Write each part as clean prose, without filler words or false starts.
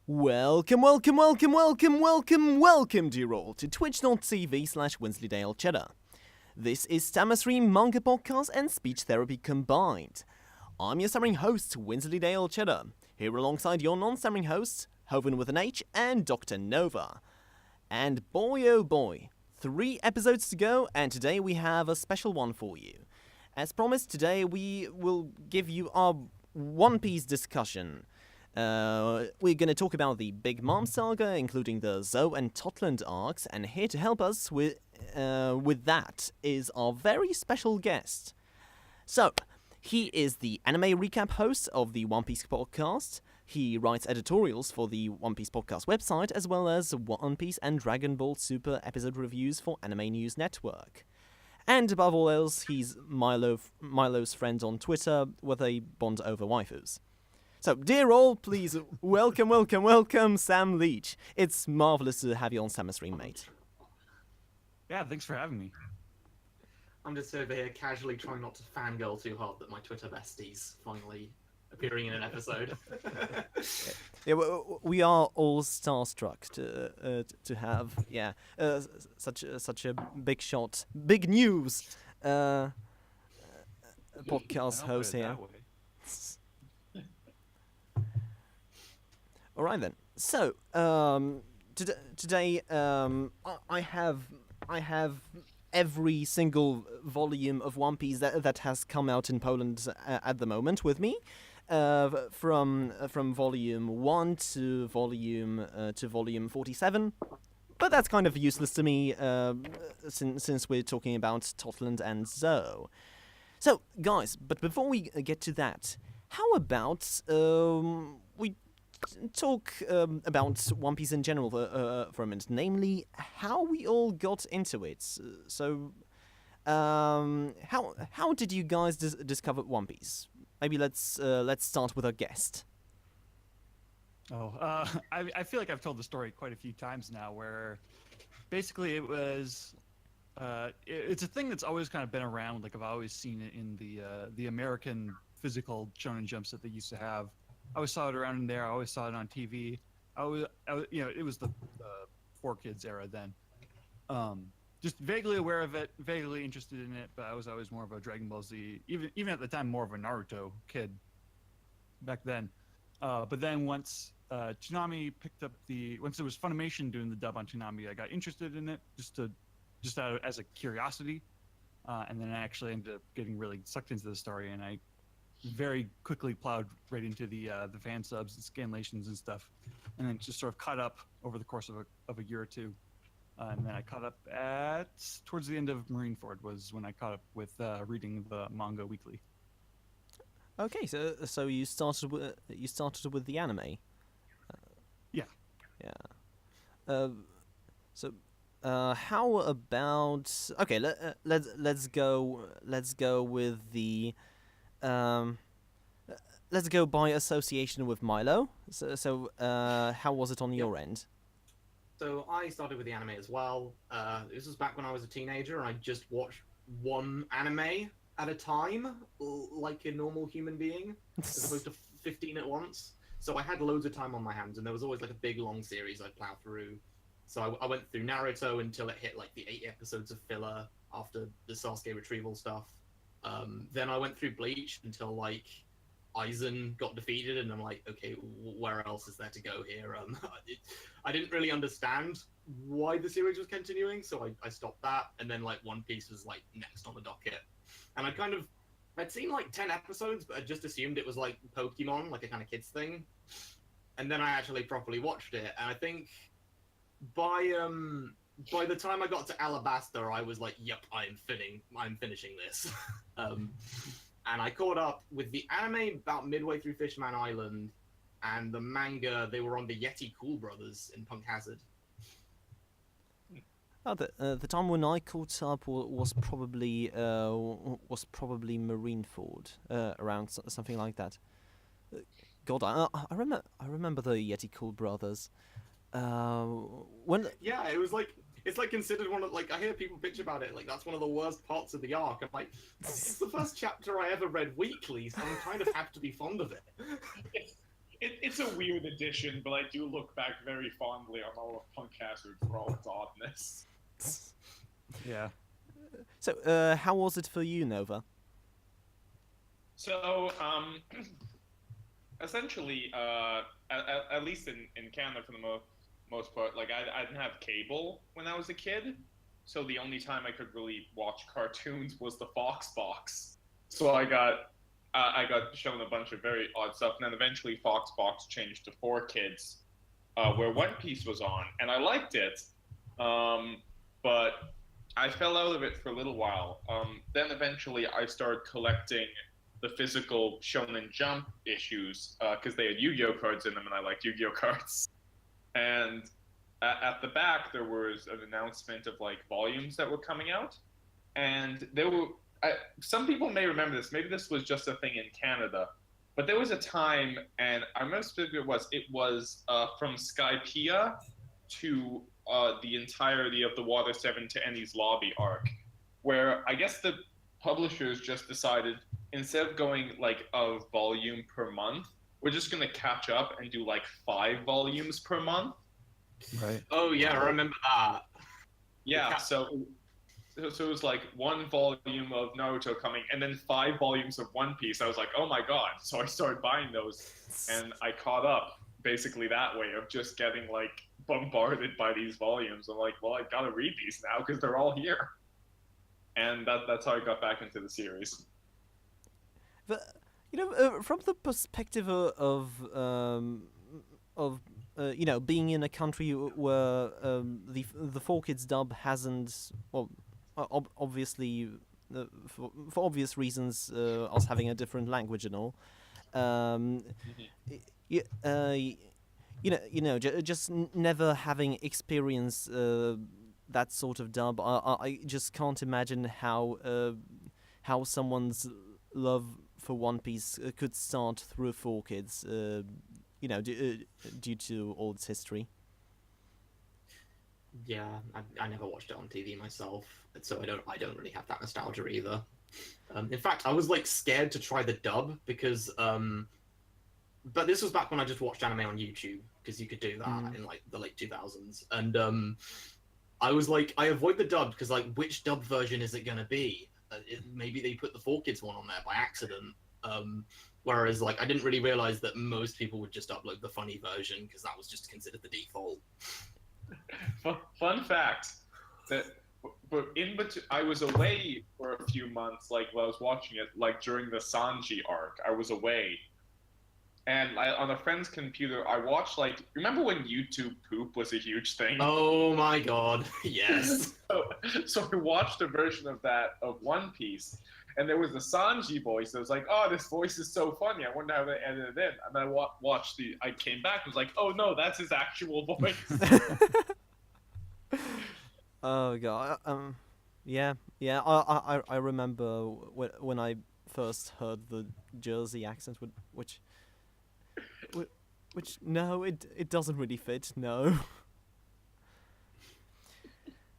Welcome, dear all, to twitch.tv/Wensleydale Cheddar. This is Stammer's manga podcast and speech therapy combined. I'm your stammering host, Wensleydale Cheddar, here alongside your non-stammering hosts, Hovin with an H and Dr. Nova. And boy oh boy, 3 episodes to go, and today we have a special one for you. As promised, today we will give you our One Piece discussion. We're going to talk about the Big Mom saga, including the Zoe and Totland arcs, and here to help us with that is our very special guest. So, he is the anime recap host of the One Piece podcast. He writes editorials for the One Piece podcast website, as well as One Piece and Dragon Ball Super episode reviews for Anime News Network. And above all else, he's Milo's friend on Twitter, where they bond over waifus. So, dear all, please welcome Sam Leach. It's marvelous to have you on Stammer's stream, mate. Yeah, thanks for having me. I'm just over here casually trying not to fangirl too hard that my Twitter bestie's finally appearing in an episode. Yeah, we are all starstruck to have such a big shot, big news podcast host here. All right then. So today I have every single volume of One Piece that has come out in Poland at the moment with me, from volume 1 to volume 47. But that's kind of useless to me since we're talking about Totland and Zoe. So guys, but before we get to that, how about we talk about One Piece in general for a minute, namely how we all got into it. So, how did you guys discover One Piece? Maybe let's start with our guest. I feel like I've told the story quite a few times now, where basically it was it's a thing that's always kind of been around. Like I've always seen it in the American physical Shonen Jumps that they used to have. I always saw it around in there. I always saw it on TV. I was it was the 4Kids era then. Just vaguely aware of it, vaguely interested in it, but I was always more of a Dragon Ball Z, even at the time, more of a Naruto kid back then. But then once Toonami picked up once it was Funimation doing the dub on Toonami, I got interested in it just as a curiosity, and then I actually ended up getting really sucked into the story, and I very quickly plowed right into the fan subs and scanlations and stuff, and then just sort of caught up over the course of a year or two, and then I caught up towards the end of Marineford was when I caught up with reading the manga weekly. Okay, so you started with the anime. Yeah. So how about let's go with the. Let's go by association with Milo. So how was it on your end? So I started with the anime as well. This was back when I was a teenager, and I just watched one anime at a time, like a normal human being, as opposed to 15 at once. So I had loads of time on my hands, and there was always like a big long series I'd plow through. So I went through Naruto until it hit like the 8 episodes of filler after the Sasuke retrieval stuff. Then I went through Bleach until like Aizen got defeated, and I'm like, okay, where else is there to go here? I didn't really understand why the series was continuing, so I stopped that. And then like One Piece was like next on the docket, and I'd seen like 10 episodes, but I just assumed it was like Pokemon, like a kind of kids thing. And then I actually properly watched it, and I think by the time I got to Alabasta, I was like, yep, I'm finishing this. And I caught up with the anime about midway through Fishman Island, and the manga, they were on the Yeti Cool Brothers in Punk Hazard. Oh, the time when I caught up was probably Marineford, around something like that. God, I remember the Yeti Cool Brothers. Yeah, it was like, it's like considered one of, like, I hear people bitch about it, like that's one of the worst parts of the arc. I'm like, it's the first chapter I ever read weekly, so I kind of have to be fond of it. It's a weird addition, but I do look back very fondly on all of Punk Hazard for all its oddness. Yeah. So, how was it for you, Nova? So, essentially, at least in Canada for the most part, like I didn't have cable when I was a kid, so the only time I could really watch cartoons was the Fox box. So I got shown a bunch of very odd stuff, and then eventually Fox box changed to 4Kids, where One Piece was on, and I liked it, but I fell out of it for a little while. Then eventually I started collecting the physical Shonen Jump issues because they had Yu-Gi-Oh cards in them, and I liked Yu-Gi-Oh cards. And at the back there was an announcement of like volumes that were coming out, and there were some people may remember this. Maybe this was just a thing in Canada, but there was a time, and I remember specifically it was from Skypiea to the entirety of the Water 7 to Eni's Lobby arc, where I guess the publishers just decided, instead of going like a volume per month, we're just going to catch up and do like 5 volumes per month. Right. Oh yeah, I remember that. Yeah, so it was like 1 volume of Naruto coming, and then 5 volumes of One Piece. I was like, oh my god. So I started buying those, and I caught up basically that way of just getting like bombarded by these volumes. I'm like, well, I gotta read these now because they're all here. And that's how I got back into the series. But, from the perspective of being in a country where the 4Kids dub hasn't, well, obviously, for obvious reasons, us having a different language and all, just never having experienced that sort of dub, I just can't imagine how someone's love for One Piece could start through 4Kids, due to all its history. Yeah, I never watched it on TV myself, so I don't really have that nostalgia either. In fact, I was like scared to try the dub because, but this was back when I just watched anime on YouTube because you could do that in like the late 2000s, and I was like, I avoid the dub because like, which dub version is it gonna be? Maybe they put the 4Kids one on there by accident. Whereas like I didn't really realize that most people would just upload the funny version because that was just considered the default. Fun fact that, but in between, I was away for a few months. Like while I was watching it, like during the Sanji arc, I was away, and on a friend's computer, I watched like. Remember when YouTube poop was a huge thing? Oh my god, yes. So I watched a version of that of One Piece. And there was a Sanji voice that was like, oh, this voice is so funny. I wonder how they edited it in. And then I came back and was like, oh no, that's his actual voice. Oh god, yeah. I remember when I first heard the Jersey accent, which no, it doesn't really fit, no.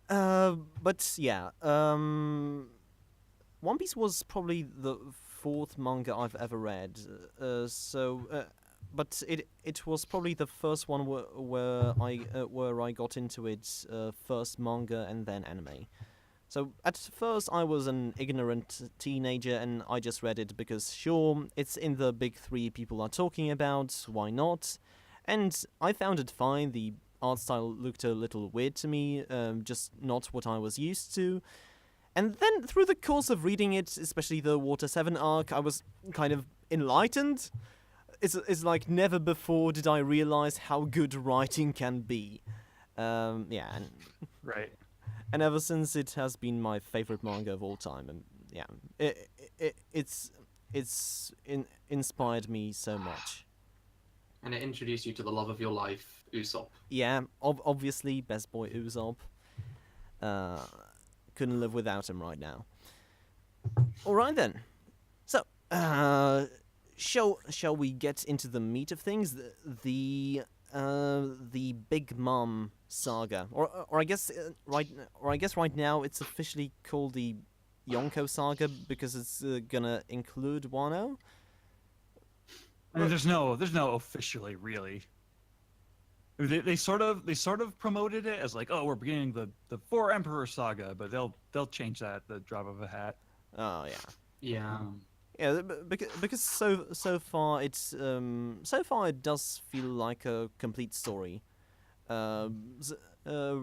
But yeah, One Piece was probably the 4th manga I've ever read, but it was probably the first one where I got into it, first manga and then anime. So at first I was an ignorant teenager and I just read it because sure, it's in the big 3 people are talking about, why not? And I found it fine. The art style looked a little weird to me, just not what I was used to. And then through the course of reading it, especially the Water 7 arc, I was kind of enlightened. It's like never before did I realize how good writing can be. Yeah, and Right. And ever since, it has been my favorite manga of all time. And yeah, it's inspired me so much. And it introduced you to the love of your life, Usopp. Yeah, obviously, best boy Usopp. Couldn't live without him right now. All right then. So, shall we get into the meat of things? The Big Mom saga, or I guess right now it's officially called the Yonko saga because it's gonna include Wano. I mean, there's no officially really. They sort of promoted it as like, oh, we're beginning the Four Emperor saga, but they'll change that at the drop of a hat. Oh yeah. Yeah. Yeah, because so far it does feel like a complete story. Z- uh,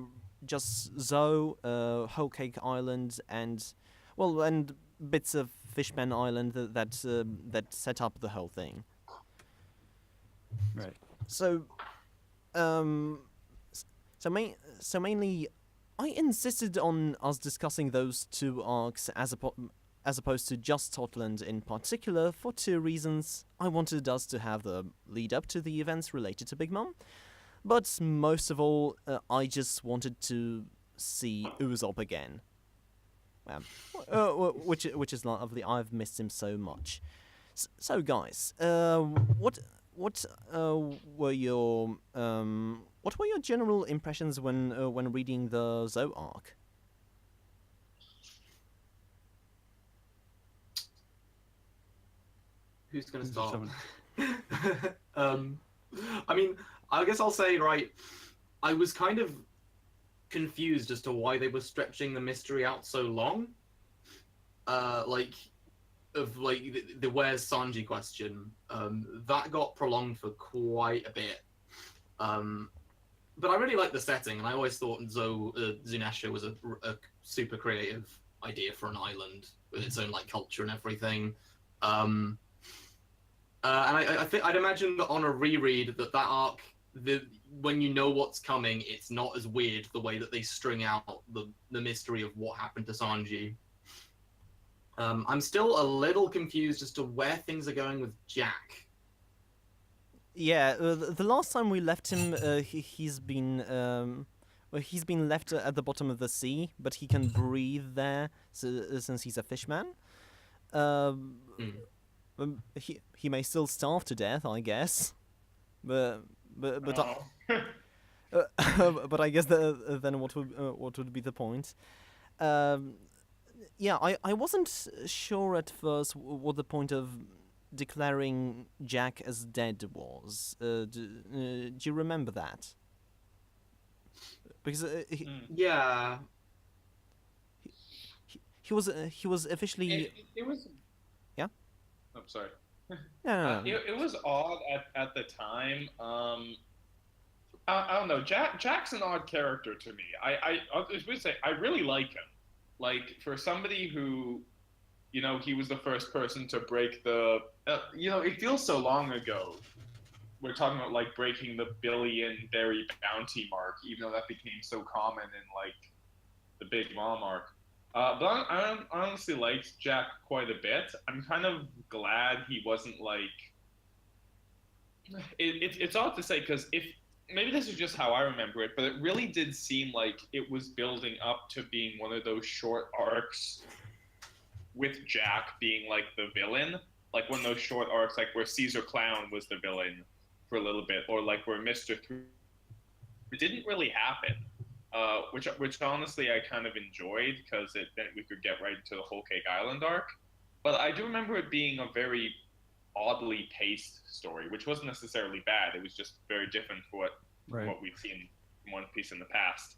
just Zoe, Whole Cake Island, and bits of Fishman Island that set up the whole thing. Right. So, so mainly, I insisted on us discussing those two arcs as opposed to just Scotland in particular for two reasons. I wanted us to have the lead up to the events related to Big Mom, but most of all, I just wanted to see Usopp again. Which is lovely. I've missed him so much. So guys, what were your general impressions when reading the Zoe arc? Who's gonna start? I mean, I guess I'll say, right, I was kind of confused as to why they were stretching the mystery out so long. The where's Sanji question, that got prolonged for quite a bit. But I really like the setting, and I always thought Zunesha was a super creative idea for an island with its own like culture and everything. And I think I'd imagine that on a reread that arc, when you know what's coming, it's not as weird the way that they string out the mystery of what happened to Sanji. I'm still a little confused as to where things are going with Jack. Yeah, the last time we left him, he's been left at the bottom of the sea, but he can breathe there since he's a fishman. He may still starve to death, I guess, but but I guess then what would be the point? Yeah, I wasn't sure at first what the point of declaring Jack as dead was. Do you remember that? Because Yeah. he was officially. It was. Yeah. I'm sorry. No. It was odd at the time. I don't know. Jack's an odd character to me. I was going to say I really like him. Like for somebody who, he was the first person to break the. It feels so long ago. We're talking about like breaking the billion berry bounty mark, even though that became so common in like the Big Mom arc. But I honestly liked Jack quite a bit. I'm kind of glad he wasn't like. It's odd to say because maybe this is just how I remember it, but it really did seem like it was building up to being one of those short arcs with Jack being like the villain, like one of those short arcs like where Caesar Clown was the villain for a little bit, or like where Mr. It didn't really happen. Which honestly I kind of enjoyed because then we could get right into the Whole Cake Island arc. But I do remember it being a very oddly paced story, which wasn't necessarily bad. It was just very different for what we've seen in One Piece in the past.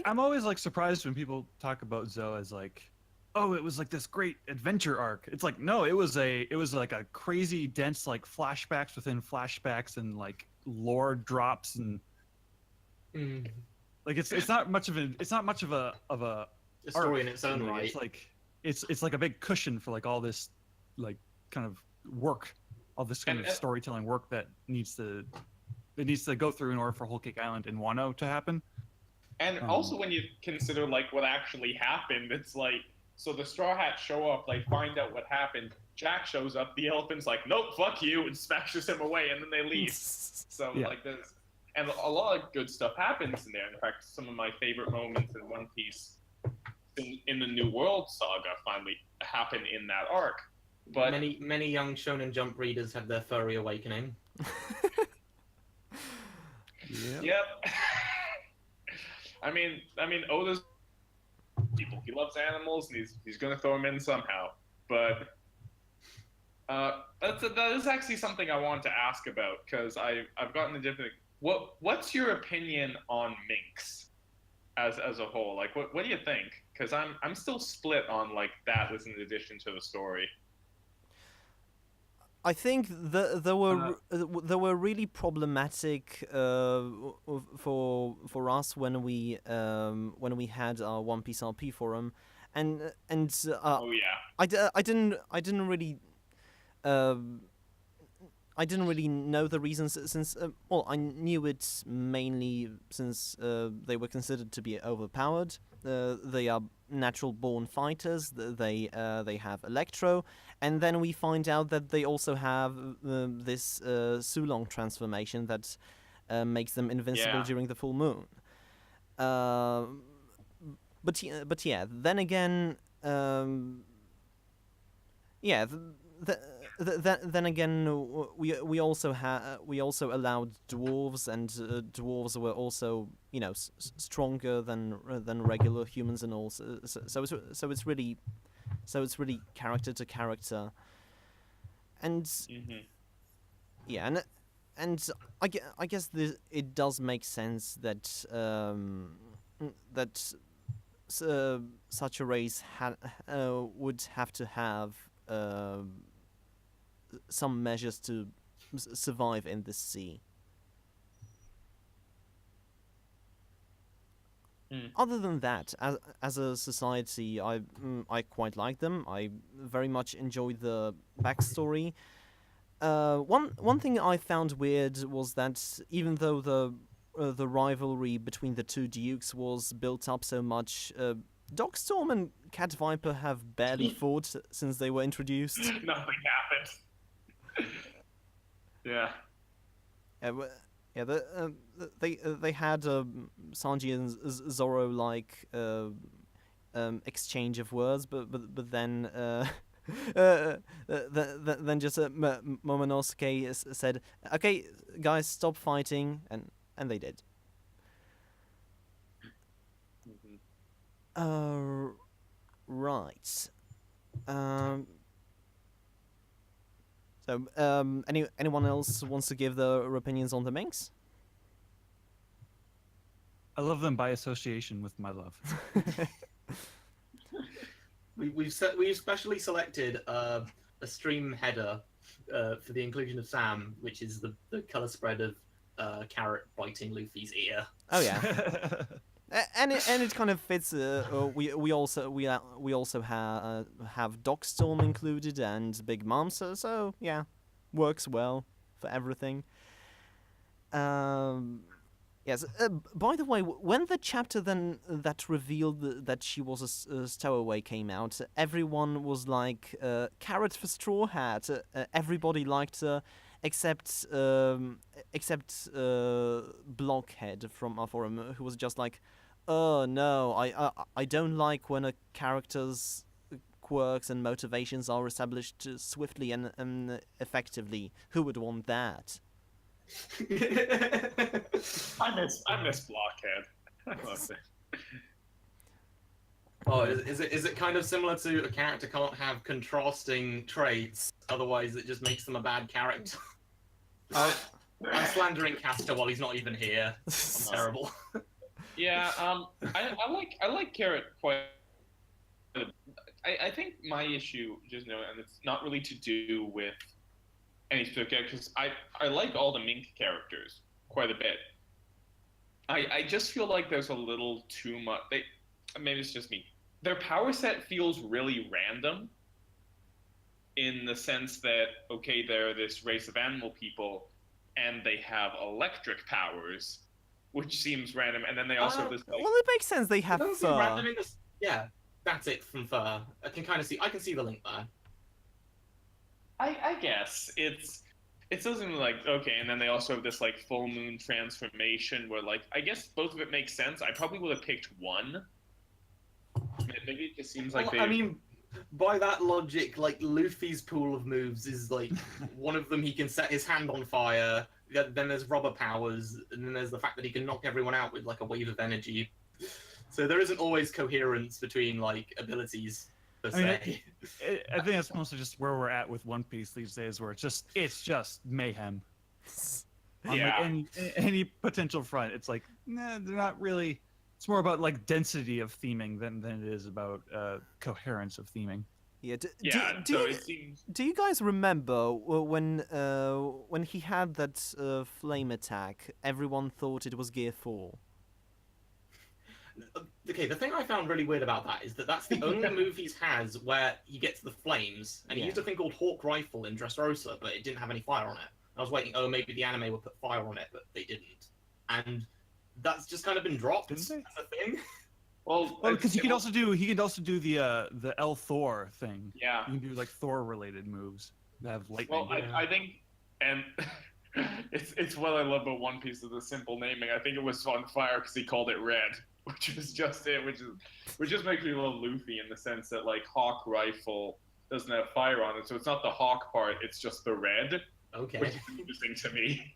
I'm always like surprised when people talk about Zoe as like, oh, it was like this great adventure arc. It's like, no, it was like a crazy dense like flashbacks within flashbacks and like lore drops and. Like it's not much of a story in its own right. It's like it's like a big cushion for like all this like kind of work, all this kind of storytelling work that needs to go through in order for Whole Cake Island and Wano to happen. And also when you consider like what actually happened, it's like so the Straw Hats show up, like find out what happened. Jack shows up, the elephant's like, nope, fuck you, and smashes him away, and then they leave. So like this. And a lot of good stuff happens in there. In fact, some of my favorite moments in One Piece in the New World saga finally happen in that arc. But many young Shonen Jump readers have their furry awakening. Yep. I mean, Oda's people. He loves animals, and he's gonna throw them in somehow. But That is actually something I want to ask about because I've gotten a different. What's your opinion on minks as a whole? Like, what do you think? Because I'm still split on like that as an addition to the story. I think there were really problematic for us when we had our One Piece RP forum, and Oh yeah. I didn't really I didn't really know the reasons since well, I knew it mainly since they were considered to be overpowered. They are natural born fighters. They have Electro, and then we find out that they also have this Sulong transformation that makes them invincible during the full moon. But yeah, then again, yeah. Then again, we also allowed dwarves, and dwarves were also stronger than regular humans and all. So it's really character to character, and yeah, and I guess it does make sense that such a race would have to have some measures to survive in this sea. Other than that, as a society, I quite like them. I very much enjoyed the backstory. One thing I found weird was that even though the rivalry between the two dukes was built up so much, Dogstorm and Cat Viper have barely fought since they were introduced. Nothing happened. Yeah. They had Sanji and Zoro like exchange of words, but then then just Momonosuke said, "Okay, guys, stop fighting," and they did. Right. So, anyone else wants to give their opinions on the minks? I love them by association with my love. We've specially selected a stream header for the inclusion of Sam, which is the color spread of Carrot biting Luffy's ear. Oh yeah. And it kind of fits. We also have Dogstorm included and Big Mom, so yeah, works well for everything. Yes. By the way, when the chapter then that revealed that she was a stowaway came out, everyone was like, "Carrot for Straw Hat." Everybody liked her, except Blockhead from our forum, who was just like, "Oh no, I don't like when a character's quirks and motivations are established swiftly and effectively. Who would want that?" I miss Blockhead. I love it. Oh, is it kind of similar to a character can't have contrasting traits, otherwise it just makes them a bad character? I'm slandering Castor while he's not even here. I'm terrible. Yeah, I like Carrot quite. I think my issue, just know, and it's not really to do with any specific characters. I like all the mink characters quite a bit. I just feel like there's a little too much. Maybe it's just me. Their power set feels really random. In the sense that, okay, they're this race of animal people, and they have electric powers, which seems random. And then they also have this. Like, well, it makes sense. They have fur. Random in this, yeah, that's it from fur. I can see the link there. I guess it's something like, okay, and then they also have this like full moon transformation where like I guess both of it makes sense. I probably would have picked one. Maybe it just seems like I mean, by that logic, like Luffy's pool of moves is like one of them he can set his hand on fire. Then there's rubber powers, and then there's the fact that he can knock everyone out with like a wave of energy. So there isn't always coherence between like abilities per I mean, se. I think that's mostly just where we're at with One Piece these days, where it's just mayhem. On like Yeah. any potential front, it's like nah, they're not really. It's more about like density of theming than it is about coherence of theming. Yeah. Yeah. So it seems. Do you guys remember when he had that flame attack? Everyone thought it was Gear 4. Okay, the thing I found really weird about that is that that's the only move he has where he gets the flames, and he used a thing called Hawk Rifle in Dressrosa, but it didn't have any fire on it. I was waiting, oh, maybe the anime would put fire on it, but they didn't. And that's just kind of been dropped as a thing. Well, because he could also do the L Thor thing. Yeah. You can do like Thor related moves that have lightning. Well, I think, and it's what I love about One Piece is the simple naming. I think it was on fire because he called it red, which is just it, which just makes me a little Luffy in the sense that like Hawk Rifle doesn't have fire on it, so it's not the hawk part, it's just the red. Okay. Which is interesting to me.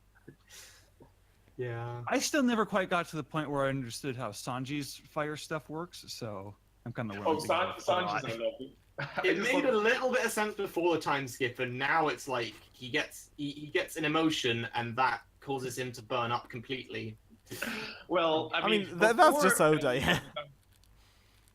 Yeah. I still never quite got to the point where I understood how Sanji's fire stuff works, so I'm kind of learning. Oh, Sanji's I love it. It made a little bit of sense before the time skip, and now it's like he gets an emotion, and that causes him to burn up completely. Well, I mean that's just Oda, yeah.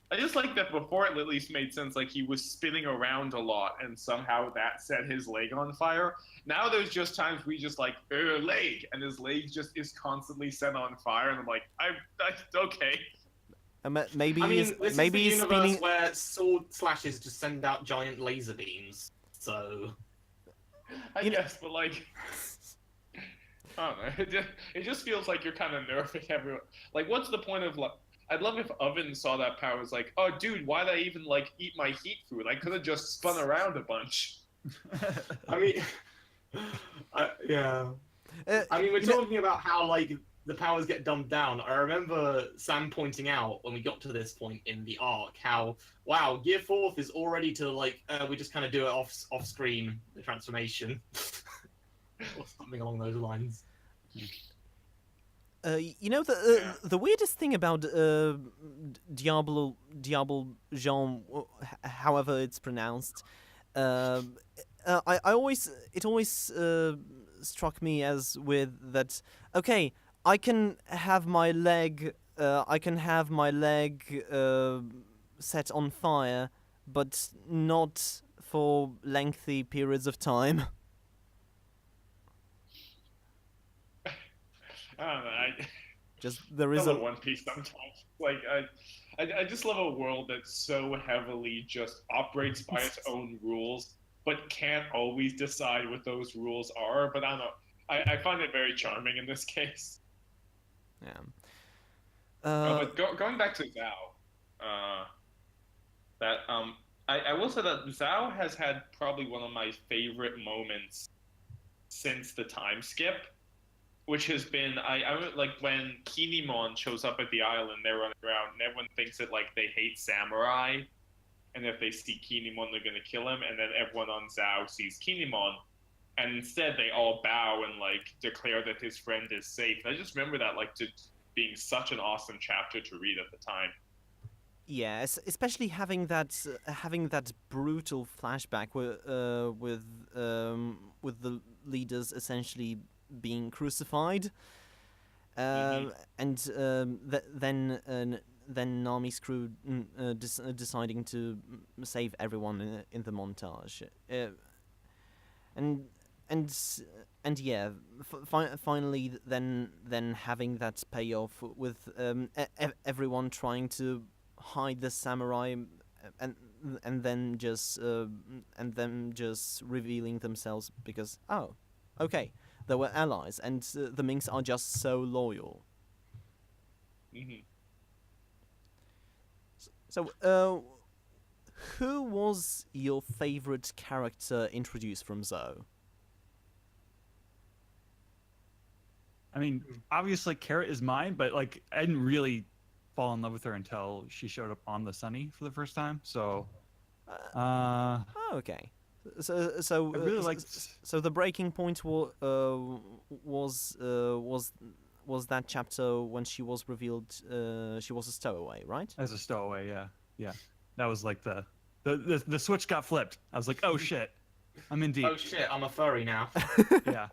I just like that before it at least made sense, like he was spinning around a lot and somehow that set his leg on fire. Now there's just times we just like, leg, and his leg just is constantly set on fire, and I'm like, okay. Maybe I mean, he's this maybe is he's the universe spinning. where sword slashes just send out giant laser beams, so... I guess, but like... I don't know, it just feels like you're kind of nerfing everyone. Like, what's the point of, like... I'd love if Oven saw that power, was like, oh, dude, why'd I even, like, eat my heat food? I could have just spun around a bunch. I mean... yeah. I mean, we're talking about how, like, the powers get dumbed down. I remember Sam pointing out, when we got to this point in the arc, how, wow, Gear 4th is all ready to, like, we just kind of do it off-screen, the transformation. Or something along those lines. You know the weirdest thing about Diablo Jean, however it's pronounced, it always struck me as with that. Okay, I can have my leg set on fire, but not for lengthy periods of time. I don't know. Just there is a One Piece sometimes. Like I just love a world that so heavily just operates by its own rules, but can't always decide what those rules are. But I don't know. I find it very charming in this case. Yeah. But going back to Zhao, I will say that Zhao has had probably one of my favorite moments since the time skip. Which has been, I like when Kinemon shows up at the island, they're running around, and everyone thinks that like they hate samurai, and if they see Kinemon, they're gonna kill him, and then everyone on Zhao sees Kinemon, and instead they all bow and like declare that his friend is safe. And I just remember that like being such an awesome chapter to read at the time. Yes, especially having that brutal flashback with the leaders essentially being crucified, and then Nami's crew deciding to save everyone in the montage, and yeah, finally then having that payoff with everyone trying to hide the samurai, and then just revealing themselves because okay. They were allies, and the Minks are just so loyal. Mm-hmm. So, who was your favorite character introduced from Zoe? I mean, obviously, Carrot is mine, but like, I didn't really fall in love with her until she showed up on the Sunny for the first time. So, okay. So I really liked. So the breaking point was that chapter when she was revealed. She was a stowaway, right? As a stowaway, yeah. That was like the The switch got flipped. I was like, oh shit, I'm in deep. Oh shit, I'm a furry now. Yeah.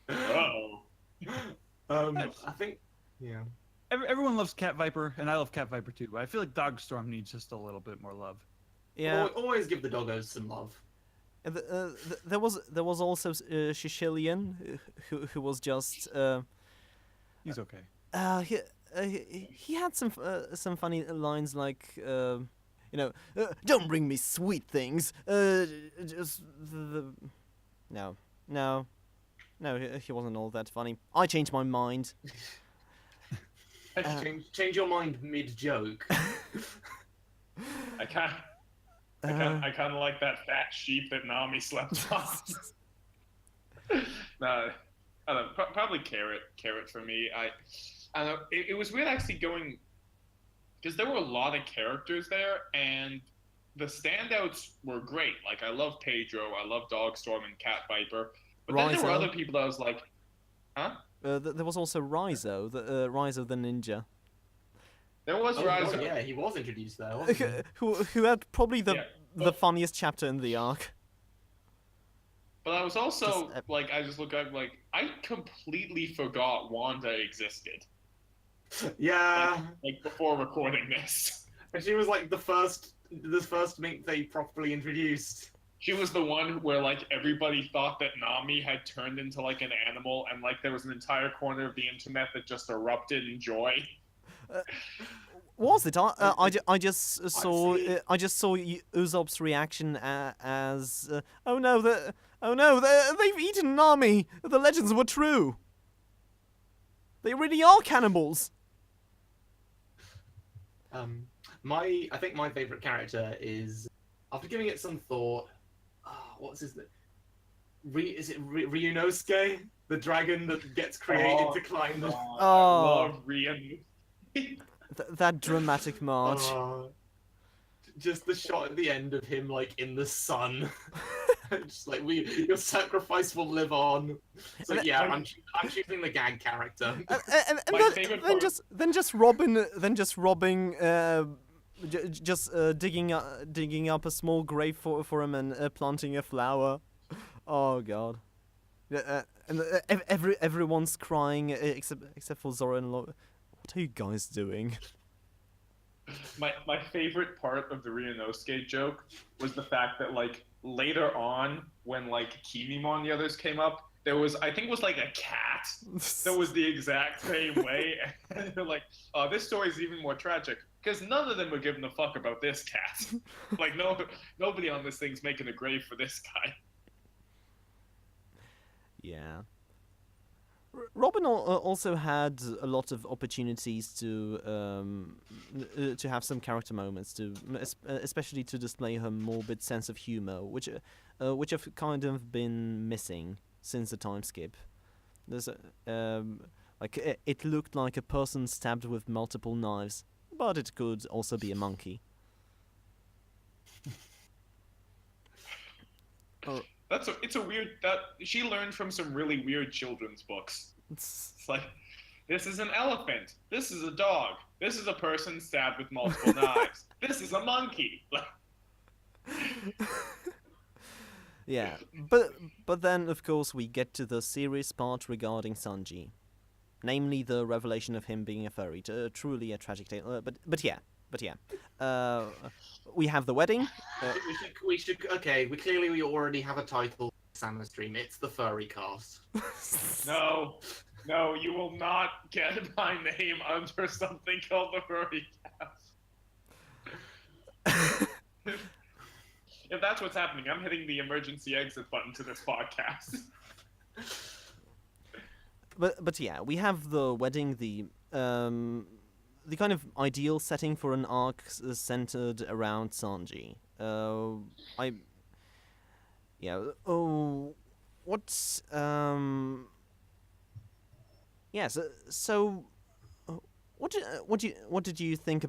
Uh-oh. I think, yeah. Everyone loves Cat Viper, and I love Cat Viper too. But I feel like Dogstorm needs just a little bit more love. Yeah. Always give the doggos some love. There was also SHISHILLIAN, who was just He's okay. he had some funny lines like don't bring me sweet things. Just no, he wasn't all that funny. I changed my mind. Change your mind mid-joke. I kind of like that fat sheep that Nami slept on. No, I don't know, probably carrot for me. I don't know. It was weird actually going, because there were a lot of characters there, and the standouts were great. Like, I love Pedro, I love Dogstorm and Cat Viper, but then there were other people that I was like, huh? There was also Raizo, Raizo the ninja. There was Raizo. God, yeah, he was introduced there, wasn't he? who had probably the funniest chapter in the arc. But I was also like, I just look at like, I completely forgot Wanda existed. Yeah. Like before recording this. And she was like the first mink they properly introduced. She was the one where like everybody thought that Nami had turned into like an animal, and like there was an entire corner of the internet that just erupted in joy. Was it? I just saw Usopp's reaction as oh no, they've eaten Nami. The legends were true. They really are cannibals. I think my favorite character is, after giving it some thought, what's his name? Is it Ryunosuke? The dragon that gets created to climb the... I love Ryunosuke. That dramatic march. Just the shot at the end of him, like, in the sun. Just like, your sacrifice will live on. So yeah, I'm choosing the gag character. And then just robbing, digging up a small grave for him and planting a flower. Oh god. And everyone's crying except for Zoro and Lo. What are you guys doing? My favorite part of the Ryunosuke joke was the fact that like later on, when like Kimimo and the others came up, there was, I think it was like a cat that was the exact same way. And they're like, oh, this story's even more tragic because none of them were giving a fuck about this cat. Like nobody on this thing's making a grave for this guy. Yeah. Robin also had a lot of opportunities to have some character moments, especially to display her morbid sense of humor, which have kind of been missing since the time skip. There's it looked like a person stabbed with multiple knives, but it could also be a monkey. It's a weird, that she learned from some really weird children's books. It's like, this is an elephant, this is a dog, this is a person stabbed with multiple knives, this is a monkey. Yeah, but then of course we get to the serious part regarding Sanji, namely the revelation of him being a furry. Truly a tragic tale. But yeah. We have the wedding. We clearly already have a title for Summer Stream. It's the Furry Cast. No, you will not get my name under something called the Furry Cast. If that's what's happening, I'm hitting the emergency exit button to this podcast. But yeah, we have the wedding, the kind of ideal setting for an arc centered around Sanji. What did you think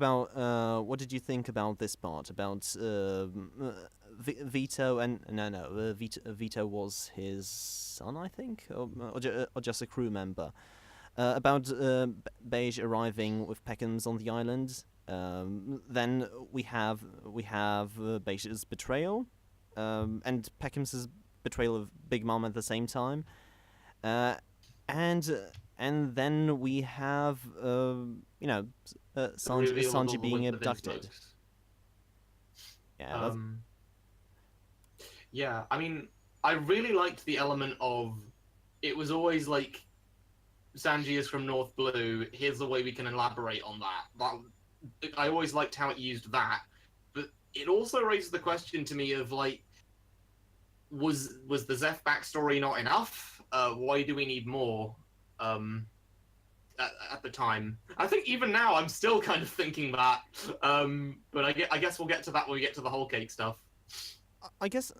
about this part about Vito and Vito was his son, I think, or just a crew member. About Beige arriving with Peckhams on the island. Then we have Beish's betrayal, and Peckham's betrayal of Big Mom at the same time, and then we have Sanji being abducted. Yeah. Yeah, I mean, I really liked the element of it was always like Sanji is from North Blue. Here's the way we can elaborate on that. I always liked how it used that, but it also raises the question to me of like, was the Zeph backstory not enough? Why do we need more? At the time, I think even now I'm still kind of thinking that. But I guess we'll get to that when we get to the whole cake stuff. I guess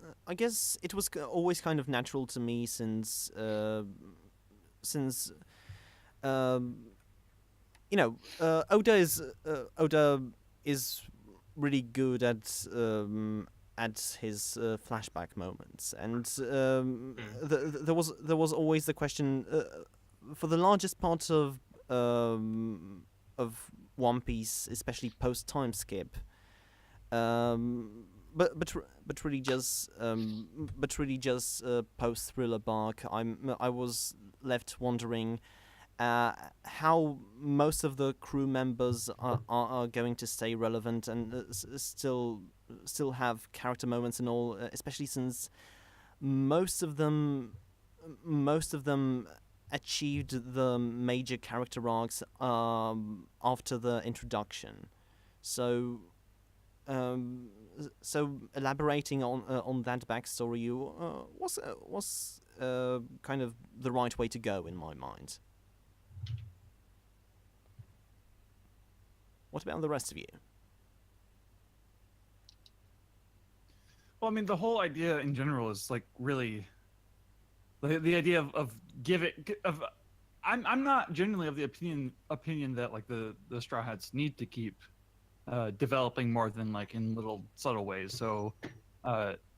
it was always kind of natural to me since Oda is really good at his flashback moments, and there was always the question for the largest part of One Piece, especially post time skip. But really just post Thriller Bark, I was left wondering how most of the crew members are going to stay relevant and still have character moments and all, especially since most of them achieved the major character arcs after the introduction. So elaborating on that backstory was kind of the right way to go in my mind. What about the rest of you? Well, I mean, the whole idea in general is like really the idea of I'm not genuinely of the opinion that like the Straw Hats need to keep developing more than like in little subtle ways. So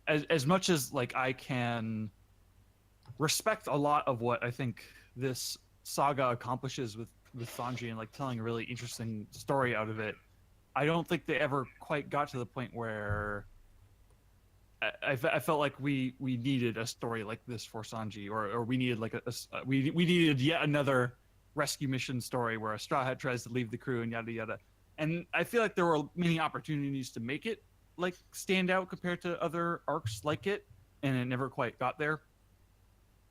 as much as like I can respect a lot of what I think this saga accomplishes with Sanji and like telling a really interesting story out of it, I don't think they ever quite got to the point where I felt like we needed a story like this for Sanji, or we needed like we needed yet another rescue mission story where a Straw Hat tries to leave the crew and yada yada. And I feel like there were many opportunities to make it like stand out compared to other arcs like it, and it never quite got there.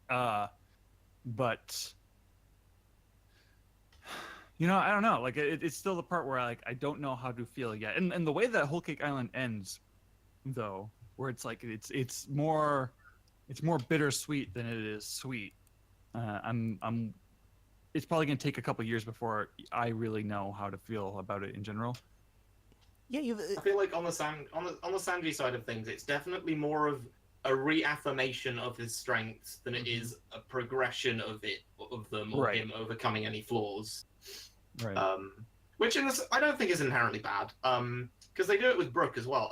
But I don't know. Like it's still the part where I don't know how to feel yet. And the way that Whole Cake Island ends, though, where it's like it's more bittersweet than it is sweet. It's probably gonna take a couple years before I really know how to feel about it in general. Yeah, I feel like on the Sanji side of things, it's definitely more of a reaffirmation of his strengths than it is a progression of them or him overcoming any flaws. Right. Which I don't think is inherently bad. Because they do it with Brook as well.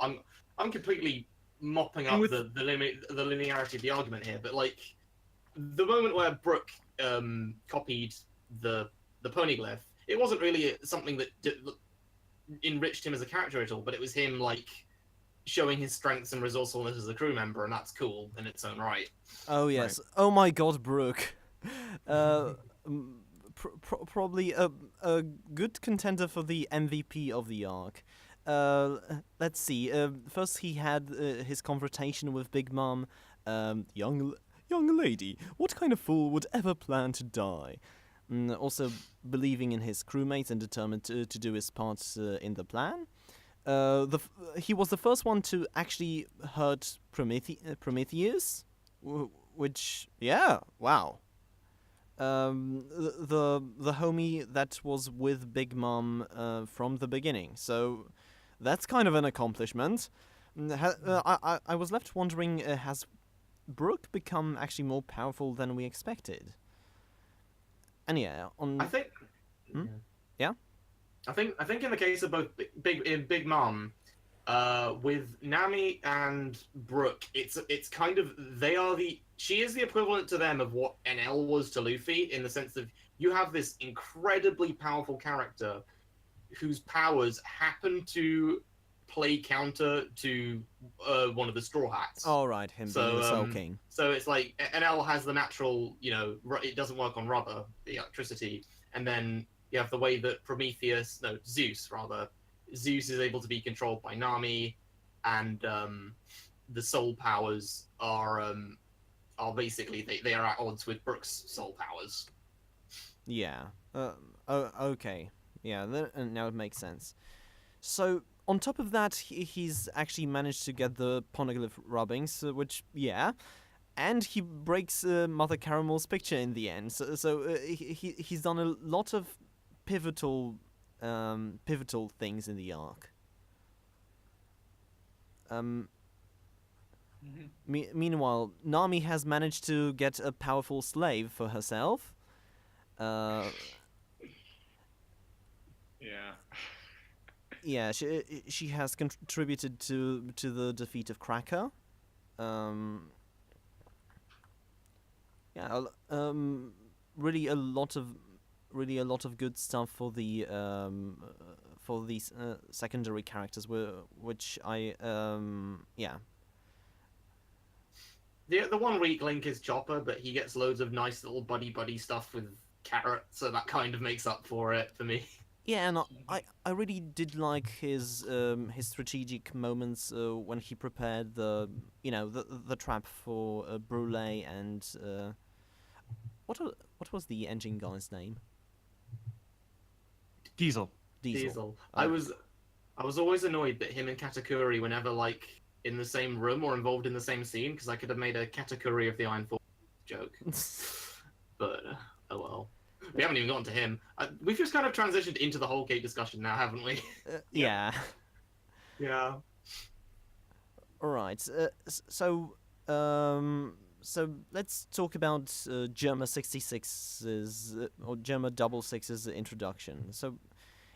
I'm completely mopping up the linearity of the argument here, but like the moment where Brook copied the poneglyph, it wasn't really something that enriched him as a character at all, but it was him like showing his strengths and resourcefulness as a crew member, and that's cool in its own right. Oh yes. Right. Oh my God, Brook. Probably a good contender for the MVP of the arc. Let's see. First, he had his confrontation with Big Mom. Young lady, what kind of fool would ever plan to die? Also, believing in his crewmates and determined to do his part in the plan. He was the first one to actually hurt Prometheus, which, yeah, wow. The homie that was with Big Mom from the beginning. So that's kind of an accomplishment. I was left wondering, has Brook become actually more powerful than we expected? And yeah, I think. Yeah. I think in the case of both Big Mom, with Nami and Brook, it's kind of she is the equivalent to them of what NL was to Luffy, in the sense that you have this incredibly powerful character whose powers happen to play counter to one of the Straw Hats. All right, him being the Soul King. So it's like NL has the natural, it doesn't work on rubber, the electricity, and then you have the way that Zeus is able to be controlled by Nami, and the soul powers are basically they are at odds with Brooke's soul powers. Yeah. Okay. Yeah. Now it makes sense. So on top of that, he's actually managed to get the poneglyph rubbings, which and he breaks Mother Caramel's picture in the end. So he's done a lot of pivotal things in the arc. Meanwhile, Nami has managed to get a powerful slave for herself. Yeah. Yeah, she has contributed to the defeat of Cracker. Really a lot of good stuff for the for these secondary characters, which I The one weak link is Chopper, but he gets loads of nice little buddy stuff with Carrot, so that kind of makes up for it for me. Yeah, and I really did like his strategic moments when he prepared the trap for Brûlé and what was the engine guy's name? Diesel. I was always annoyed that him and Katakuri were never like in the same room or involved in the same scene, because I could have made a Katakuri of the Iron Force joke. But oh well. We haven't even gotten to him. We've just kind of transitioned into the whole Gate discussion now, haven't we? Yeah. Yeah. All right. So let's talk about Germa 66's or Germa 66's introduction. So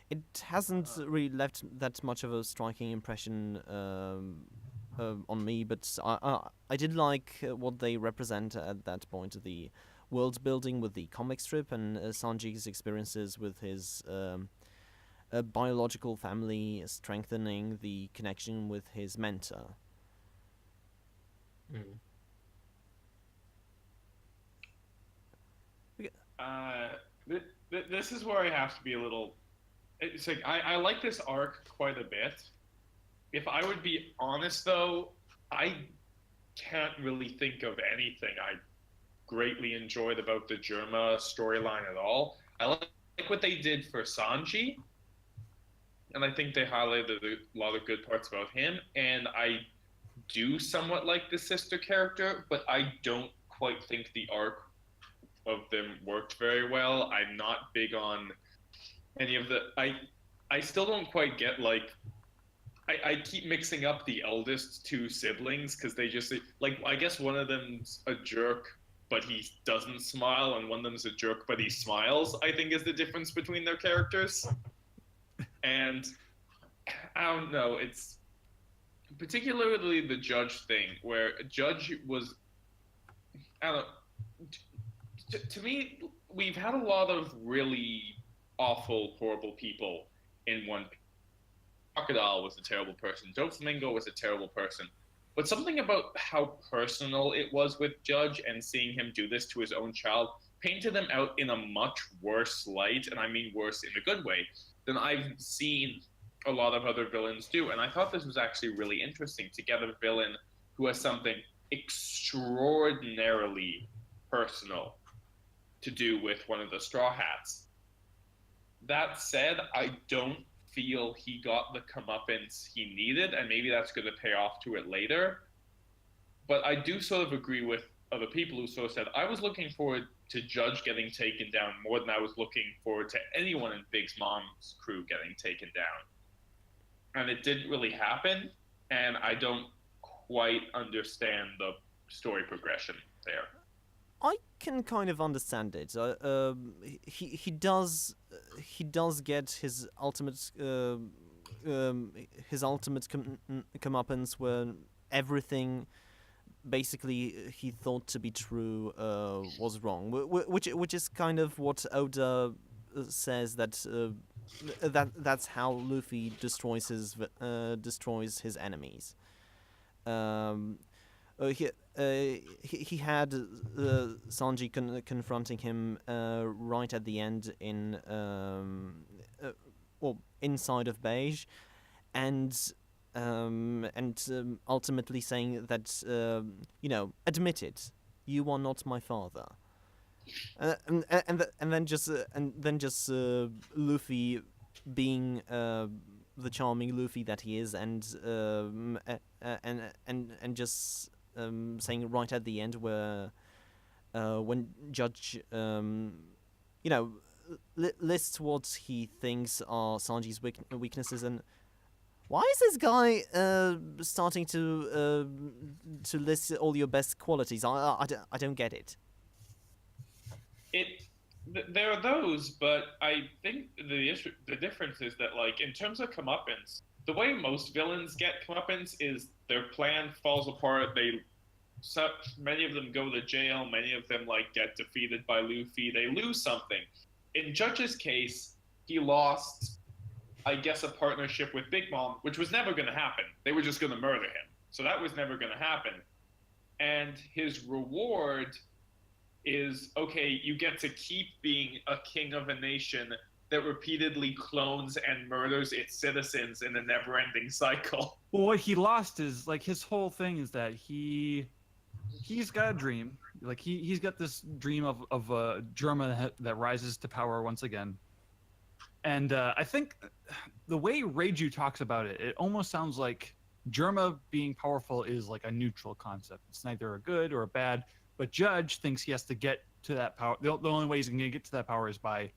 it hasn't really left that much of a striking impression on me, but I did like what they represent at that point, the world building with the comic strip and Sanji's experiences with his biological family, strengthening the connection with his mentor. This is where I have to be a little. It's like I like this arc quite a bit. If I would be honest, though, I can't really think of anything I greatly enjoyed about the Germa storyline at all. I like what they did for Sanji, and I think they highlighted a lot of good parts about him, and I do somewhat like the sister character, but I don't quite think the arc of them worked very well. I'm not big on any of the... I still don't quite get, like... I keep mixing up the eldest two siblings, because they just... Like, I guess one of them's a jerk, but he doesn't smile, and one of them's a jerk, but he smiles, I think is the difference between their characters. And I don't know, it's particularly the Judge thing, where Judge was, I don't know, to me, we've had a lot of really awful, horrible people in one. Crocodile was a terrible person. Doflamingo was a terrible person. But something about how personal it was with Judge and seeing him do this to his own child painted him out in a much worse light, and I mean worse in a good way, than I've seen a lot of other villains do. And I thought this was actually really interesting to get a villain who has something extraordinarily personal to do with one of the Straw Hats. That said, I don't feel he got the comeuppance he needed, and maybe that's going to pay off to it later. But I do sort of agree with other people who sort of said, I was looking forward to Judge getting taken down more than I was looking forward to anyone in Big's mom's crew getting taken down. And it didn't really happen, and I don't quite understand the story progression there. I can kind of understand it. He does get his ultimate comeuppance when everything basically he thought to be true was wrong, which is kind of what Oda says, that that's how Luffy destroys his enemies. Um, he had Sanji confronting him right at the end in inside of Beige, and ultimately saying that admit it, you are not my father. And then just Luffy being the charming Luffy that he is, and just saying right at the end where when Judge lists what he thinks are Sanji's weaknesses, and why is this guy starting to list all your best qualities? I don't get it. There are those, but I think the difference is that, like, in terms of comeuppance, the way most villains get comeuppance is their plan falls apart. Many of them go to jail. Many of them get defeated by Luffy. They lose something. In Judge's case, he lost, I guess, a partnership with Big Mom, which was never going to happen. They were just going to murder him, so that was never going to happen. And his reward is, okay, you get to keep being a king of a nation that repeatedly clones and murders its citizens in a never-ending cycle. Well, what he lost is, his whole thing is that he's got a dream. He's got this dream of a Germa that rises to power once again. And I think the way Reiju talks about it, it almost sounds like Germa being powerful is like a neutral concept. It's neither a good or a bad. But Judge thinks he has to get to that power. The only way he's going to get to that power is by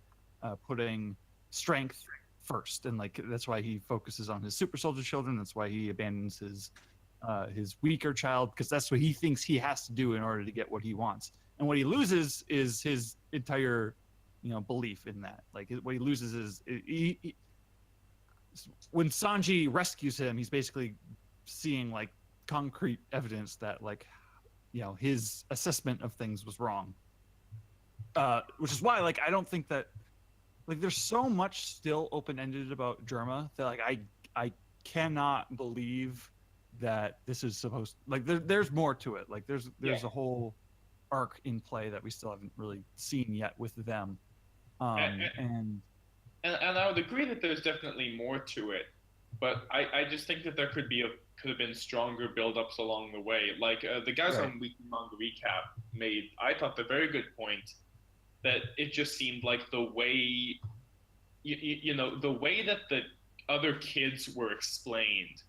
putting strength first, and that's why he focuses on his super soldier children. That's why he abandons his weaker child, because that's what he thinks he has to do in order to get what he wants. And what he loses is his entire, belief in that. What he loses is when Sanji rescues him, he's basically seeing concrete evidence that his assessment of things was wrong. Which is why, I don't think that, there's so much still open-ended about Germa that, I cannot believe that this is supposed. There's more to it. There's a whole arc in play that we still haven't really seen yet with them. And I would agree that there's definitely more to it, but I just think that there could have been stronger build-ups along the way. The guys on Weekly Manga Recap made, I thought, the very good point that it just seemed like the way, the way that the other kids were explained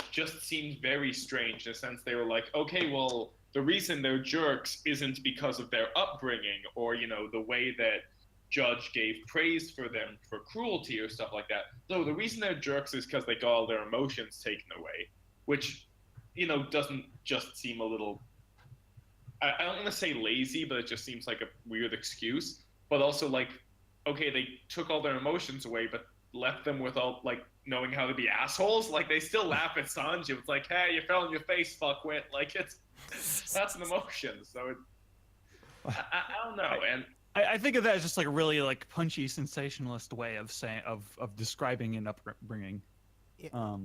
just seemed very strange, in a sense. They were like, okay, well, the reason they're jerks isn't because of their upbringing or, the way that Judge gave praise for them for cruelty or stuff like that. No, the reason they're jerks is because they got all their emotions taken away, which, doesn't just seem a little, I don't want to say lazy, but it just seems like a weird excuse. But also, okay, they took all their emotions away, but left them without, knowing how to be assholes. They still laugh at Sanji. It's like, hey, you fell on your face, fuckwit. That's an emotion. So I don't know. And I think of that as just a really punchy sensationalist way of saying of describing an upbringing.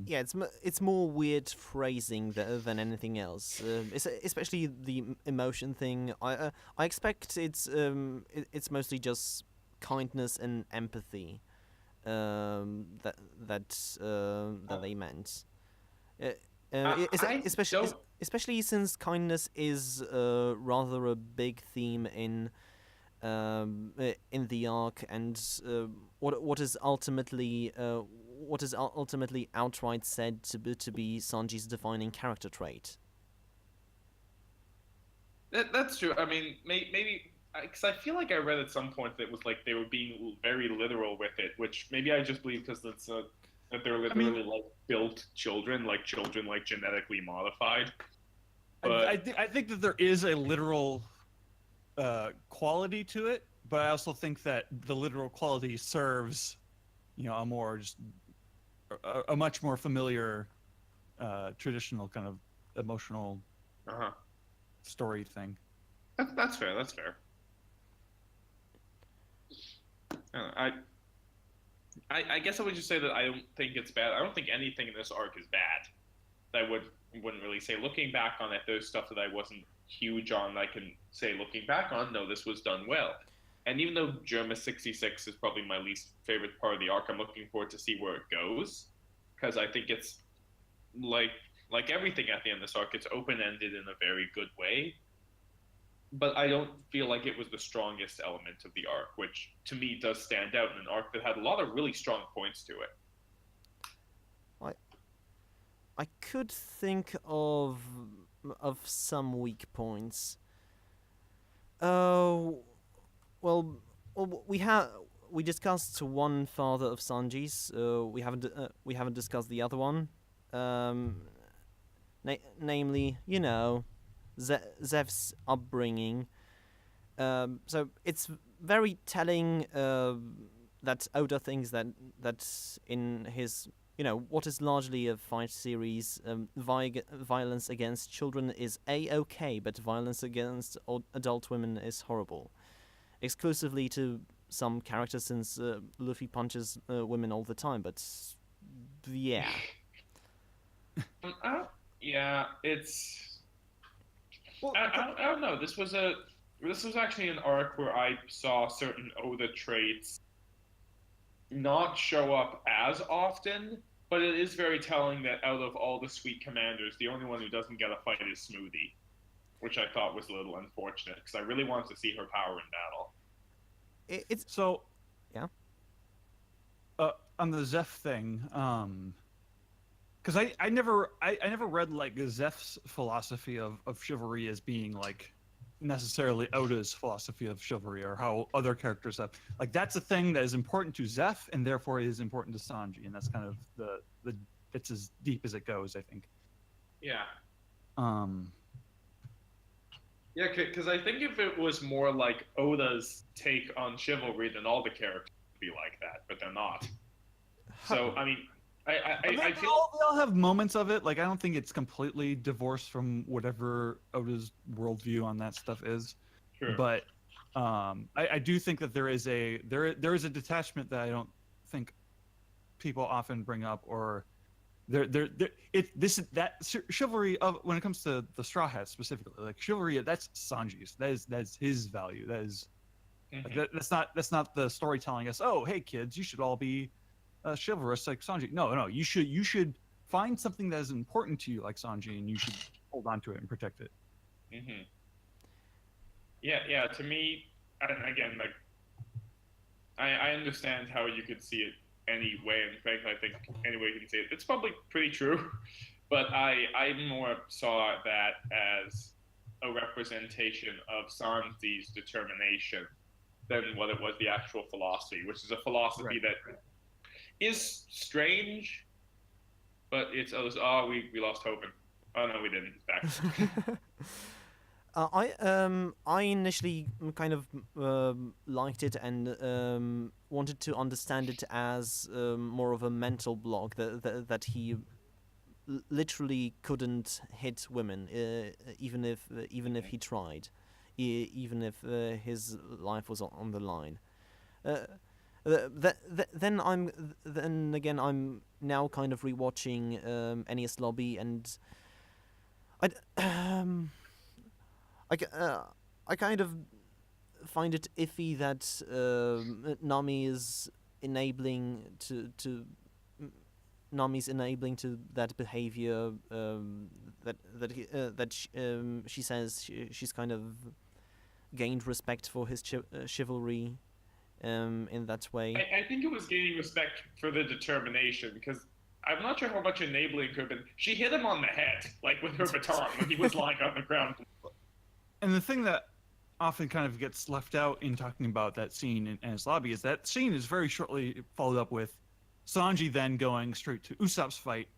Yeah, it's more weird phrasing than anything else. Especially the emotion thing. I expect it's mostly just kindness and empathy that they meant. Especially since kindness is rather a big theme in the arc, and what is ultimately outright said to be Sanji's defining character trait. That's true. I mean, maybe because I feel like I read at some point that it was they were being very literal with it, which maybe I just believe because that's that they're literally built children, genetically modified. But I think that there is a literal quality to it, but I also think that the literal quality serves, a more just a much more familiar traditional kind of emotional story thing. That's fair. That's fair. I guess I would just say that I don't think it's bad. I don't think anything in this arc is bad. I wouldn't really say. Looking back on it, there's stuff that I wasn't huge on. I can say, looking back on, no, this was done well. And even though Germa 66 is probably my least favorite part of the arc, I'm looking forward to see where it goes, because I think it's like everything at the end of this arc, it's open-ended in a very good way. But I don't feel like it was the strongest element of the arc, which to me does stand out in an arc that had a lot of really strong points to it. I could think of some weak points. Oh, well, we discussed one father of Sanji's. We haven't discussed the other one. Namely, Zev's upbringing. So it's very telling that Oda thinks that in his, what is largely a fight series, violence against children is A-okay, but violence against adult women is horrible. Exclusively to some characters, since Luffy punches women all the time, but yeah. Yeah, it's... Well, I don't know. This was actually an arc where I saw certain Oda traits not show up as often, but it is very telling that out of all the sweet commanders, the only one who doesn't get a fight is Smoothie, which I thought was a little unfortunate, because I really wanted to see her power in battle. It's so... Yeah? On the Zeph thing, because I never read like Zeph's philosophy of chivalry as being like necessarily Oda's philosophy of chivalry, or how other characters have, like, that's a thing that is important to Zeph and therefore is important to Sanji, and that's kind of the it's as deep as it goes, I think. Yeah. Yeah, because I think if it was more like Oda's take on chivalry, then all the characters would be like that, but they're not. So I mean. I feel they all have moments of it. Like, I don't think it's completely divorced from whatever Oda's worldview on that stuff is. Sure. But I do think that there is a detachment that I don't think people often bring up, or chivalry of, when it comes to the Straw Hats specifically, like chivalry, that's Sanji's. That's his value. That is that's not the story telling us, oh, hey kids, you should all be chivalrous like Sanji. No, you should find something that is important to you like Sanji, and you should hold on to it and protect it. Mm-hmm. Yeah. To me, and again, like, I understand how you could see it any way. In fact, I think any way you can see it, it's probably pretty true. But I more saw that as a representation of Sanji's determination than what it was the actual philosophy, which is a philosophy that is strange, but it's we lost Hovin. Oh no, we didn't. It's back. I initially kind of liked it and wanted to understand it as more of a mental block that he literally couldn't hit women, even if he tried, even if his life was on the line. Then I'm now kind of rewatching NES Lobby, and I kind of find it iffy that Nami is enabling to Nami's enabling to that behavior, she says she's kind of gained respect for his chivalry. In that way, I think it was gaining respect for the determination, because I'm not sure how much enabling could have been. She hit him on the head, like with her baton, when he was lying on the ground. And the thing that often kind of gets left out in talking about that scene in his lobby is that scene is very shortly followed up with Sanji then going straight to Usopp's fight,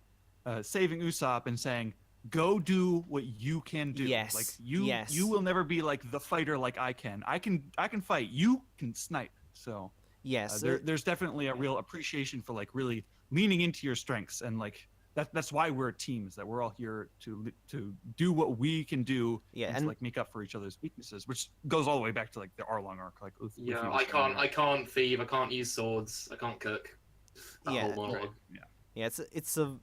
saving Usopp and saying, "Go do what you can do. Yes. Like you will never be like the fighter like I can. I can fight. You can snipe." So yes, there's definitely a real appreciation for like really leaning into your strengths, and like that's why we're a team, is that we're all here to do what we can do, and to like make up for each other's weaknesses, which goes all the way back to like the Arlong arc. Like I can't thieve, I can't use swords, I can't cook. That Yeah. whole monologue. Yeah, it's a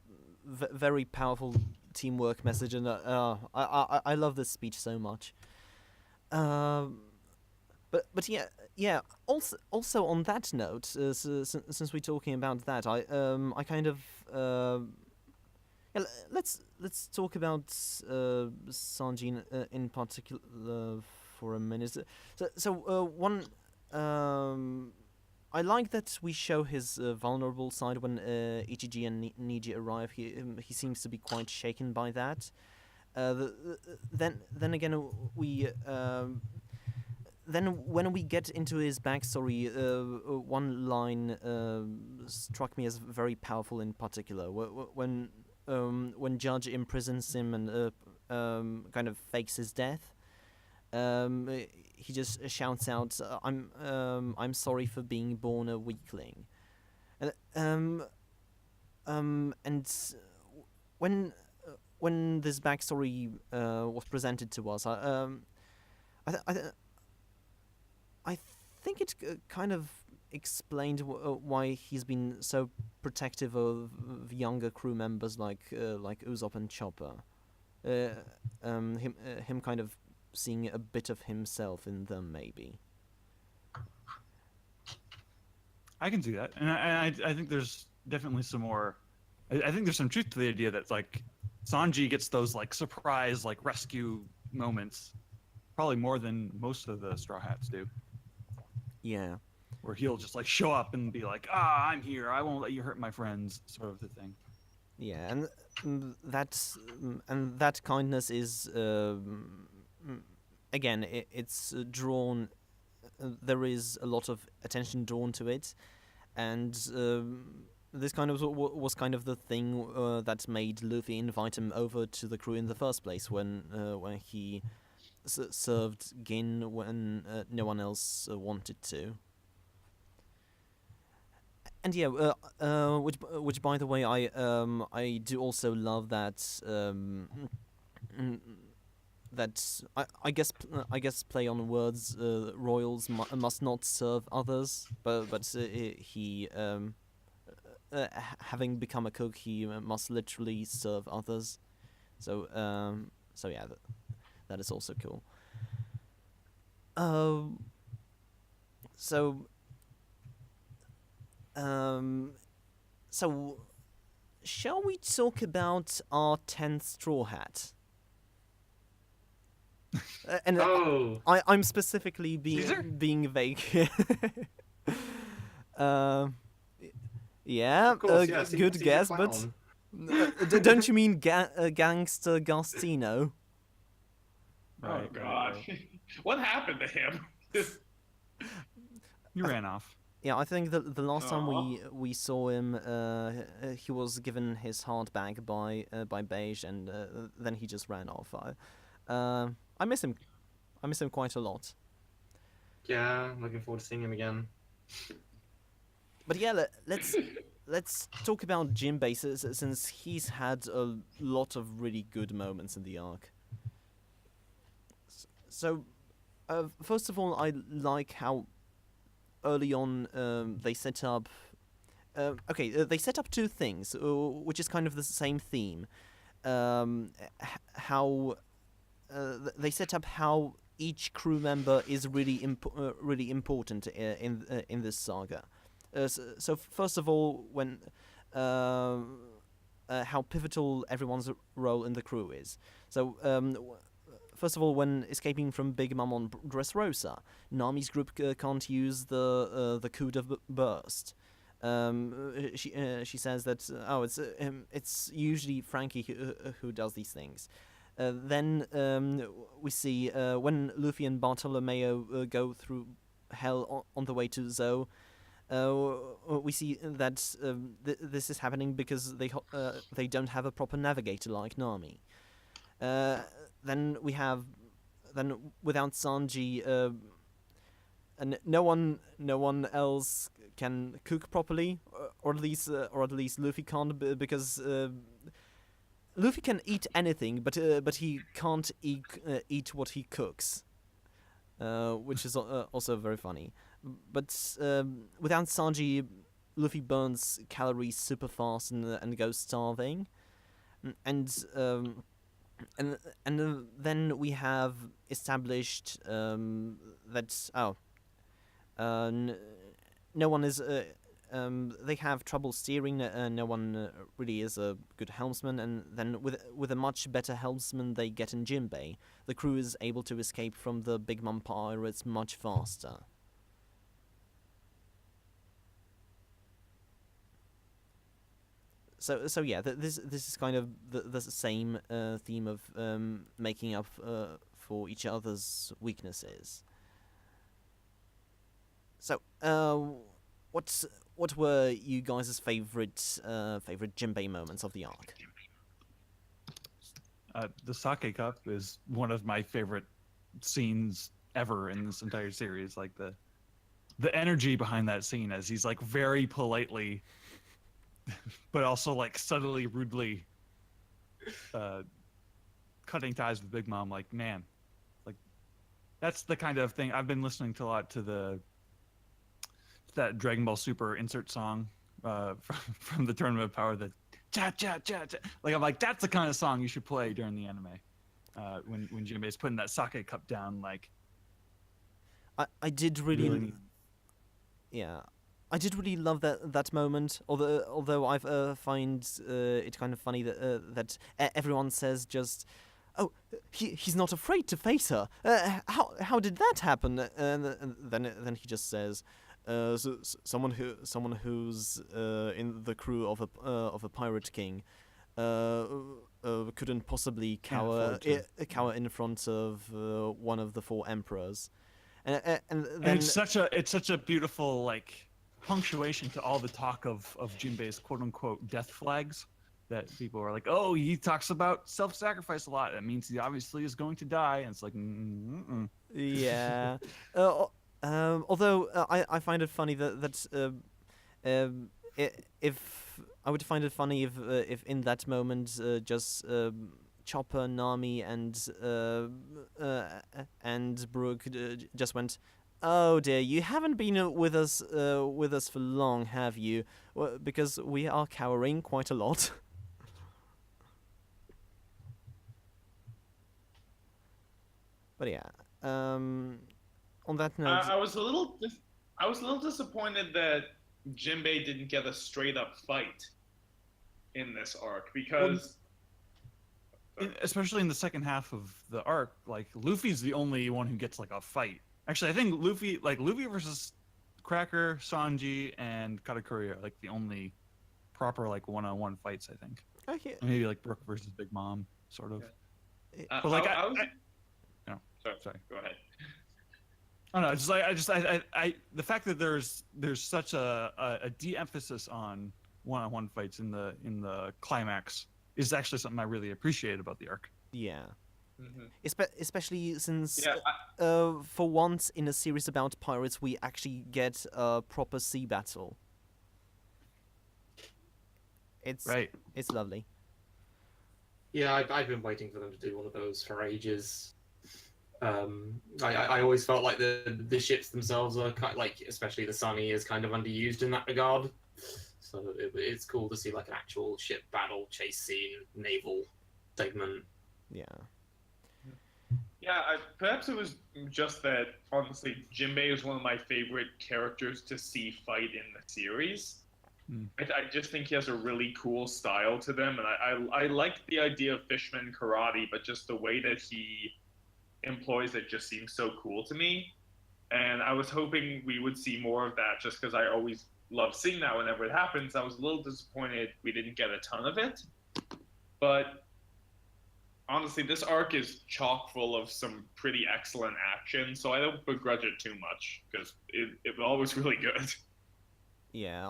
very powerful teamwork message, and I love this speech so much. But yeah. Also on that note, since we're talking about that, I kind of yeah, let's talk about Sanji in particular for a minute. One I like that we show his vulnerable side when Ichiji and Niji arrive. He seems to be quite shaken by that. Then again, then when we get into his backstory, one line struck me as very powerful in particular. When Judge imprisons him and kind of fakes his death, he just shouts out, "I'm sorry for being born a weakling," and when this backstory was presented to us, I think it kind of explained why he's been so protective of younger crew members like Usopp and Chopper. Him kind of seeing a bit of himself in them, maybe. I can see that, and I think there's definitely some more. I think there's some truth to the idea that like Sanji gets those like surprise like rescue moments, probably more than most of the Straw Hats do. Yeah. Where he'll just like show up and be like, I'm here, I won't let you hurt my friends, sort of the thing. Yeah, and that kindness is again, it's drawn. There is a lot of attention drawn to it, and this kind of was kind of the thing that made Luffy invite him over to the crew in the first place when he served Gin when no one else wanted to. And yeah, which by the way, I do also love that that I guess play on words. Royals must not serve others, but he having become a cook, he must literally serve others. So yeah, that is also cool. So shall we talk about our 10th Straw Hat? And I'm specifically being vague. Yeah, Of course, yeah, good Caesar guess, Clown. but don't you mean Gangster Gastino? Oh God, what happened to him? He ran off. Yeah, I think the last time Aw. we saw him, he was given his heart back by Beige, and then he just ran off. I miss him. I miss him quite a lot. Yeah, I'm looking forward to seeing him again. But yeah, let's talk about Jinbei since he's had a lot of really good moments in the arc. So, first of all, I like how early on they set up. They set up two things, which is kind of the same theme. How they set up how each crew member is really really important in this saga. So first of all, when how pivotal everyone's role in the crew is. So first of all, when escaping from Big Mom on Dressrosa, Nami's group can't use the coup de burst. She says that it's usually Frankie who does these things. Then we see when Luffy and Bartolomeo go through hell on the way to Zou. We see that this is happening because they don't have a proper navigator like Nami. Then without Sanji, and no one else can cook properly, or at least Luffy can't because Luffy can eat anything, but he can't eat what he cooks, which is also very funny. But without Sanji, Luffy burns calories super fast and goes starving, and then we have established that no one is. They have trouble steering. No one really is a good helmsman, and then with a much better helmsman they get in Jinbei, the crew is able to escape from the Big Mom pirates much faster. So yeah, this is kind of the same theme of making up for each other's weaknesses. So what were you guys' favorite Jinbei moments of the arc? The sake cup is one of my favorite scenes ever in this entire series. Like the energy behind that scene, as he's like very politely, but also like subtly, rudely cutting ties with Big Mom. Like, man, like that's the kind of thing I've been listening to a lot to that Dragon Ball Super insert song from the Tournament of Power, the cha cha cha cha. Like, I'm like, that's the kind of song you should play during the anime when Jinbei's putting that sake cup down. Like, I did really yeah, I did really love that moment. Although I find it kind of funny that everyone says just, oh, he's not afraid to face her. How did that happen? And then he just says, someone who's in the crew of a pirate king couldn't possibly cower in front of one of the 4 emperors. And then it's such a beautiful like punctuation to all the talk of Jinbei's quote unquote death flags, that people are like, oh, he talks about self-sacrifice a lot. That means he obviously is going to die. And it's like, yeah. Although I find it funny that if I would find it funny if in that moment just Chopper, Nami, and Brooke just went, oh dear, you haven't been with us for long, have you? Well, because we are cowering quite a lot. But yeah, on that note, I was a little disappointed that Jinbei didn't get a straight up fight in this arc, because especially in the second half of the arc, like Luffy's the only one who gets like a fight. Actually, I think Luffy versus Cracker, Sanji, and Katakuri are like the only proper like one-on-one fights, I think. okay. Maybe like Brooke versus Big Mom, sort of. Yeah. But like Sorry, go ahead. I don't know. I the fact that there's such a de-emphasis on one-on-one fights in the climax is actually something I really appreciate about the arc. Yeah. Mm-hmm. Especially since Yeah, for once in a series about pirates we actually get a proper sea battle. It's lovely. Yeah, I've been waiting for them to do one of those for ages. I always felt like the ships themselves are kind of, like, especially the Sunny, is kind of underused in that regard. So it's cool to see like an actual ship battle, chase scene, naval segment. Yeah. Yeah, perhaps it was just that, honestly, Jinbei is one of my favorite characters to see fight in the series. I just think he has a really cool style to them, and I like the idea of Fishman karate, but just the way that he employs it just seems so cool to me. And I was hoping we would see more of that, just because I always love seeing that whenever it happens. I was a little disappointed we didn't get a ton of it, but honestly, this arc is chock full of some pretty excellent action, so I don't begrudge it too much, because it was always really good. Yeah.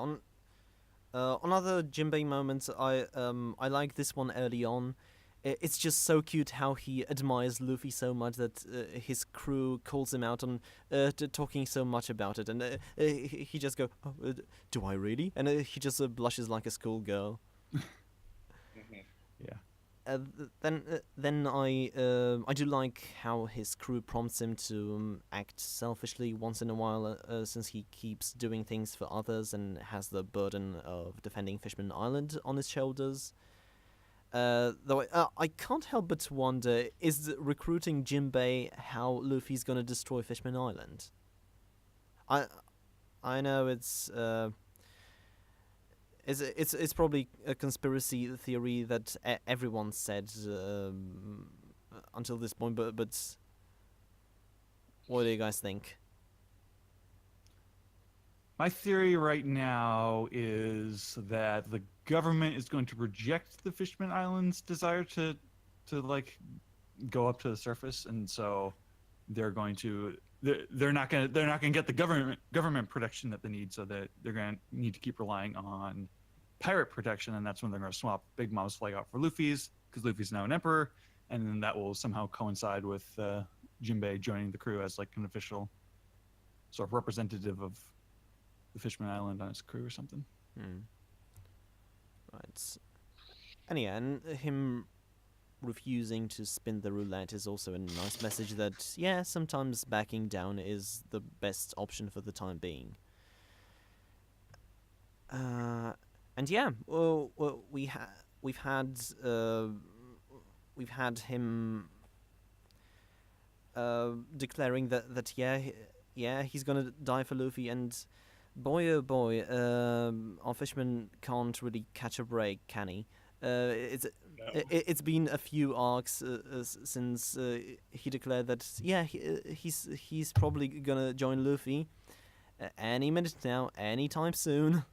On other Jinbei moments, I like this one early on. It's just so cute how he admires Luffy so much that his crew calls him out on talking so much about it, and he just go, oh, do I really? And he just blushes like a schoolgirl. Yeah. then I do like how his crew prompts him to act selfishly once in a while, since he keeps doing things for others and has the burden of defending Fishman Island on his shoulders. Though I can't help but wonder, is recruiting Jinbei how Luffy's gonna destroy Fishman Island? I know it's probably a conspiracy theory that everyone said until this point, but what do you guys think? My theory right now is that the government is going to reject the Fishman Islands' desire to like go up to the surface, and so they're not gonna get the government protection that they need, so that they're gonna need to keep relying on pirate protection, and that's when they're gonna swap Big Mom's flag out for Luffy's, because Luffy's now an emperor, and then that will somehow coincide with Jinbei joining the crew as like an official sort of representative of the Fishman Island on his crew or something. Right. And yeah, and him refusing to spin the roulette is also a nice message that, yeah, sometimes backing down is the best option for the time being. And yeah, well we've had him declaring that yeah he's gonna die for Luffy, and boy oh boy, our fishman can't really catch a break, can he? It's been a few arcs since he declared that he's probably gonna join Luffy any minute now, anytime soon.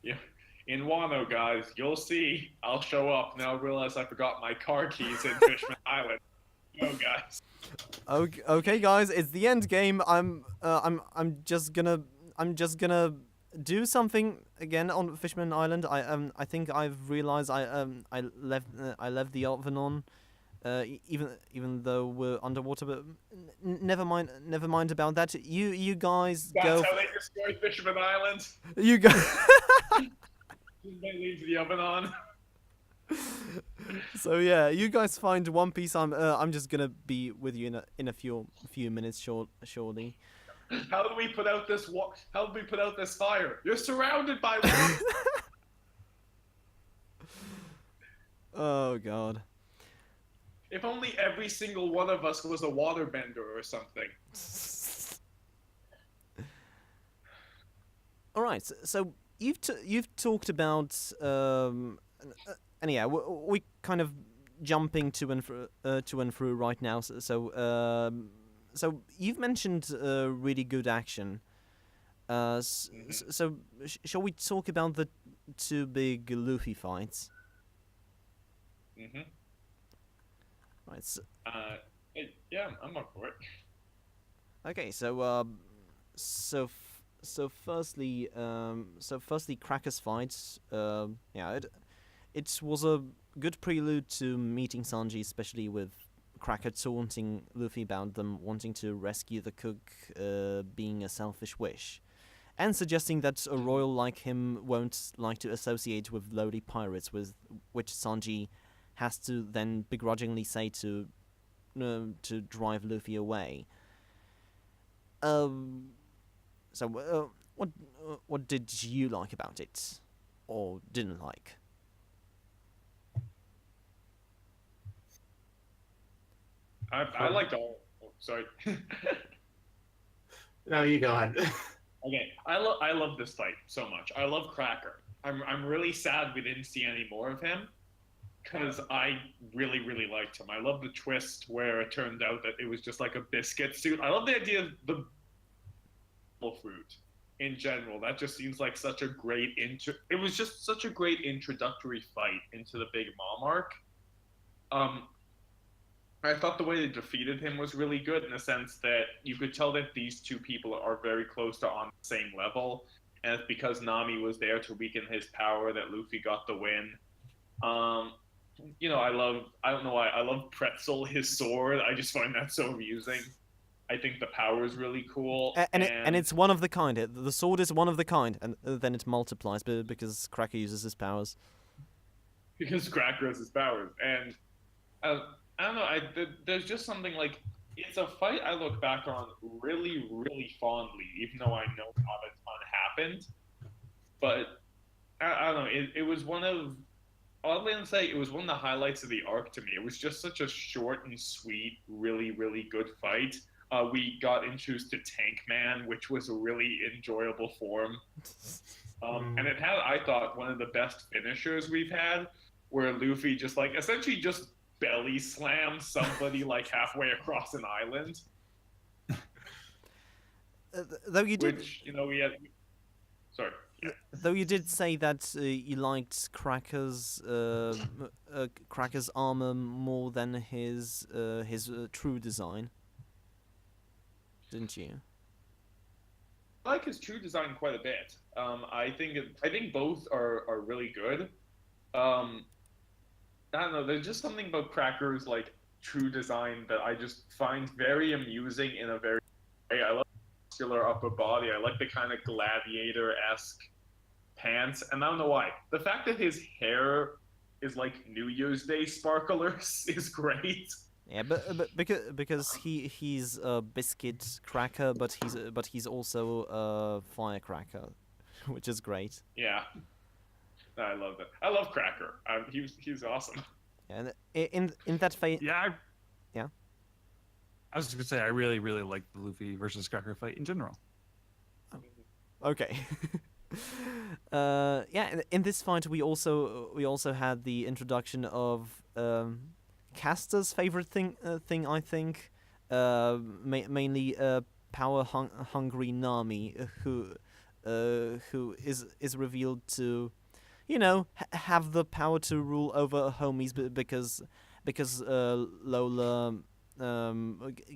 Yeah, in Wano, guys, you'll see. I'll show up. Now I realize I forgot my car keys in Fishman Island. No, guys. Okay, guys, it's the end game. I'm just gonna do something again on Fishman Island. I think I've realized I left the oven on, even though we're underwater. But never mind about that. You guys go. That's how they destroy Fisherman Island. You go. They leave the oven on. So yeah, you guys find One Piece. I'm just gonna be with you in a few minutes shortly. How do we put out this How do we put out this fire? You're surrounded by water. Oh god. If only every single one of us was a waterbender or something. All right, so you've talked about and yeah, we kind of jumping to and through right now. So you've mentioned really good action. So shall we talk about the two big Luffy fights? Right. Yeah, I'm up for it. Okay, so firstly, Cracker's fight. Yeah, it was a good prelude to meeting Sanji, especially with Cracker taunting Luffy about them wanting to rescue the cook being a selfish wish, and suggesting that a royal like him won't like to associate with lowly pirates, with which Sanji has to then begrudgingly say to drive Luffy away. So what did you like about it, or didn't like? I liked all. Oh, sorry. No, you go ahead. Okay, I love this fight so much. I love Cracker. I'm really sad we didn't see any more of him, because I really liked him. I love the twist where it turned out that it was just like a biscuit suit. I love the idea of the fruit in general. That just seems like such a great It was just such a great introductory fight into the Big Mom arc. I thought the way they defeated him was really good, in the sense that you could tell that these two people are very close to on the same level, and it's because Nami was there to weaken his power that Luffy got the win. You know, I don't know why, I love Pretzel, his sword. I just find that so amusing. I think the power is really cool. And it's one of the kind. The sword is one of the kind, and then it multiplies because Cracker uses his powers. because Cracker has his powers. And I don't know. There's just something like it's a fight I look back on really, really fondly, even though I know not a ton happened. But I don't know. It was one of oddly enough, say it was one of the highlights of the arc to me. It was just such a short and sweet, really, really good fight. We got introduced to Tank Man, which was a really enjoyable form. And it had, I thought, one of the best finishers we've had, where Luffy just like essentially just belly slams somebody like halfway across an island. Though you did, Which, we had. Sorry. Yeah. though you did say that you liked Cracker's armor more than his true design, didn't you? I like his true design quite a bit. I think both are really good. I don't know. There's just something about Cracker's like true design that I just find very amusing in a very way. I love the muscular upper body. I like the kind of gladiator-esque pants, and I don't know why. The fact that his hair is like New Year's Day sparklers is great. Yeah, but because he's a biscuit cracker, but he's also a firecracker, which is great. Yeah, I love that. I love Cracker. He's awesome. And in that phase, Yeah. Yeah. I was just gonna say I really, really like the Luffy versus Cracker fight in general. okay. Yeah, in this fight we also had the introduction of Caster's favorite thing I think, mainly power hungry Nami, who is revealed to, have the power to rule over her homies because Lola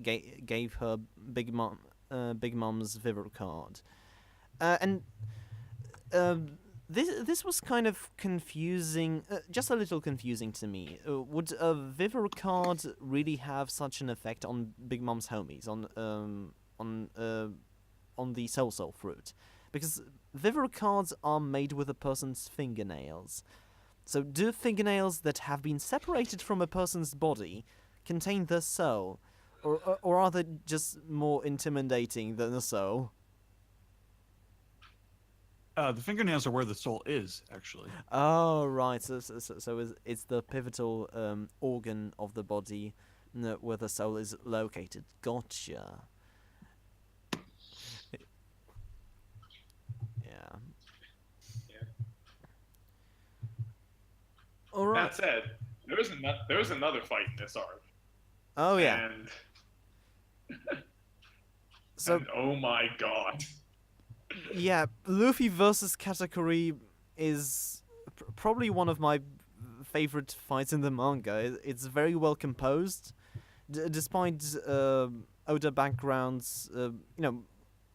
gave her Big Mom's Vivre card, and this was kind of confusing, just a little confusing to me. Would a Vivre card really have such an effect on Big Mom's homies, on the Soul fruit? Because Vivre cards are made with a person's fingernails. So do fingernails that have been separated from a person's body contain the soul, or are they just more intimidating than the soul? The fingernails are where the soul is, actually. Oh, right. So it's the pivotal organ of the body where the soul is located. Gotcha. Yeah. All right. That said, there was another fight in this arc. Oh yeah. And, So oh my god. yeah, Luffy versus Katakuri is probably one of my favorite fights in the manga. It's very well composed, despite Oda backgrounds.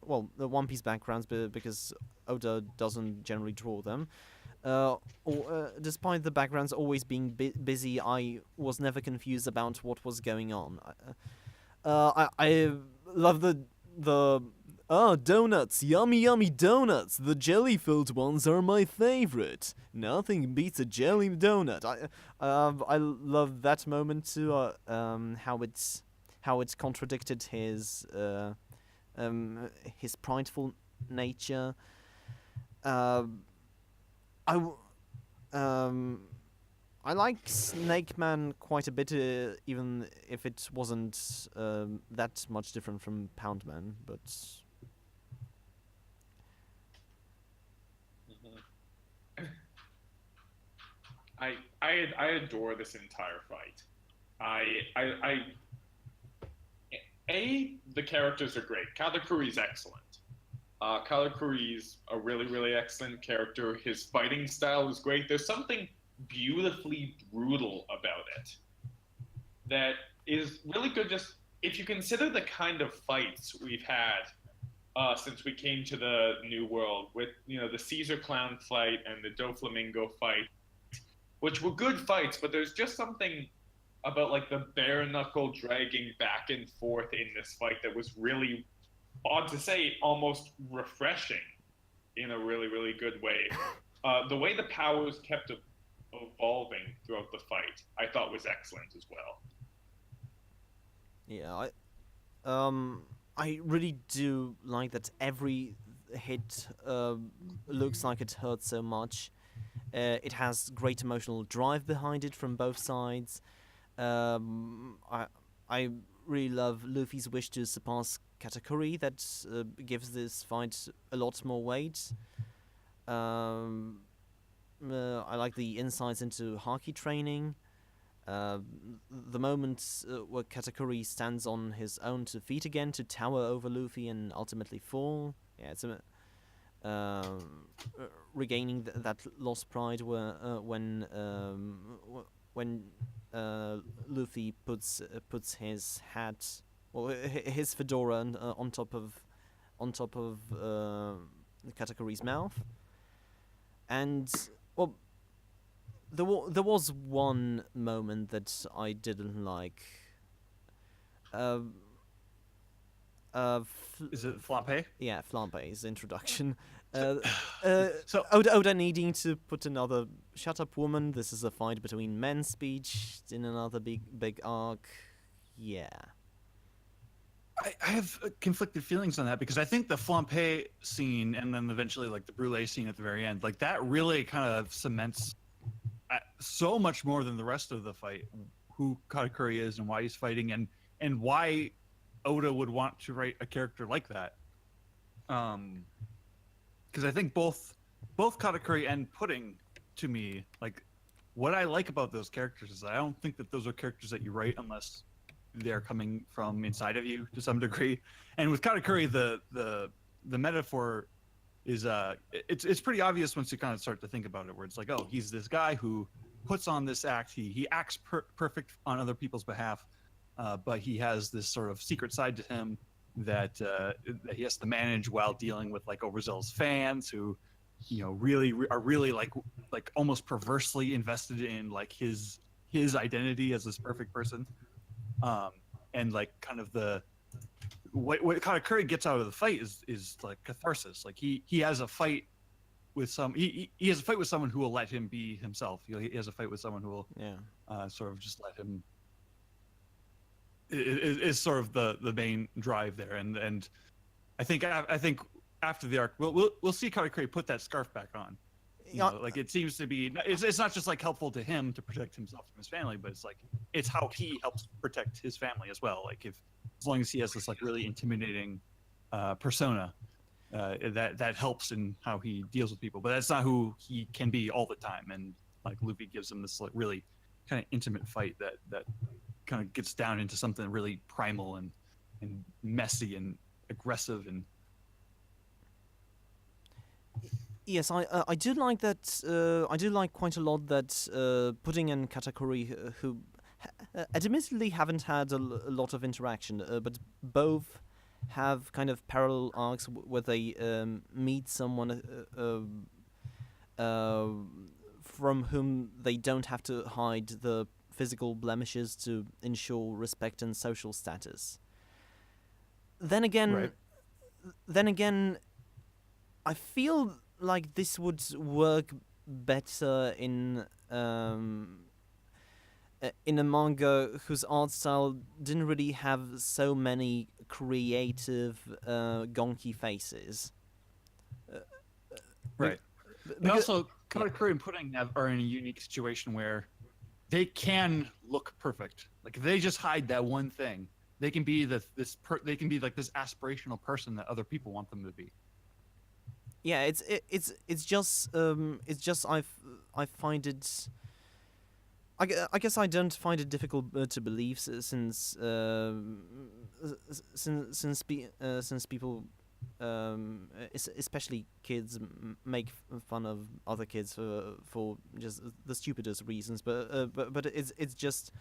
Well, the One Piece backgrounds, because Oda doesn't generally draw them. Despite the backgrounds always being busy, I was never confused about what was going on. I love the donuts, yummy donuts. The jelly-filled ones are my favorite. Nothing beats a jelly donut. I love that moment too. How it's contradicted his prideful nature. I like Snake Man quite a bit, even if it wasn't that much different from Pound Man, but I adore this entire fight. The characters are great. Katakuri's excellent. Katakuri's a really, really excellent character. His fighting style is great. There's something beautifully brutal about it that is really good. Just if you consider the kind of fights we've had since we came to the New World, with the Caesar Clown fight and the Doflamingo fight, which were good fights, but there's just something about like the bare knuckle dragging back and forth in this fight that was really, odd to say, almost refreshing in a really, really good way. The way the powers kept evolving throughout the fight, I thought was excellent as well. Yeah, I really do like that every hit looks like it hurts so much. It has great emotional drive behind it from both sides. I really love Luffy's wish to surpass Katakuri. That gives this fight a lot more weight. I like the insights into Haki training. The moment where Katakuri stands on his own 2 feet again to tower over Luffy and ultimately fall. Yeah, it's regaining that lost pride when Luffy puts his hat, or his fedora on top of Katakuri's mouth. And well, there was one moment that I didn't like. Is it Flampe? Yeah, Flampe's introduction. So Oda needing to put another "shut up, woman. This is a fight between men" speech in another big arc. Yeah. I have conflicted feelings on that, because I think the Flampe scene and then eventually like the Brûlé scene at the very end, like that really kind of cements so much more than the rest of the fight who Katakuri is and why he's fighting, and why Oda would want to write a character like that. Because I think both Katakuri and Pudding, to me, like what I like about those characters is I don't think that those are characters that you write unless they're coming from inside of you to some degree. And with Katakuri, the metaphor is it's pretty obvious once you kind of start to think about it, where it's like, oh, he's this guy who puts on this act, he acts perfect on other people's behalf, but he has this sort of secret side to him that he has to manage while dealing with like overzealous fans who, you know, are really like almost perversely invested in like his identity as this perfect person. And like kind of what Katakuri gets out of the fight is like catharsis. Like he has a fight with he has a fight with someone who will let him be himself. He has a fight with someone who will sort of just let him. Is sort of the main drive there, and I think after the arc we'll see Katakuri put that scarf back on. You know, like it seems to be, it's not just like helpful to him to protect himself from his family, but it's like it's how he helps protect his family as well. Like as long as he has this like really intimidating persona, that helps in how he deals with people. But that's not who he can be all the time. And like Luffy gives him this like really kind of intimate fight that kind of gets down into something really primal and messy and aggressive. And yes, I do like that. I do like quite a lot that Pudding and Katakuri, who admittedly haven't had a lot of interaction, but both have kind of parallel arcs where they meet someone from whom they don't have to hide the physical blemishes to ensure respect and social status. Then again, I feel like this would work better in a manga whose art style didn't really have so many creative gonky faces. Right. And also, Katakuri and Pudding are in a unique situation where they can look perfect. Like if they just hide that one thing, they can be they can be like this aspirational person that other people want them to be. Yeah, it's just I find it. I guess I don't find it difficult to believe since people, especially kids, make fun of other kids for just the stupidest reasons. But it's just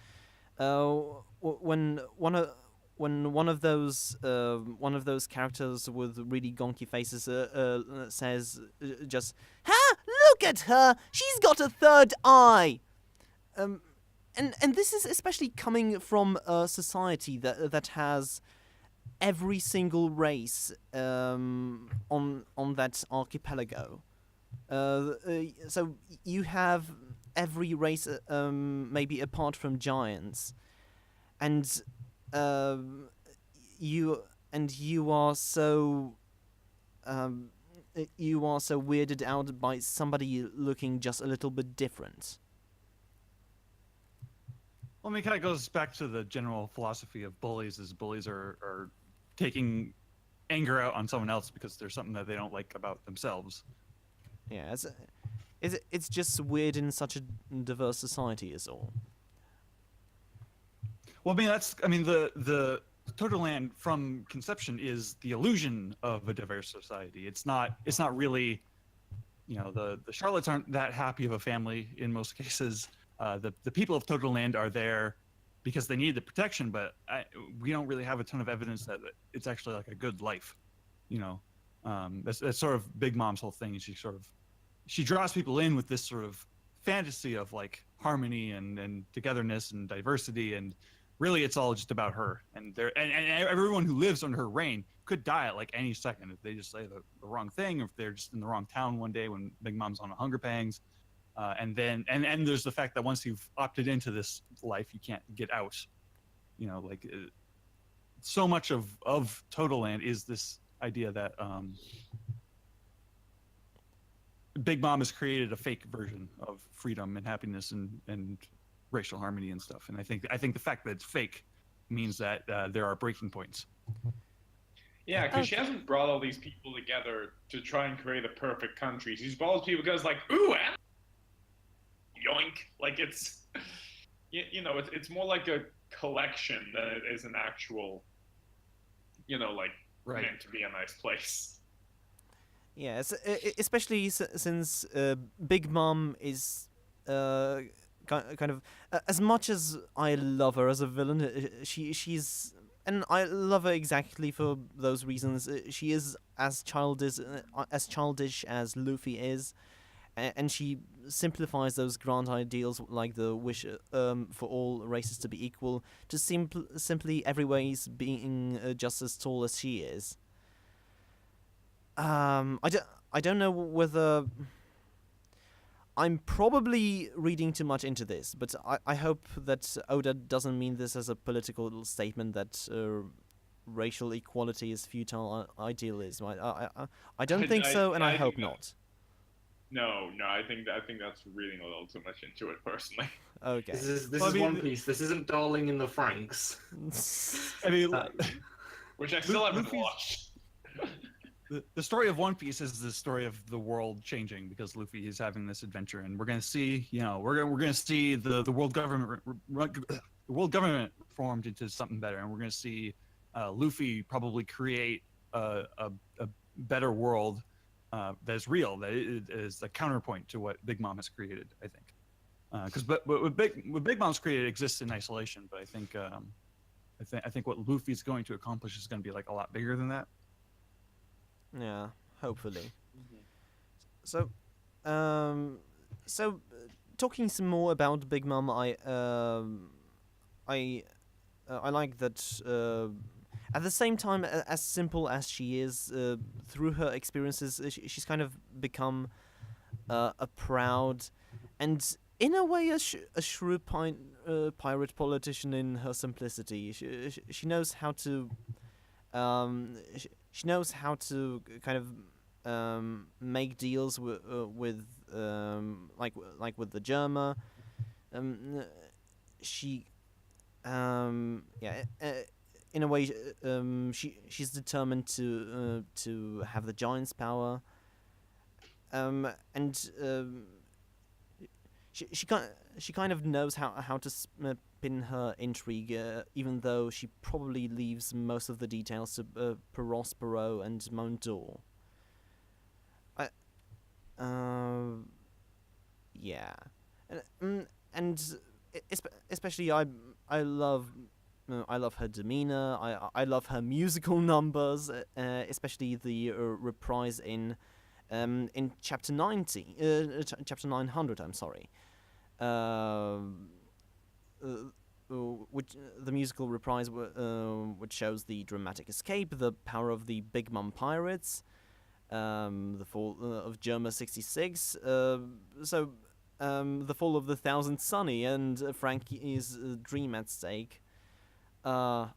when one of those characters with really gonky faces says just, "Ha! Look at her! She's got a third eye." And this is especially coming from a society that has every single race on that archipelago. So you have every race, maybe apart from giants, and you are so weirded out by somebody looking just a little bit different. Well, I mean, it kind of goes back to the general philosophy of bullies, is bullies are taking anger out on someone else because there's something that they don't like about themselves. Yeah, it's just weird in such a diverse society is all. Well, I mean, the Total Land from conception is the illusion of a diverse society. It's not really, the Charlottes aren't that happy of a family in most cases. The people of Total Land are there because they need the protection, but we don't really have a ton of evidence that it's actually like a good life. That's sort of Big Mom's whole thing. She draws people in with this sort of fantasy of like harmony and togetherness and diversity, and really it's all just about her. And everyone who lives under her reign could die at like any second if they just say the wrong thing, or if they're just in the wrong town one day when Big Mom's on hunger pangs. And there's the fact that once you've opted into this life, you can't get out. So much of Total Land is this idea that Big Mom has created a fake version of freedom and happiness and racial harmony and stuff. And I think the fact that it's fake means that there are breaking points. Yeah, because she hasn't brought all these people together to try and create a perfect country. She's brought all these people because, like, ooh, yoink! Like it's more like a collection than it is an actual, Right. meant to be a nice place. Yes, especially since Big Mom is kind of as much as I love her as a villain, she's, and I love her exactly for those reasons. She is as childish as Luffy is, and she simplifies those grand ideals like the wish for all races to be equal to simply every race being just as tall as she is. I don't know whether I'm probably reading too much into this, but I hope that Oda doesn't mean this as a political statement that racial equality is futile idealism. I don't think so, and I hope not. No, I think that's reading a little too much into it personally. Okay. This is One Piece. This isn't Darling in the Franxx. I mean, Which I still haven't watched. The story of One Piece is the story of the world changing because Luffy is having this adventure, and we're gonna see, we're gonna see the world government formed into something better, and we're gonna see Luffy probably create a better world that is real, that is a counterpoint to what Big Mom has created. I think, because what Big Mom's created exists in isolation, but I think what Luffy's going to accomplish is going to be like a lot bigger than that. Yeah, hopefully. So talking some more about Big Mom, I like that. At the same time, as simple as she is, through her experiences, she's kind of become a proud and, in a way, a shrewd pirate politician in her simplicity. She knows how to. She knows how to kind of make deals with like with the Germa. In a way, she's determined to have the giant's power. She kind of knows how to spin her intrigue, even though she probably leaves most of the details to Prospero and Mondor. Yeah, and especially I love her demeanor. I love her musical numbers, especially the reprise in chapter 90, chapter 900. I'm sorry. Which the musical reprise which shows the dramatic escape, the power of the Big Mom pirates, the fall of Germa 66. the fall of the Thousand Sunny and Frankie's dream at stake. It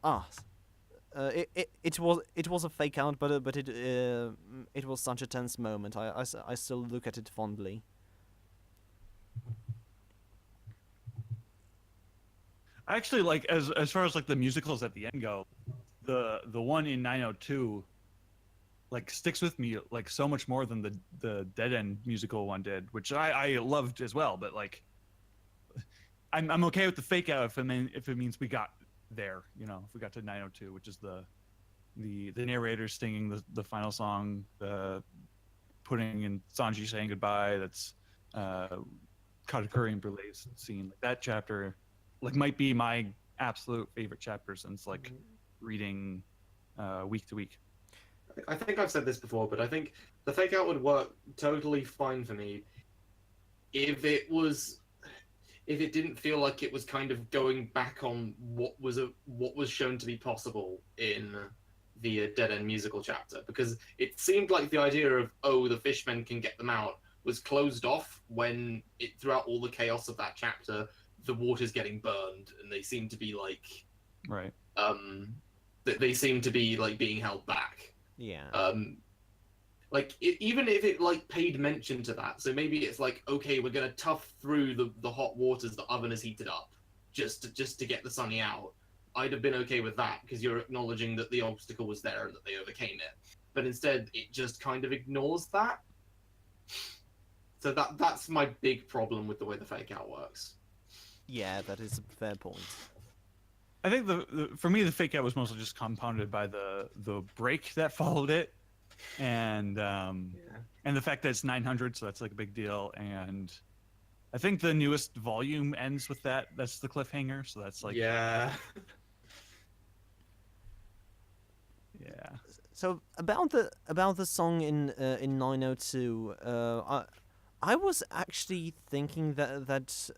was a fake out, but it was such a tense moment. I still look at it fondly. I actually like as far as like the musicals at the end go, the one in 902 like sticks with me like so much more than the Dead End musical one did, which I loved as well. But like, I'm okay with the fake out if it means we got there, you know, if we got to 902, which is the narrator singing the final song, putting in Sanji saying goodbye. That's Katakuri and Brulee's scene. Like, that chapter, like, might be my absolute favorite chapter since like reading week to week. I think I've said this before, but I think the fake out would work totally fine for me if it didn't feel like it was kind of going back on what was shown to be possible in the Dead End musical chapter, because it seemed like the idea of the fishmen can get them out was closed off when throughout all the chaos of that chapter the water's getting burned and they seem to be like they seem to be like being held back. Yeah. Even if it like paid mention to that, so maybe it's like, okay, we're gonna tough through the hot waters the oven has heated up just to get the Sunny out. I'd have been okay with that because you're acknowledging that the obstacle was there and that they overcame it. But instead, it just kind of ignores that. So that's my big problem with the way the fake out works. Yeah, that is a fair point. I think for me the fake out was mostly just compounded by the break that followed it, and the fact that it's 900, so that's like a big deal. And I think the newest volume ends with that. That's the cliffhanger, so that's like yeah. So about the song in 902, I was actually thinking that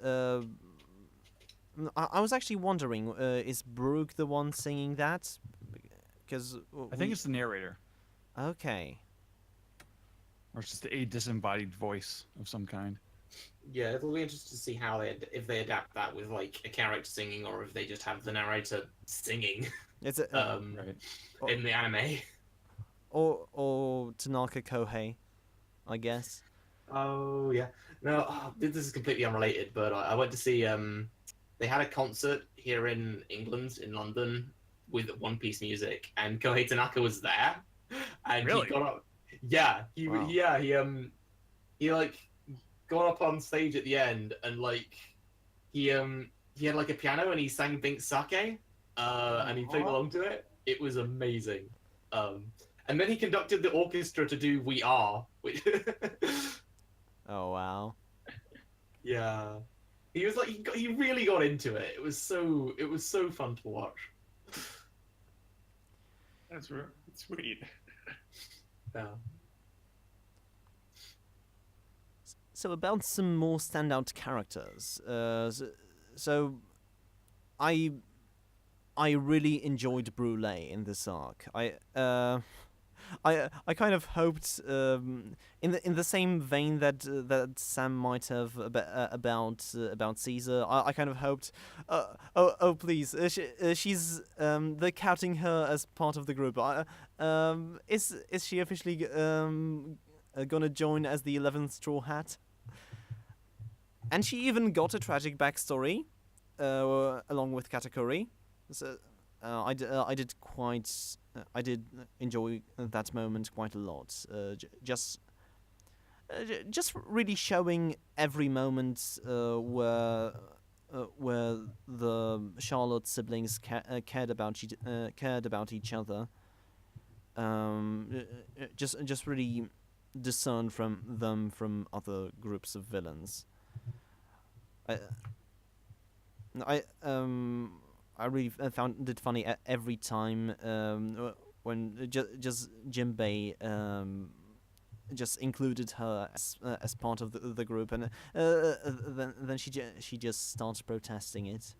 I was actually wondering, is Brooke the one singing that? Because I think it's the narrator. Okay. Or it's just a disembodied voice of some kind. Yeah, it'll be interesting to see how if they adapt that with like a character singing, or if they just have the narrator singing. It's in the anime. Or Tanaka Kohei, I guess. Oh yeah. No, this is completely unrelated, but I went to see they had a concert here in England, in London, with One Piece music, and Kohei Tanaka was there, and really? He got up. Yeah, he like got up on stage at the end, and like he had like a piano and he sang Think Sake, and he played along to it. It was amazing. And then he conducted the orchestra to do We Are. Which Oh wow. Yeah. He was like he really got into it. It was so fun to watch. That's sweet. Yeah. So about some more standout characters. So I really enjoyed Brulee in this arc. I kind of hoped, in the same vein that Sam might have about Caesar. I kind of hoped, please, she's they're counting her as part of the group. Is she officially gonna join as the 11th Straw Hat? And she even got a tragic backstory, along with Katakuri. So I did enjoy that moment quite a lot. Just really showing every moment where the Charlotte siblings cared about each other. Just really discern from other groups of villains. I really found it funny every time when just Jinbei just included her as part of the group, and then she just starts protesting it.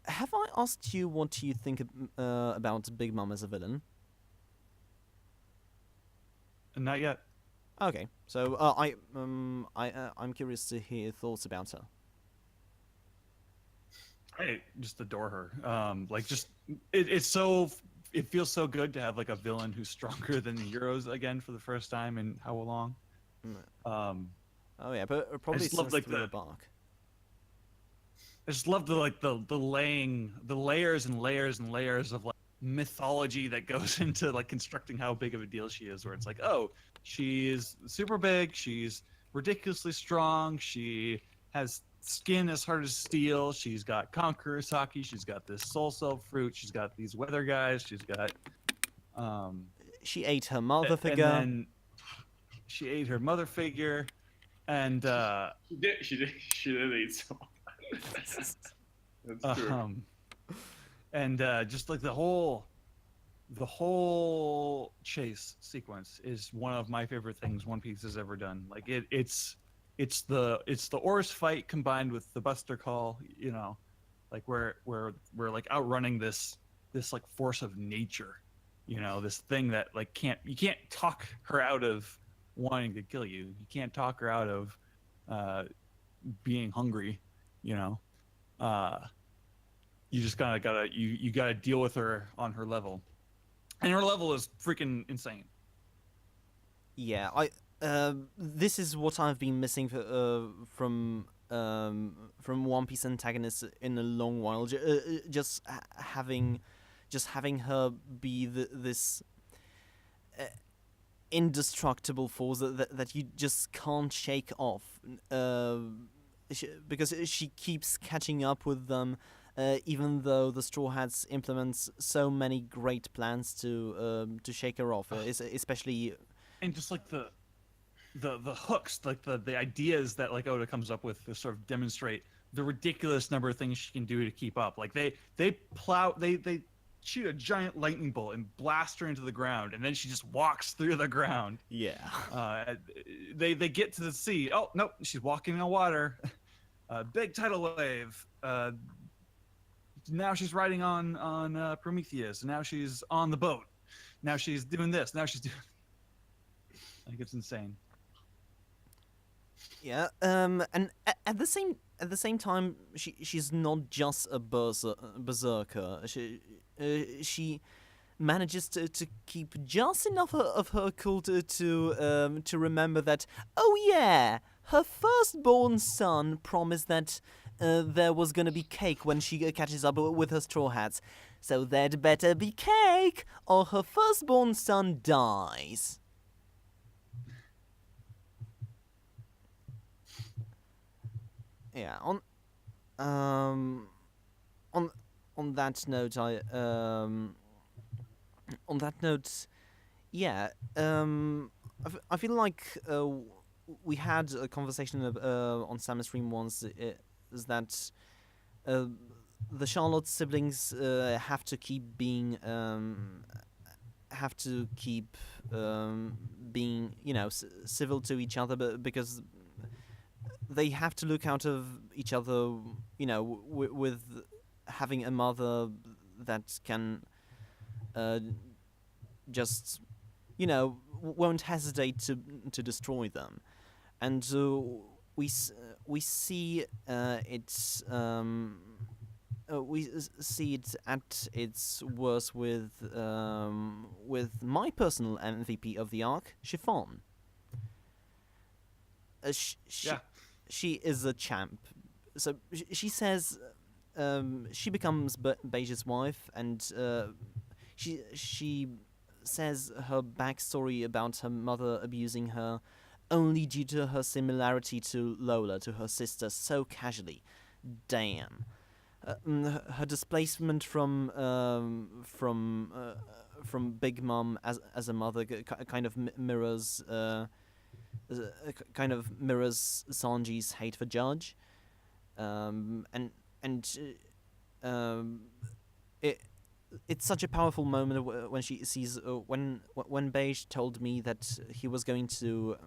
Have I asked you what you think about Big Mom as a villain? Not yet. Okay, so I'm curious to hear thoughts about her. I just adore her. Like just it's so it feels so good to have like a villain who's stronger than the heroes again for the first time in how long. Oh yeah, but probably just love, since like, Thriller the- Bark. I just love the layers and layers and layers of like mythology that goes into like constructing how big of a deal she is. Where it's like, oh, she's super big, she's ridiculously strong, she has skin as hard as steel, she's got conqueror's haki, she's got this soul cell fruit, she's got these weather guys, she's got She ate her mother and figure. then she ate her mother figure, and She did eat some. That's true. And just like the whole chase sequence is one of my favorite things One Piece has ever done. Like it's the Oars fight combined with the Buster Call, you know, like we're like outrunning this like force of nature, you know, this thing that like you can't talk her out of wanting to kill you. You can't talk her out of being hungry, you know. You just gotta deal with her on her level, and her level is freaking insane. Yeah, this is what I've been missing from One Piece antagonists in a long while. Just having her be this indestructible force that you just can't shake off. Because she keeps catching up with them, even though the Straw Hats implements so many great plans to shake her off, especially. And just like the hooks, like the ideas that like Oda comes up with to sort of demonstrate the ridiculous number of things she can do to keep up. Like they shoot a giant lightning bolt and blast her into the ground, and then she just walks through the ground. Yeah. They get to the sea. Oh nope, she's walking on water. Big tidal wave. Now she's riding on Prometheus. And now she's on the boat. Now she's doing this. Now she's doing. Like it's insane. Yeah. And at the same time, she's not just a berserker. She manages to keep just enough of her cool to remember that, oh yeah, her firstborn son promised that there was gonna be cake when she catches up with her Straw Hats, so there'd better be cake or her firstborn son dies. Yeah, on that note, yeah, I feel like we had a conversation on Stammer Stream once. Is that the Charlotte siblings have to keep being civil to each other, but because they have to look out of each other, you know, with having a mother that can just, you know, won't hesitate to destroy them, and we see it at its worst with my personal MVP of the arc, Chiffon. She is a champ. So she says she becomes Beige's wife, and she says her backstory about her mother abusing her only due to her similarity to Lola, to her sister, so casually. Damn. Her displacement from Big Mom as a mother kind of mirrors Sanji's hate for Judge, it's such a powerful moment when she sees when Beige told me that he was going to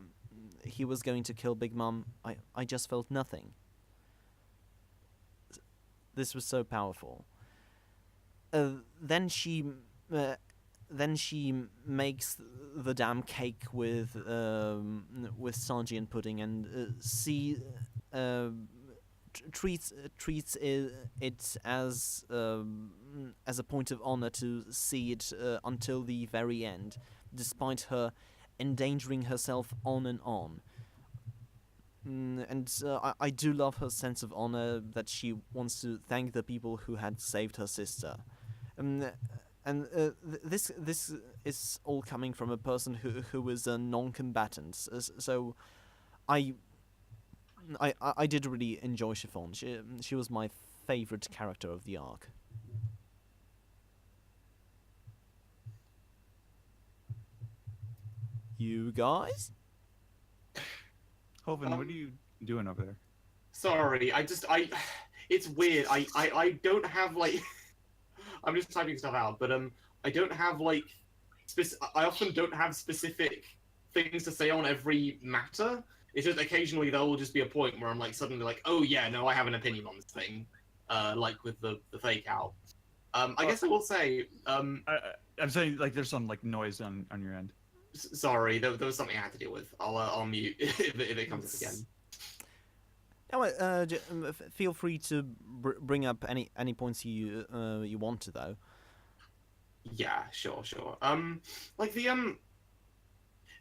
kill Big Mom. I just felt nothing. This was so powerful. Then she then she makes the damn cake with Sanji and Pudding, and treats it as a point of honor to see it until the very end, despite her endangering herself on and on. And I do love her sense of honor, that she wants to thank the people who had saved her sister. This is all coming from a person who was a non-combatant. So I did really enjoy Chiffon. She was my favorite character of the arc. You guys? Hovin, what are you doing over there? Sorry, it's weird. I don't have like, I'm just typing stuff out, but I don't have like, I often don't have specific things to say on every matter. It's just occasionally there will just be a point where I'm like suddenly like, oh yeah, no, I have an opinion on this thing, like with the fake out. I guess I will say, I'm saying like there's some like noise on your end. Sorry, there was something I had to deal with. I'll mute if it comes up again. Now, feel free to bring up any points you want to, though. Yeah, sure. Like the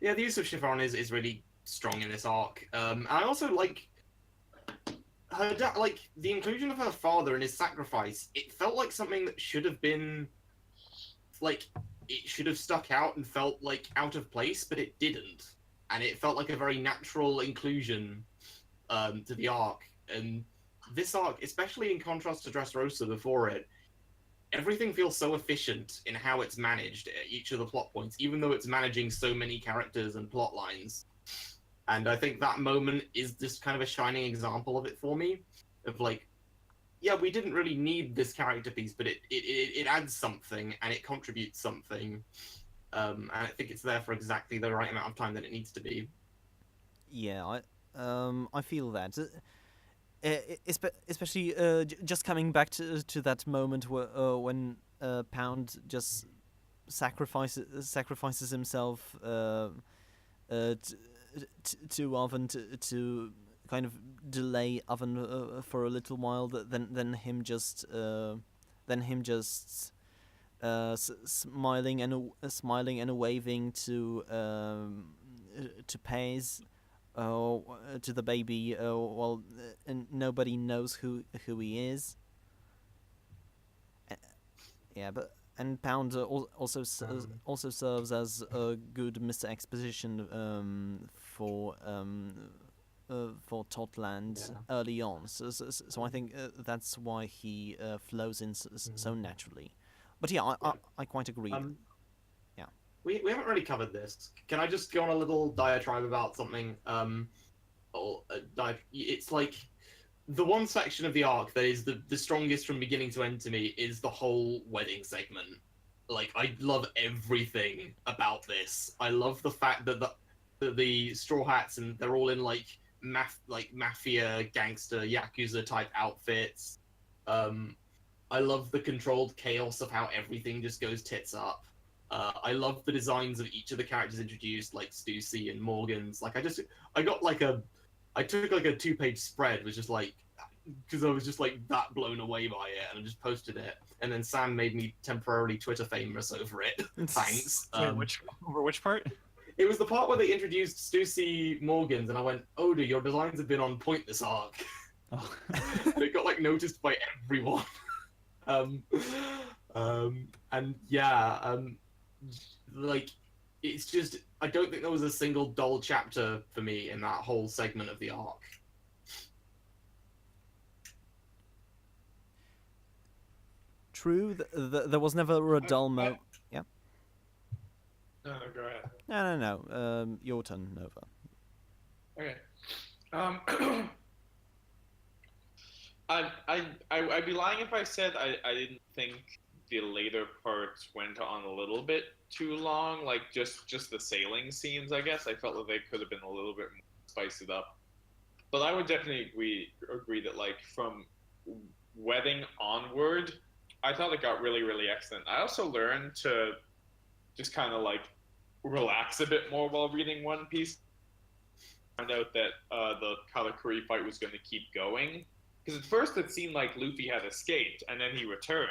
use of Chiffon is really strong in this arc. I also like her like the inclusion of her father and his sacrifice. It felt like something that should have been like. It should have stuck out and felt like out of place, but it didn't, and it felt like a very natural inclusion to the arc. And this arc, especially in contrast to Dressrosa before it, everything feels so efficient in how it's managed at each of the plot points, even though it's managing so many characters and plot lines. And I think that moment is just kind of a shining example of it for me, of like, yeah, we didn't really need this character piece, but it adds something and it contributes something, and I think it's there for exactly the right amount of time that it needs to be. Yeah, I feel that, especially just coming back to that moment when Pound just sacrifices himself to Oven to kind of delay Oven for a little while, then him just smiling and waving to Pez, to the baby, while and nobody knows who he is. Yeah, and Pound also serves as a good Mr. Exposition for Totland early on, so I think that's why he flows in so naturally. But yeah, I quite agree. Yeah, we haven't really covered this. Can I just go on a little diatribe about something? It's like the one section of the arc that is the strongest from beginning to end to me is the whole wedding segment. Like, I love everything about this. I love the fact that the Straw Hats, and they're all in like mafia, gangster, yakuza type outfits. I love the controlled chaos of how everything just goes tits up. I love the designs of each of the characters introduced, like Stussy and Morgan's. Like, I took like a 2-page spread, was just like, because I was just like that blown away by it, and I just posted it. And then Sam made me temporarily Twitter famous over it. Thanks. Over which part? It was the part where they introduced Stussy Morgans, and I went, Oda, your designs have been on point this arc. Oh. It got like noticed by everyone. And yeah, like, it's just, I don't think there was a single dull chapter for me in that whole segment of the arc. true. There was never a dull moment. Yeah. No, go ahead. No. Your turn, Nova. Okay. I'd be lying if I said I didn't think the later parts went on a little bit too long. Like just the sailing scenes, I guess. I felt like they could have been a little bit more spiced it up. But I would definitely agree that like from wedding onward, I thought it got really, really excellent. I also learned to just kind of like relax a bit more while reading One Piece. Found out that the Katakuri fight was going to keep going, because at first it seemed like Luffy had escaped and then he returned.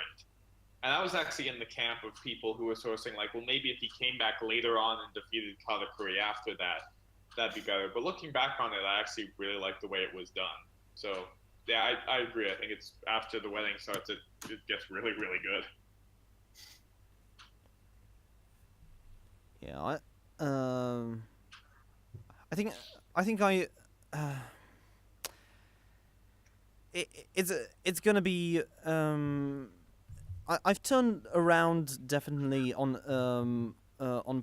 And I was actually in the camp of people who were sort of saying, like, well, maybe if he came back later on and defeated Katakuri after that, that'd be better. But looking back on it, I actually really liked the way it was done. So, yeah, I agree. I think it's after the wedding starts, it gets really, really good. Yeah, it's gonna be I've turned around definitely on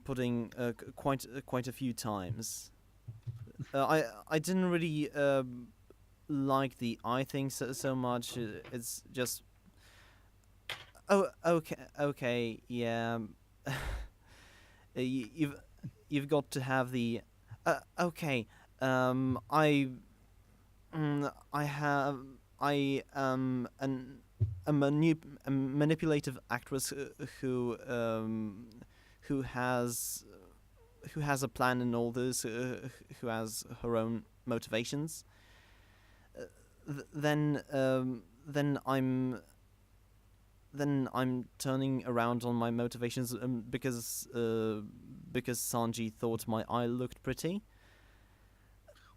pudding quite a few times. I didn't really like the eye thing so much. It's just okay yeah. You've got to have the okay. I am a manipulative actress who has a plan in all this, who has her own motivations. Then I'm turning around on my motivations because Sanji thought my eye looked pretty.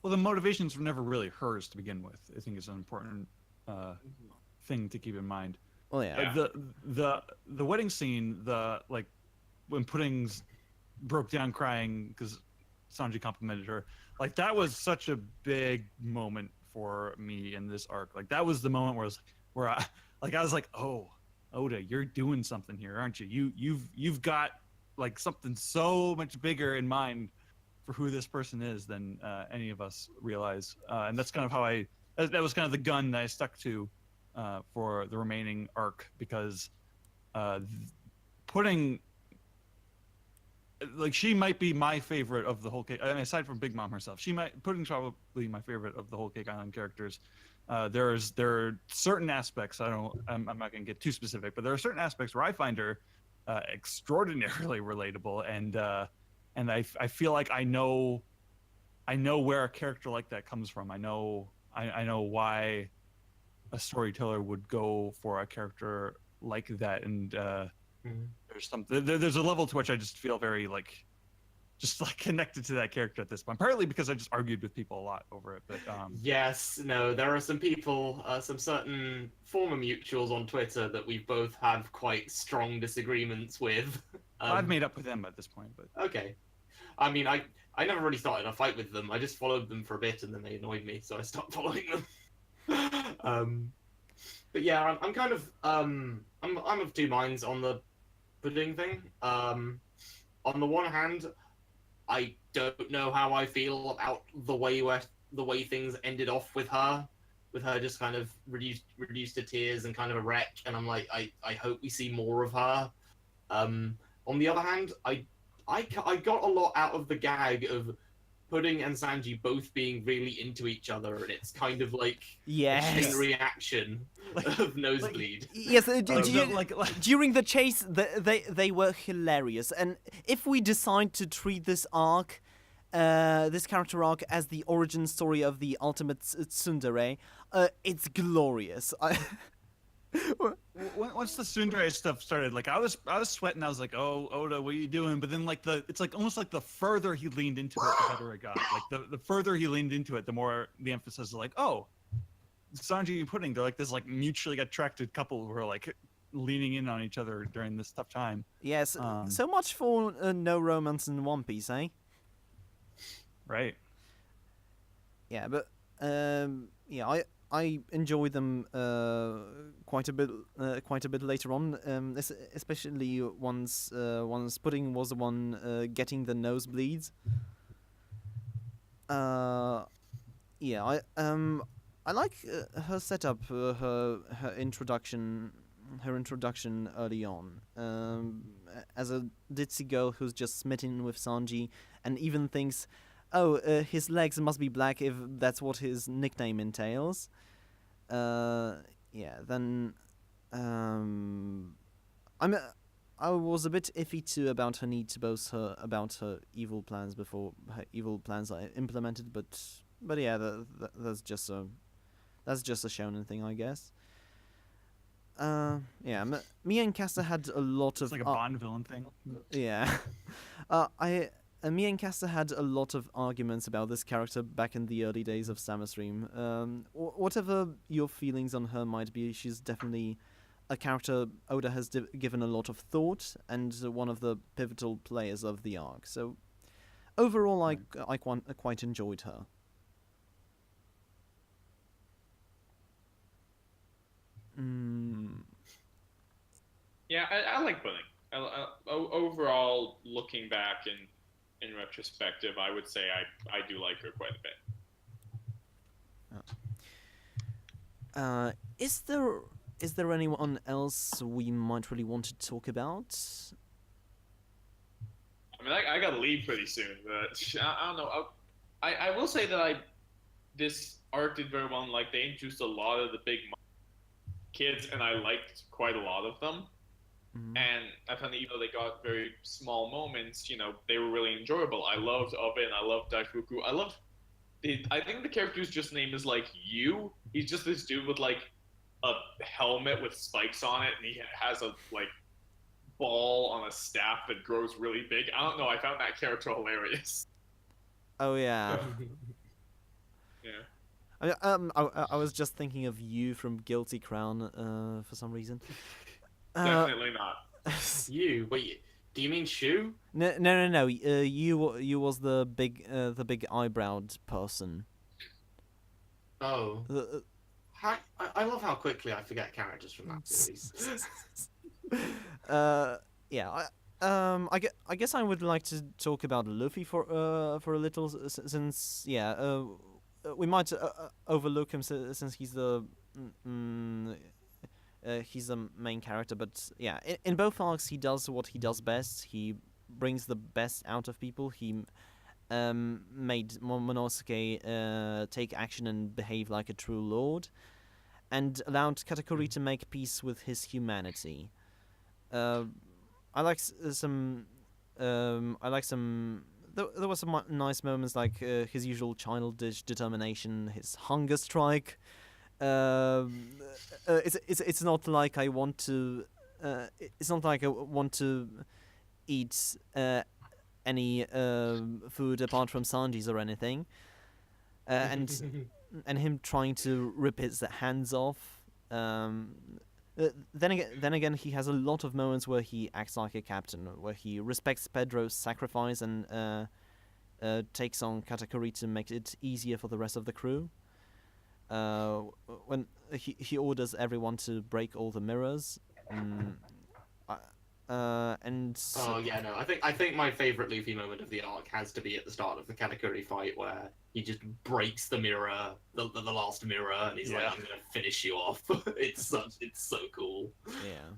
Well, the motivations were never really hers to begin with. I think is an important thing to keep in mind. Well, yeah. The wedding scene, when Pudding's broke down crying because Sanji complimented her, like that was such a big moment for me in this arc. Like that was the moment where I was like, oh, Oda, you're doing something here, aren't you? You've got like something so much bigger in mind for who this person is than any of us realize, and that's kind of how that was kind of the gun that I stuck to for the remaining arc, because Pudding, like, she might be my favorite of the whole Cake. I mean, aside from Big Mom herself, Pudding's probably my favorite of the whole Cake Island characters. There are certain aspects, I'm not going to get too specific, but there are certain aspects where I find her extraordinarily relatable, and I feel like I know where a character like that comes from. I know why a storyteller would go for a character like that, and there's a level to which I just feel very connected to that character at this point. Partly because I just argued with people a lot over it, but yes, no, there are some people, some certain former mutuals on Twitter that we both have quite strong disagreements with. I've made up with them at this point, but okay. I mean, I never really started a fight with them. I just followed them for a bit, and then they annoyed me, so I stopped following them. But yeah, I'm kind of I'm of two minds on the Pudding thing. On the one hand, I don't know how I feel about the way things ended off with her just kind of reduced to tears and kind of a wreck. And I'm like, I hope we see more of her. On the other hand, I got a lot out of the gag of Pudding and Sanji both being really into each other, and it's kind of like a chain reaction of Nosebleed. Yes, during the chase, they were hilarious. And if we decide to treat this arc, this character arc, as the origin story of the ultimate tsundere, it's glorious. Once the tsundere stuff started, like I was sweating. I was like, "Oh, Oda, what are you doing?" But then, it's like almost like the further he leaned into it, the better it got. Like the further he leaned into it, the more the emphasis is like, "Oh, Sanji and Pudding, they're like this like mutually attracted couple who are like leaning in on each other during this tough time." Yes, so much for no romance in One Piece, eh? Right. Yeah, but yeah, I enjoy them quite a bit later on, especially once Pudding was the one getting the nosebleeds. Yeah, I like her setup, her introduction early on, as a ditzy girl who's just smitten with Sanji, and even thinks, oh, his legs must be black if that's what his nickname entails. Yeah, then I'm I was a bit iffy too about her need to boast about her evil plans before her evil plans are implemented, but yeah, that's just a shonen thing, I guess. Yeah, me and Castor had a lot of It's like a Bond villain thing. yeah. Me and Castor had a lot of arguments about this character back in the early days of Stammer Stream. Whatever your feelings on her might be, she's definitely a character Oda has given a lot of thought, and one of the pivotal players of the arc. So overall, I quite enjoyed her. Yeah, I like Pudding. Overall, looking back in retrospective, I would say I do like her quite a bit. Is there anyone else we might really want to talk about? I mean, I gotta leave pretty soon, but I don't know. I will say that this arc did very well. Like, they introduced a lot of the big kids, and I liked quite a lot of them. Mm-hmm. And I found that even though they got very small moments, they were really enjoyable. I loved Hovin, I loved Daifuku, I think the character's just name is like Yu. He's just this dude with like a helmet with spikes on it, and he has a like ball on a staff that grows really big. I don't know, I found that character hilarious. Oh yeah. Yeah. I was just thinking of you from Guilty Crown for some reason. Definitely not. You? Wait, do you mean Shu? No. You was the big eyebrowed person. Oh. I love how quickly I forget characters from that series. Yeah. I guess I would like to talk about Luffy for a little, since we might overlook him since he's the main character, but yeah, in both arcs he does what he does best. He brings the best out of people. He made Momonosuke take action and behave like a true lord, and allowed Katakuri to make peace with his humanity. I like some. There were some nice moments, like his usual childish determination, his hunger strike. It's not like I want to. It's not like I want to eat any food apart from Sanji's or anything. And him trying to rip his hands off. Then again, he has a lot of moments where he acts like a captain, where he respects Pedro's sacrifice and takes on Katakuri to make it easier for the rest of the crew. When he orders everyone to break all the mirrors, and Oh yeah, no. I think my favorite Luffy moment of the arc has to be at the start of the Katakuri fight, where he just breaks the mirror, the last mirror, and he's like, "I'm gonna finish you off." It's so cool. Yeah.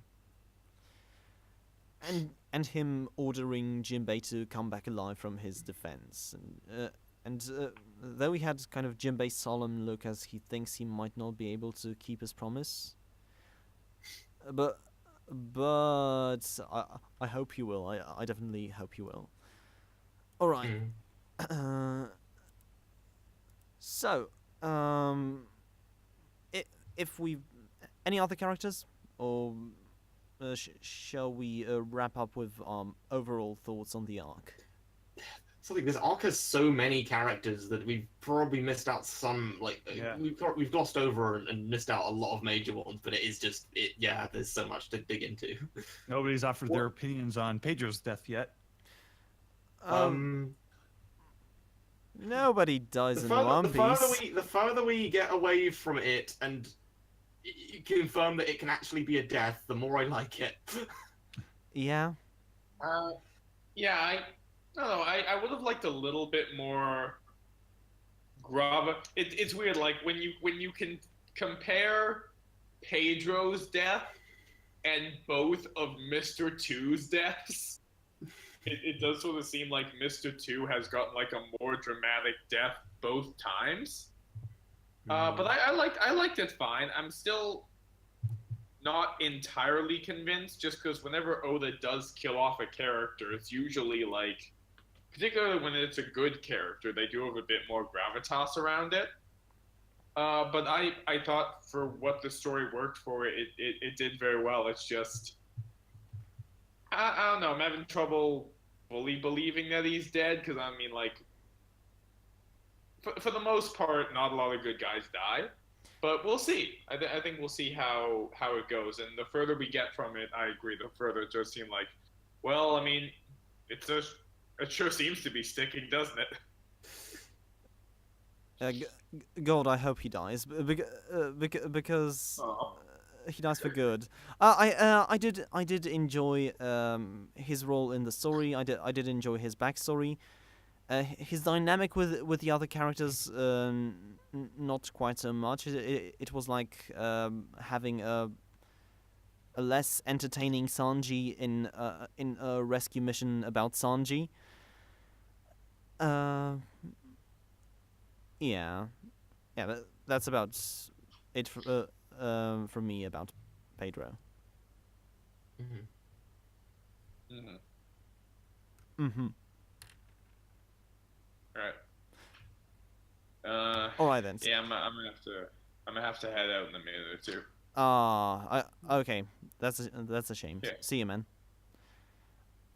And him ordering Jinbei to come back alive from his defense, and though he had kind of Jinbei's solemn look as he thinks he might not be able to keep his promise, but I hope you will. I definitely hope you will. All right. So, if we any other characters, or shall we wrap up with overall thoughts on the arc? Something, this arc has so many characters that we've probably missed out some. We've glossed over and missed out a lot of major ones, but it is just there's so much to dig into. Nobody's offered their opinions on Pedro's death yet. Nobody dies in One Piece. The further we get away from it and confirm that it can actually be a death, the more I like it. Yeah. I don't know. I would have liked a little bit more It's weird, like when you can compare Pedro's death and both of Mr. 2's deaths, it does sort of seem like Mr. 2 has gotten like a more dramatic death both times. But I liked it fine. I'm still not entirely convinced, just because whenever Oda does kill off a character, it's usually like, particularly when it's a good character, they do have a bit more gravitas around it. But I thought for what the story worked for, it did very well. It's just, I don't know, I'm having trouble fully believing that he's dead, because I mean, like, for the most part, not a lot of good guys die. But we'll see. I think we'll see how it goes. And the further we get from it, I agree, the further it does seem like, well, I mean, it sure seems to be sticking, doesn't it? God, I hope he dies, because Oh. he dies for good. I did enjoy his role in the story. I did enjoy his backstory. His dynamic with the other characters, not quite so much. It was like having a less entertaining Sanji in a rescue mission about Sanji. Yeah, that's about it from me about Pedro. Mm-hmm. Right. All right then. Yeah, I'm gonna have to head out in a minute or two. Okay. That's a shame. Yeah. See you, man.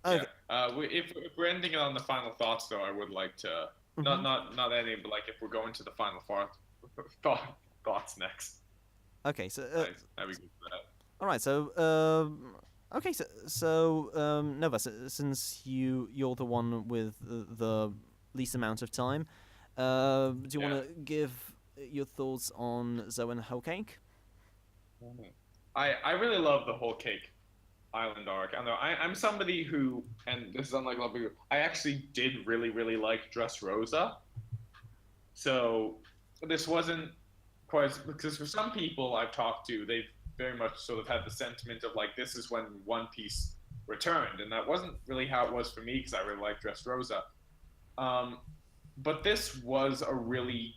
Okay. Yeah. If we're ending it on the final thoughts, though, I would like to not ending, but like if we're going to the final thoughts next. Okay. So. I'd be good for that. All right. So. Okay. So. Nova, since you're the one with the least amount of time, do you want to give your thoughts on Zoe and Whole Cake? I really love the Whole Cake Island arc. I know I'm somebody who, and this is unlike a lot of people, I actually did really like Dressrosa. So this wasn't quite, because for some people I've talked to, they've very much sort of had the sentiment of like, this is when One Piece returned, and that wasn't really how it was for me, because I really liked Dressrosa. But this was a really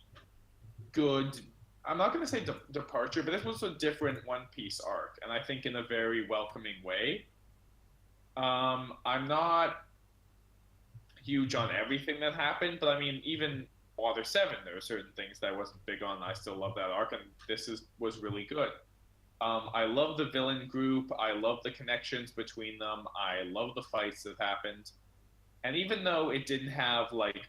good, I'm not going to say departure, but this was a different One Piece arc, and I think in a very welcoming way. I'm not huge on everything that happened, but I mean, even Water 7, there were certain things that I wasn't big on. I still love that arc, and this was really good. I love the villain group. I love the connections between them. I love the fights that happened. And even though it didn't have like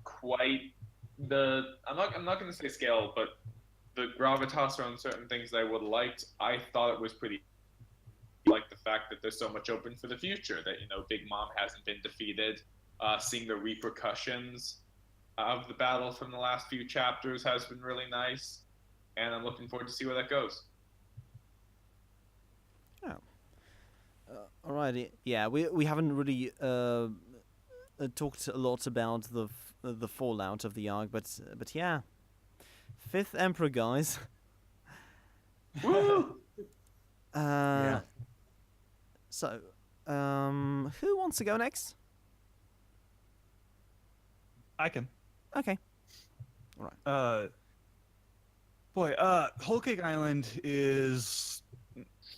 quite I'm not going to say scale, but the gravitas around certain things that I would have liked, I thought it was pretty, like the fact that there's so much open for the future, that, you know, Big Mom hasn't been defeated, seeing the repercussions of the battle from the last few chapters has been really nice, and I'm looking forward to see where that goes. Alrighty. Yeah, we haven't really talked a lot about the fallout of the arc, but yeah, Fifth Emperor, guys. Woo! Yeah. So, who wants to go next? I can. Okay. All right. Whole Cake Island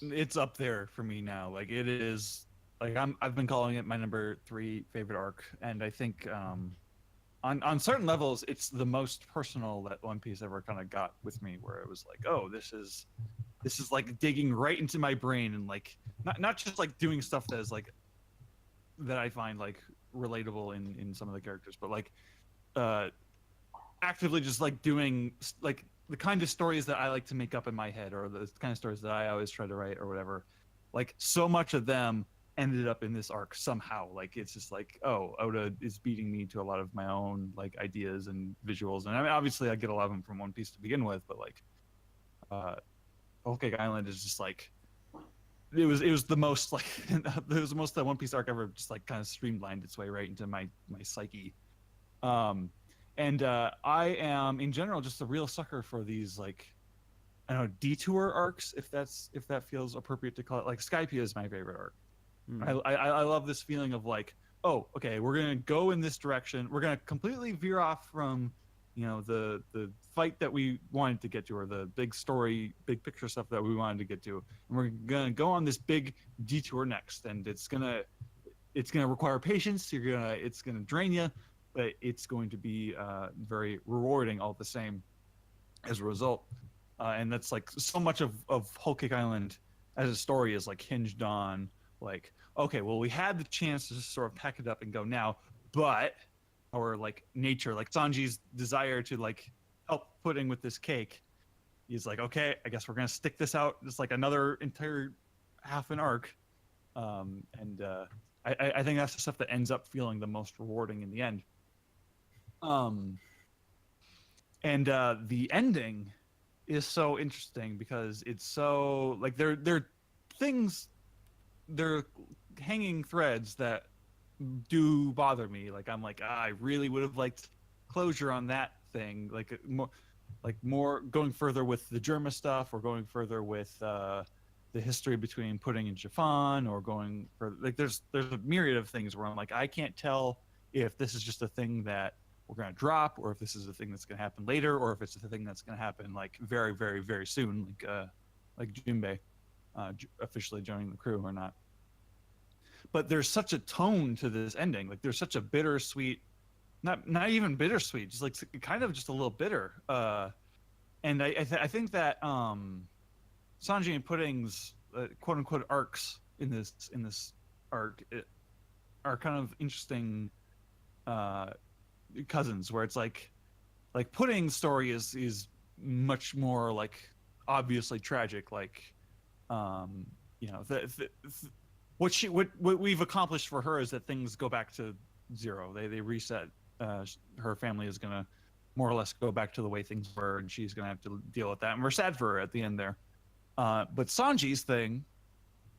it's up there for me now. Like, it is, like, I've been calling it my number 3 favorite arc, and I think on certain levels it's the most personal that One Piece ever kind of got with me, where it was like, oh, this is like digging right into my brain, and like not just like doing stuff that is like that I find like relatable in some of the characters, but like actively just like doing like the kind of stories that I like to make up in my head, or the kind of stories that I always try to write or whatever. Like, so much of them ended up in this arc somehow. Like, it's just like, oh, Oda is beating me to a lot of my own like ideas and visuals, and I mean, obviously I get a lot of them from One Piece to begin with, but like Whole Cake Island is just like, it was the most like it was the most that One Piece arc ever just like kind of streamlined its way right into my psyche. And I am in general just a real sucker for these like, I don't know, detour arcs, if that feels appropriate to call it. Like, Skypiea is my favorite arc. I love this feeling of like, oh, okay, we're gonna go in this direction, we're gonna completely veer off from the fight that we wanted to get to, or the big story, big picture stuff that we wanted to get to, and we're gonna go on this big detour next, and it's gonna require patience. It's gonna drain you, but it's going to be very rewarding all the same as a result. And that's like so much of Whole Cake Island as a story is like hinged on like, okay, well, we had the chance to just sort of pack it up and go now, but or like nature, like Sanji's desire to like help Pudding with this cake. He's like, okay, I guess we're gonna stick this out just like another entire half an arc. I think that's the stuff that ends up feeling the most rewarding in the end. The ending is so interesting because it's so like they're hanging threads that do bother me. Like I'm like, I really would have liked closure on that thing, like more going further with the Germa stuff, or going further with the history between Pudding and Chiffon, or going for like there's a myriad of things where I'm like, I can't tell if this is just a thing that we're going to drop, or if this is a thing that's going to happen later, or if it's a thing that's going to happen like very, very, very soon, like Jinbei officially joining the crew or not. But there's such a tone to this ending. Like there's such a bittersweet, not even bittersweet, just like kind of just a little bitter. And I think that Sanji and Pudding's quote unquote arcs in this arc are kind of interesting cousins, where it's like Pudding's story is much more like obviously tragic, like what we've accomplished for her is that things go back to zero. They reset. Her family is gonna more or less go back to the way things were, and she's gonna have to deal with that, and we're sad for her at the end there. But Sanji's thing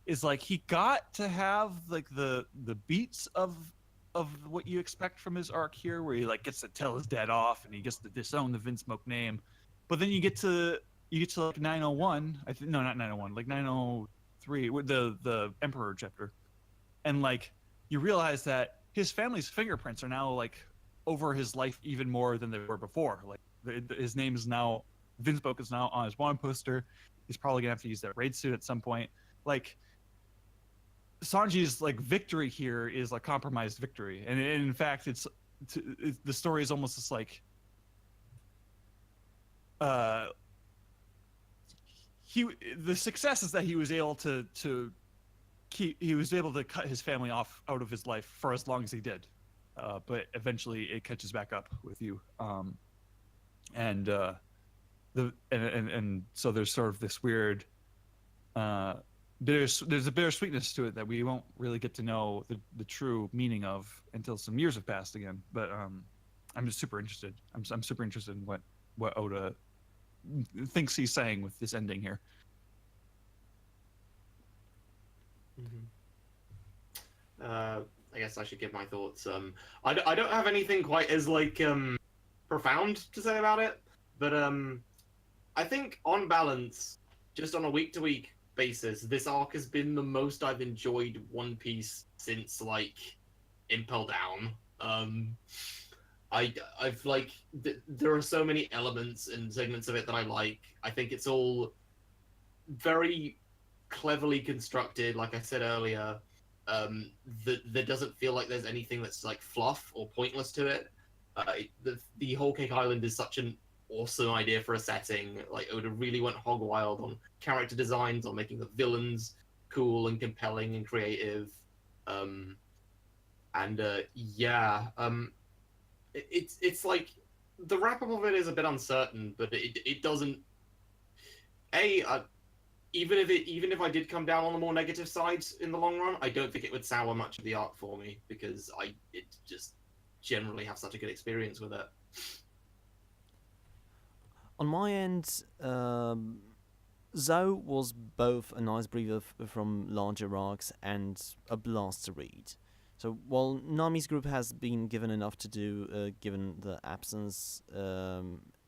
is like he got to have like the beats of what you expect from his arc here, where he like gets to tell his dad off and he gets to disown the Vinsmoke name. But then you get to like 901, no, not 901, like 903, with the Emperor chapter, and like you realize that his family's fingerprints are now like over his life even more than they were before. Like his name is now, Vinsmoke is now on his wanted poster. He's probably gonna have to use that raid suit at some point. Like Sanji's like victory here is a compromised victory, and in fact, the story is almost just like the success is that he was able to cut his family off out of his life for as long as he did, but eventually it catches back up with you, and so there's sort of this weird there's a bittersweetness to it that we won't really get to know the true meaning of until some years have passed again. But I'm just super interested. I'm super interested in what Oda thinks he's saying with this ending here. I guess I should give my thoughts. I don't have anything quite as like profound to say about it, but I think on balance, just on a week-to-week basis, this arc has been the most I've enjoyed One Piece since like Impel Down. I've like there are so many elements and segments of it that I like. I think it's all very cleverly constructed, like I said earlier. There doesn't feel like there's anything that's like fluff or pointless to it. The Whole Cake Island is such an awesome idea for a setting. Like Oda really went hog wild on character designs, on making the villains cool and compelling and creative. It's like the wrap up of it is a bit uncertain, but it doesn't. Even if I did come down on the more negative side in the long run, I don't think it would sour much of the arc for me, because it just generally have such a good experience with it. On my end, Zoe was both a nice breather from larger arcs and a blast to read. So while Nami's group has been given enough to do, given the absence,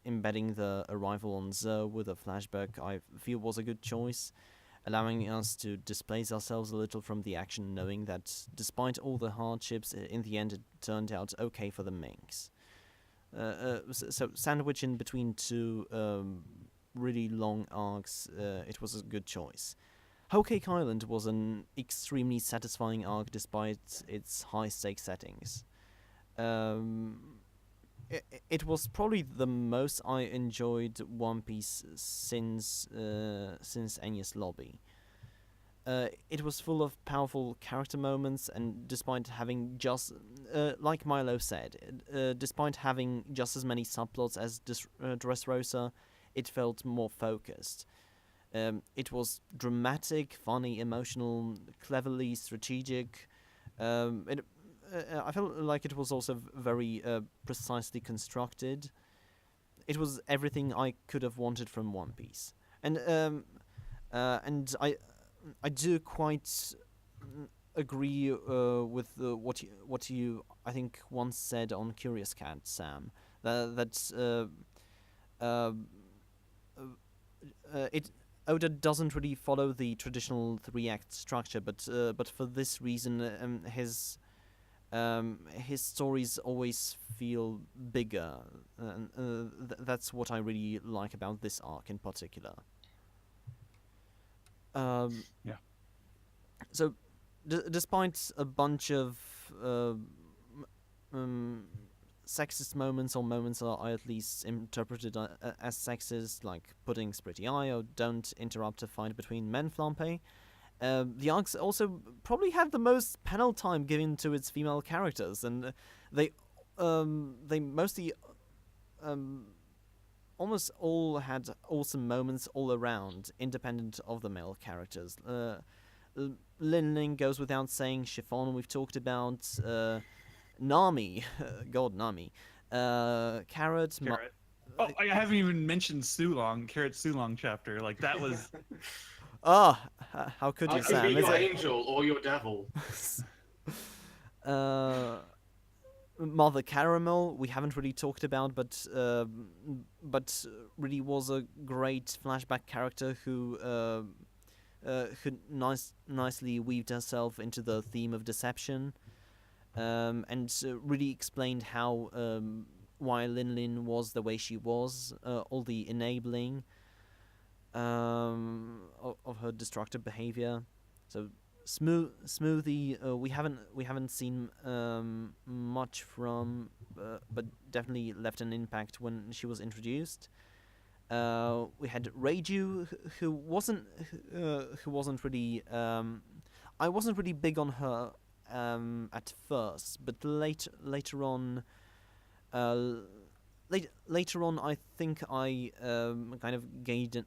embedding the arrival on Zoe with a flashback I feel was a good choice, allowing us to displace ourselves a little from the action, knowing that despite all the hardships, in the end it turned out okay for the Minks. so sandwich in between two really long arcs, it was a good choice. Whole Cake Island was an extremely satisfying arc despite its high-stakes settings. It was probably the most I enjoyed One Piece since Enya's Lobby. It was full of powerful character moments, and despite having just, like Milo said, despite having just as many subplots as Dressrosa, it felt more focused. It was dramatic, funny, emotional, cleverly strategic. I felt like it was also very precisely constructed. It was everything I could have wanted from One Piece, and I do quite agree with what you I think once said on Curious Cat, Sam, that Oda doesn't really follow the traditional 3-act structure, but for this reason, his stories always feel bigger, and that's what I really like about this arc in particular. Yeah. So, despite a bunch of sexist moments, or moments that I at least interpreted as sexist, like Pudding's pretty eye or don't interrupt a fight between men flampe, the arcs also probably had the most panel time given to its female characters, and they mostly almost all had awesome moments all around, independent of the male characters. Lin Ling goes without saying. Chiffon we've talked about. Nami, God Nami. Carrot. Oh, I haven't even mentioned Sulong, Carrot Sulong chapter. Like, that was... How could you, I Sam? could be Is your it- angel or your devil. Mother Caramel, we haven't really talked about, but really was a great flashback character who nicely weaved herself into the theme of deception, and really explained how why Lin Lin was the way she was, all the enabling of her destructive behavior. So Smoothie, we haven't seen much from, but definitely left an impact when she was introduced. We had Reiju, who wasn't really. I wasn't really big on her at first, but later on, I think I kind of gained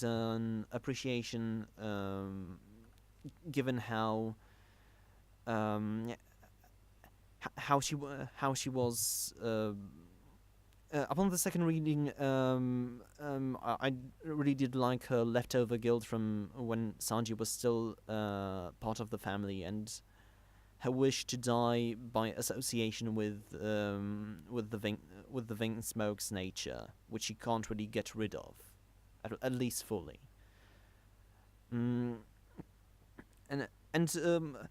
an appreciation, given how she was. Upon the second reading, I really did like her leftover guild from when Sanji was still part of the family, and her wish to die by association with the Vinsmoke's nature, which she can't really get rid of, at least fully. And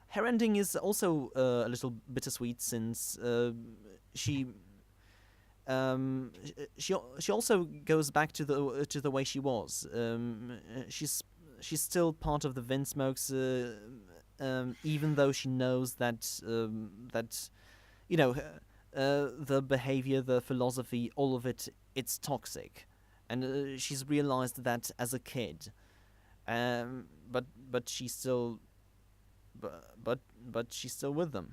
her ending is also a little bittersweet, since she also goes back to the way she was. She's still part of the Vinsmokes, even though she knows that the behavior, the philosophy, all of it's toxic, and she's realized that as a kid. But she's still she's still with them,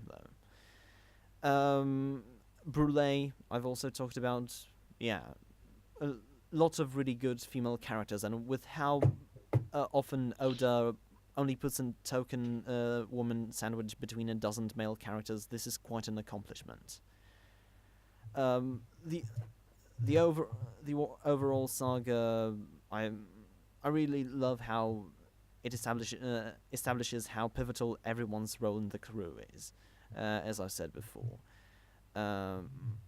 though. Brûlé, I've also talked about. Yeah, lots of really good female characters, and with how often Oda only puts a token woman sandwiched between a dozen male characters, this is quite an accomplishment. The overall saga, I really love how it establishes how pivotal everyone's role in the crew is, as I've said before. I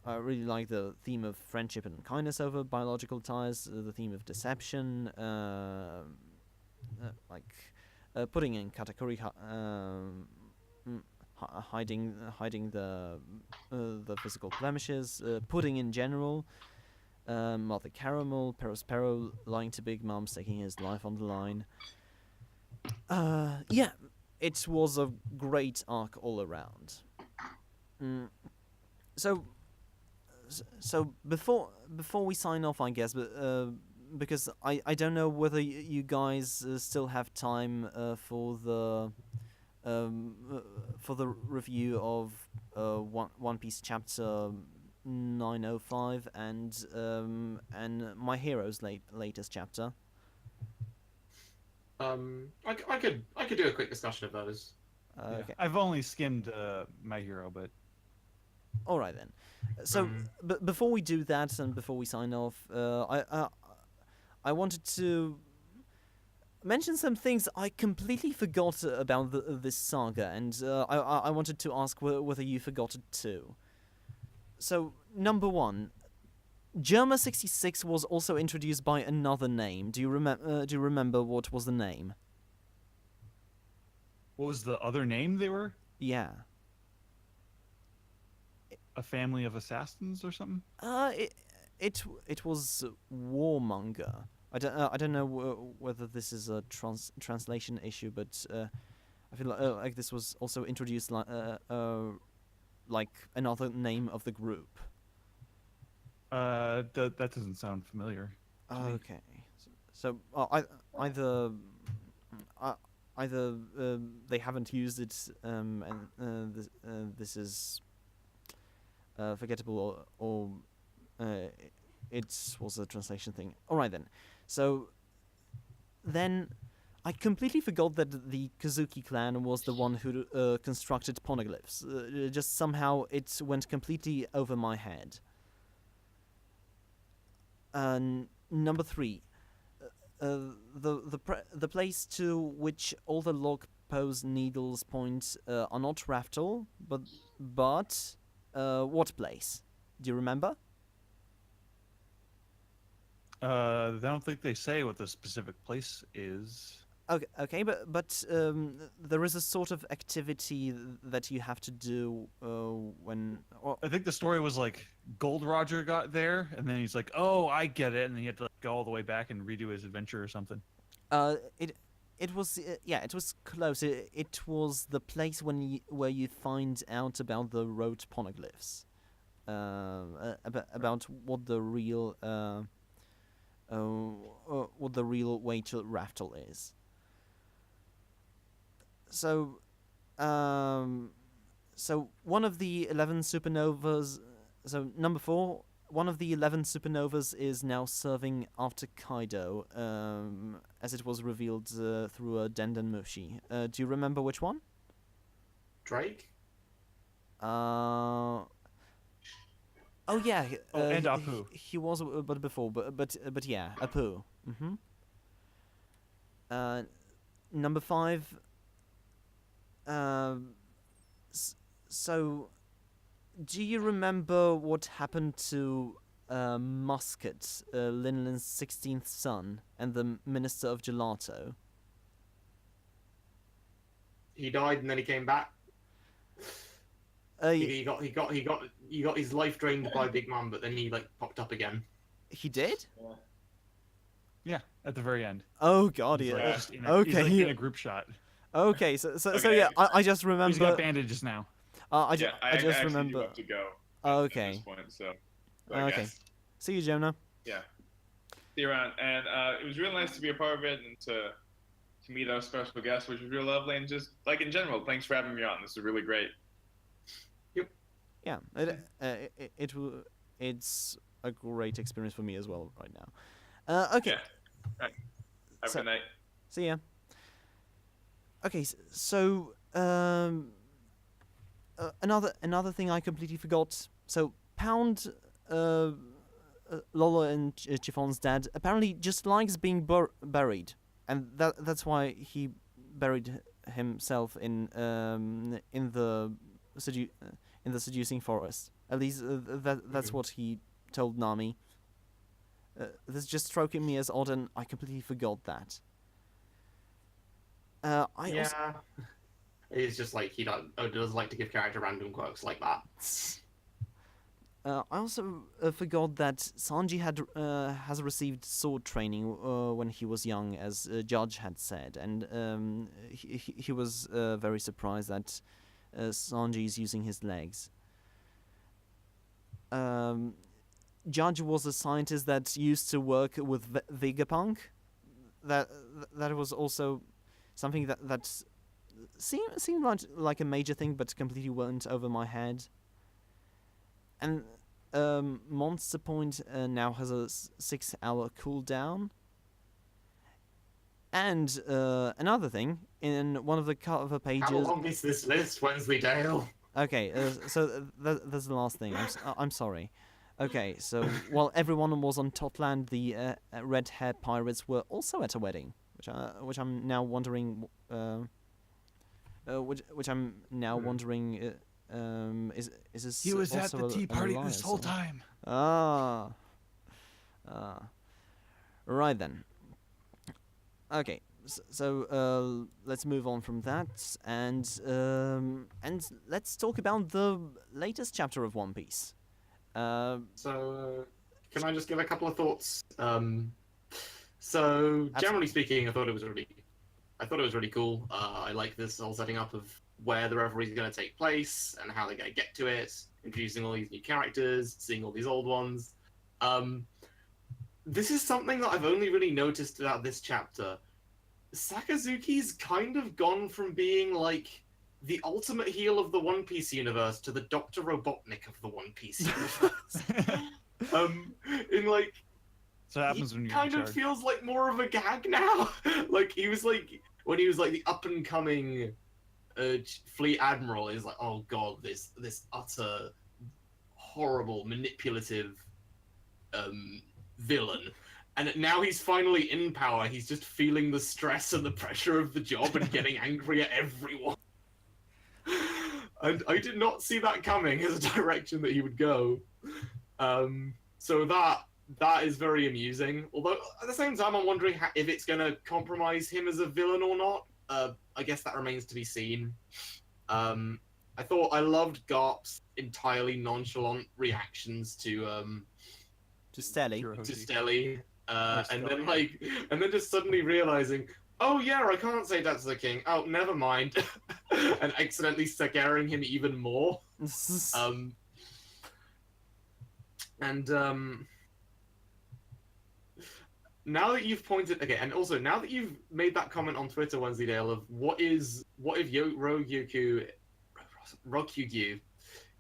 really like the theme of friendship and kindness over biological ties, the theme of deception, putting in Katakuri hiding the physical blemishes, pudding in general, Mother Caramel, Perospero lying to Big Mom, staking his life on the line. Yeah, it was a great arc all around. So before we sign off, I guess, because I don't know whether you guys still have time for the review of One Piece chapter 905 and My Hero's latest chapter. I could do a quick discussion of those. Okay. I've only skimmed My Hero, but All right then. So before we do that and before we sign off, I wanted to mention some things I completely forgot about this saga, and I wanted to ask whether you forgot it too. So, number one, Germa 66 was also introduced by another name. Do you remember what was the name? what was the other name they were? Yeah. A family of assassins or something? It was Warmonger. I don't know whether this is a translation issue, but I feel like this was also introduced like another name of the group. That doesn't sound familiar. Okay, so either they haven't used it, and this is forgettable, or it was a translation thing. All right then. So then I completely forgot that the Kazuki clan was the one who constructed poneglyphs. Just somehow it went completely over my head. Number 3, the place to which all the log pose needles point are not Raftel, but what place? Do you remember? I don't think they say what the specific place is. Okay, but there is a sort of activity that you have to do when. I think the story was like Gold Roger got there, and then he's like, "Oh, I get it," and then he had to go all the way back and redo his adventure or something. It was it was close. It was the place where you find out about the road poneglyphs, about what the real way to Raftel is. So one of the 11 supernovas. So number 4, one of the 11 supernovas is now serving after Kaido, as it was revealed through a Denden Mushi. Do you remember which one? Drake? Oh yeah. And Apu. He was, but before, but yeah, Apu. Number 5. So, do you remember what happened to Musket, Linlin's 16th son, and the Minister of Gelato? He died and then he came back. He got his life drained by Big Mom, but then he like popped up again. He did? Yeah, at the very end. Oh god, He's yeah. like just Okay. He's like in a group shot. Okay, so Okay. yeah, I just remember. He's got bandages now. I Yeah, just actually remember. do have to go Okay. at this point, so I Okay. guess. See you, Jonah. Yeah. See you around. And it was real nice to be a part of it and to meet our special guest, which was real lovely. And just, like, in general, thanks for having me on. This is really great. Yeah, it's a great experience for me as well right now. Okay. Yeah. Right. Have a good night. See ya. Okay, so another thing I completely forgot. So Pound, Lola and Chiffon's dad apparently just likes being buried, and that's why he buried himself in the seducing forest. At least that's what he told Nami. This just struck me as odd, and I completely forgot that. It's just like he does like to give character random quirks like that. I also forgot that Sanji has received sword training when he was young, as Judge had said, and he was very surprised that Sanji is using his legs. Judge was a scientist that used to work with Vegapunk. That was also something that seemed like a major thing, but completely went over my head. And Monster Point now has a 6-hour cooldown. And another thing, in one of the cover pages... How long is this list, Wensleydale? Okay, so that's the last thing. I'm sorry. Okay, so while everyone was on Totland, the red hair pirates were also at a wedding, which I'm now wondering. Which I'm now wondering. Is this? He was at also the tea an party alliance, this whole or- time. Ah. Right then. Okay, so let's move on from that, and let's talk about the latest chapter of One Piece. So, can I just give a couple of thoughts? So, generally speaking, I thought it was really cool. I like this whole setting up of where the reverie is going to take place and how they're going to get to it, introducing all these new characters, seeing all these old ones. This is something that I've only really noticed about this chapter. Sakazuki's kind of gone from being like the ultimate heel of the One Piece universe to the Dr. Robotnik of the One Piece universe. In like, So it happens when he you're in kind of charge. feels like more of a gag now. Like he was like when he was like the up and coming fleet admiral. Is like, oh god, this utter horrible manipulative villain. And now he's finally in power. He's just feeling the stress and the pressure of the job and getting angry at everyone. And I did not see that coming as a direction that he would go. So that is very amusing. Although at the same time, I'm wondering if it's going to compromise him as a villain or not. I guess that remains to be seen. I loved Garp's entirely nonchalant reactions to Stelly. Stelly. And then just suddenly realizing, oh yeah, I can't say that's the king. Oh, never mind. And accidentally scaring him even more. Now that you've pointed, okay, and also now that you've made that comment on Twitter, Wensleydale, of what if Rokyugyu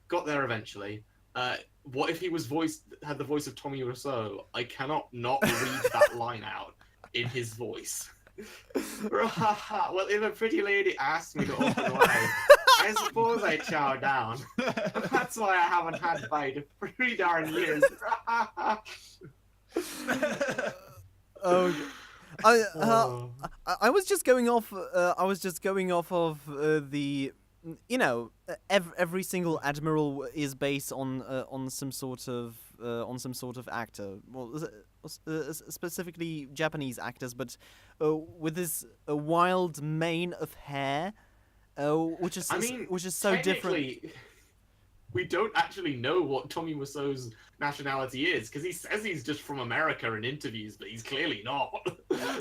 got there eventually? What if he had the voice of Tommy Wiseau? I cannot not read that line out in his voice. Well, if a pretty lady asked me to open the way, I suppose I chow down. That's why I haven't had a bite for 3 darn years. I was just going off. Of the. Every single admiral is based on some sort of actor. Well, specifically Japanese actors, but with this wild mane of hair, which is so different. We don't actually know what Tommy Wiseau's nationality is, because he says he's just from America in interviews, but he's clearly not.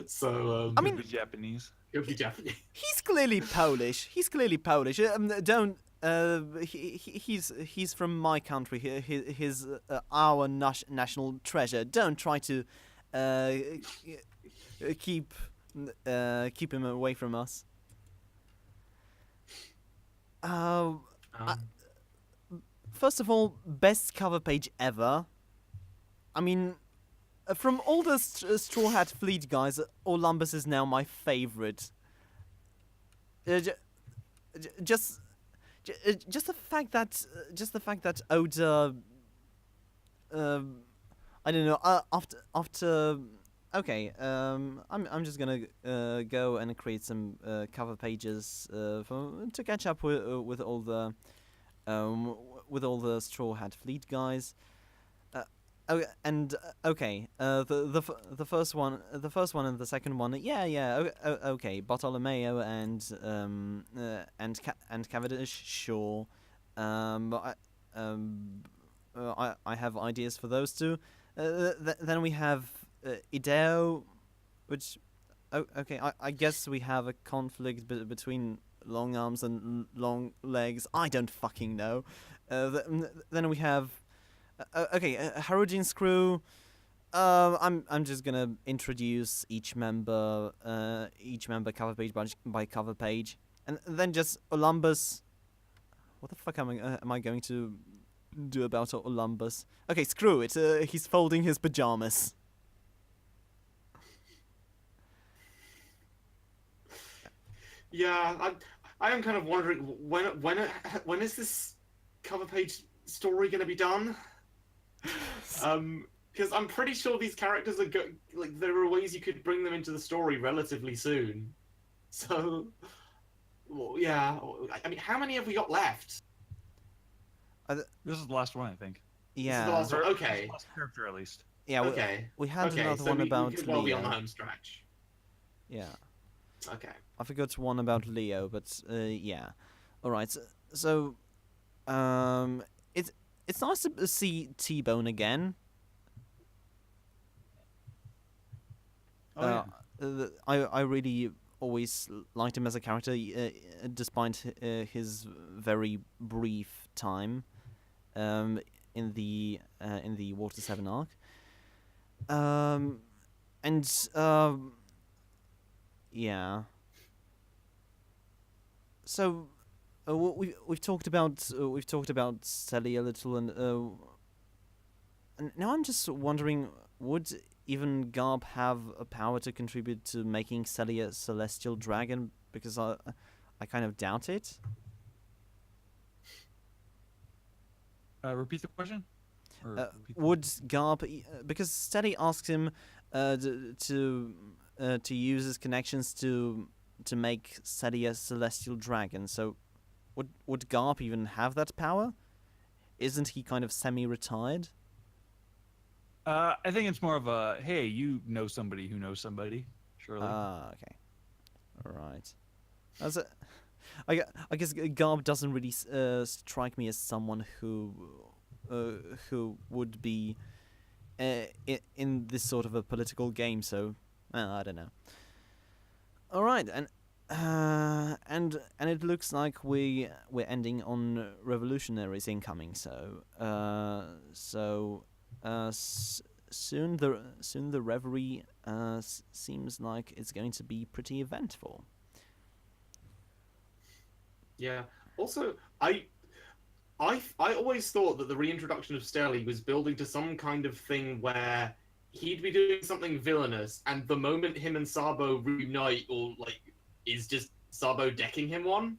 So I mean, Japanese. He'll be Japanese. He's clearly Polish. He's from my country. He's our national treasure. Don't try to keep him away from us. First of all, best cover page ever. I mean, from all the Straw Hat Fleet guys, Olympus is now my favorite. Just the fact that Oda, I don't know. After okay, I'm just gonna go and create some cover pages to catch up with all the Straw Hat Fleet guys. Oh, and okay, the first one, and the second one, yeah, okay, Bartolomeo and Cavendish, sure. I have ideas for those two. Then we have Ideo, which, okay, I guess we have a conflict between long arms and long legs. I don't fucking know. Then we have. Okay, Harujin's crew. I'm just gonna introduce each member cover page by cover page, and then just Olympus. What the fuck am I going to do about Olympus? Okay, screw it. He's folding his pajamas. Yeah, I am kind of wondering when is this cover page story going to be done? Because I'm pretty sure these characters are like there are ways you could bring them into the story relatively soon. So, well, yeah. I mean, how many have we got left? This is the last one, I think. Yeah. This is the last one. Or Okay. the last character, at least. Yeah. Okay. We had Okay, another so one about we could well be on the Leo. home stretch. Yeah. Okay. I forgot one about Leo, but yeah. All right. So it's nice to see T-Bone again. Oh, yeah. I really always liked him as a character, despite his very brief time in the Water 7 arc. Yeah. So we've talked about Sally a little, and now I'm just wondering, would even Garb have a power to contribute to making Sally a celestial dragon? Because I kind of doubt it. Repeat the question? Or repeat the- Would Garb, because Sally asks him to use his connections to make Sally a celestial dragon, so would Garp even have that power? Isn't he kind of semi-retired? I think it's more of a, hey, you know somebody who knows somebody, surely. Ah, okay. All right. I guess Garb doesn't really strike me as someone who would be in this sort of a political game. So I don't know. All right, and it looks like we're ending on revolutionaries incoming. So soon the reverie seems like it's going to be pretty eventful. Yeah. Also, I always thought that the reintroduction of Sterling was building to some kind of thing where he'd be doing something villainous, and the moment him and Sabo reunite, or like, is just Sabo decking him one.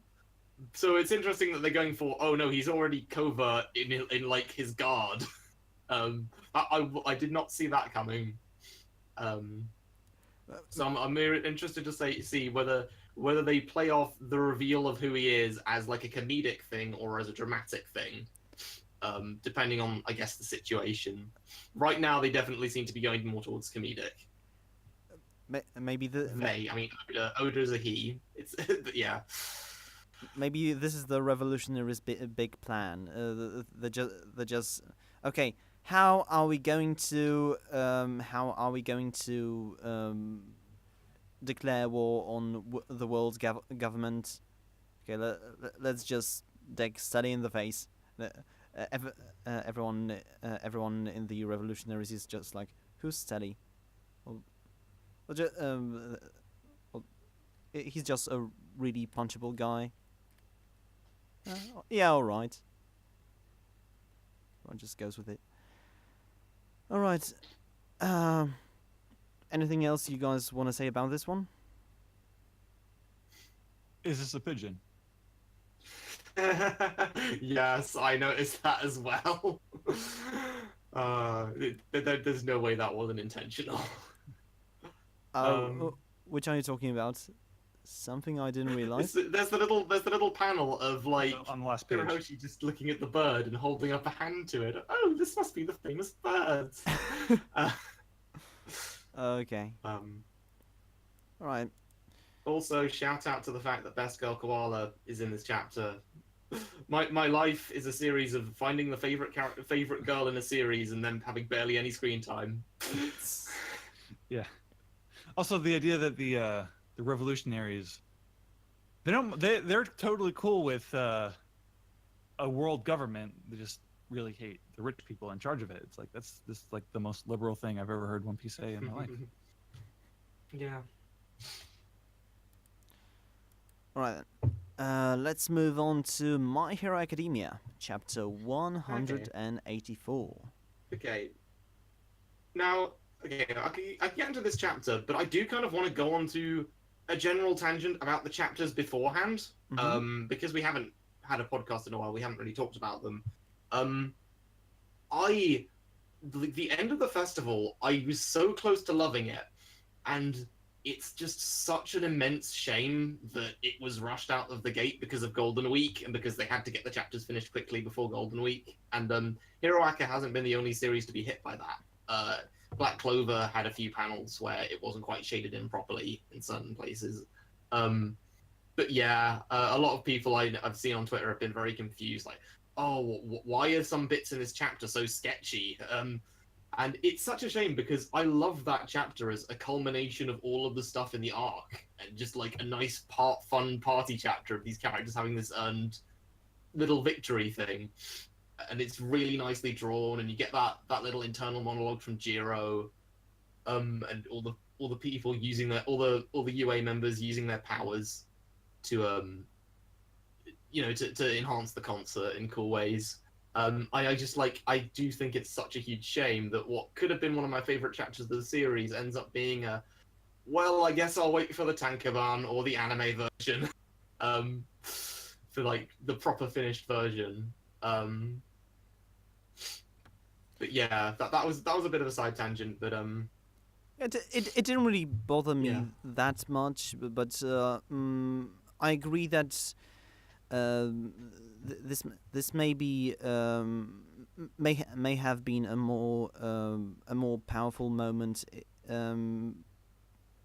So it's interesting that they're going for, oh no, he's already covert in like his guard. I did not see that coming. So I'm very interested to see whether they play off the reveal of who he is as like a comedic thing or as a dramatic thing, depending on, I guess, the situation. Right now, they definitely seem to be going more towards comedic. Maybe I mean, Oda's a he. It's yeah. Maybe this is the revolutionaries' big plan. They're just okay. How are we going to declare war on the world's government? Okay, let's just deck Study in the face. Everyone in the revolutionaries is just like, who's Study? He's just a really punchable guy. Yeah, all right. Everyone just goes with it. All right. Anything else you guys want to say about this one? Is this a pigeon? Yes, I noticed that as well. There's no way that wasn't intentional. Which are you talking about? Something I didn't realize. There's the little panel of like On the last page. Hiroshi just looking at the bird and holding up a hand to it. Oh, this must be the famous birds. Okay. All right. Also, shout out to the fact that Best Girl Koala is in this chapter. My life is a series of finding the favorite girl in a series and then having barely any screen time. Yeah. Also, the idea that the revolutionaries, they're totally cool with a world government. They just really hate the rich people in charge of it. It's like this is like the most liberal thing I've ever heard One Piece say in my life. Yeah. All right then. Let's move on to My Hero Academia, chapter 184. Okay. Now, okay, I can get into this chapter, but I do kind of want to go on to a general tangent about the chapters beforehand, because we haven't had a podcast in a while. We haven't really talked about them. The end of the festival, I was so close to loving it, and it's just such an immense shame that it was rushed out of the gate because of Golden Week and because they had to get the chapters finished quickly before Golden Week. And Hiroaka hasn't been the only series to be hit by that. Black Clover had a few panels where it wasn't quite shaded in properly in certain places. But yeah, a lot of people I've seen on Twitter have been very confused, like, oh, why are some bits in this chapter so sketchy? And it's such a shame because I love that chapter as a culmination of all of the stuff in the arc, and just like a nice fun party chapter of these characters having this earned little victory thing. And it's really nicely drawn, and you get that little internal monologue from Jiro, and all the people using all the UA members using their powers to to enhance the concert in cool ways. I do think it's such a huge shame that what could have been one of my favorite chapters of the series ends up being well, I guess I'll wait for the Tankaban or the anime version, for like the proper finished version. But yeah, that was a bit of a side tangent, but It didn't really bother me that much, but I agree that this may be may have been a more powerful moment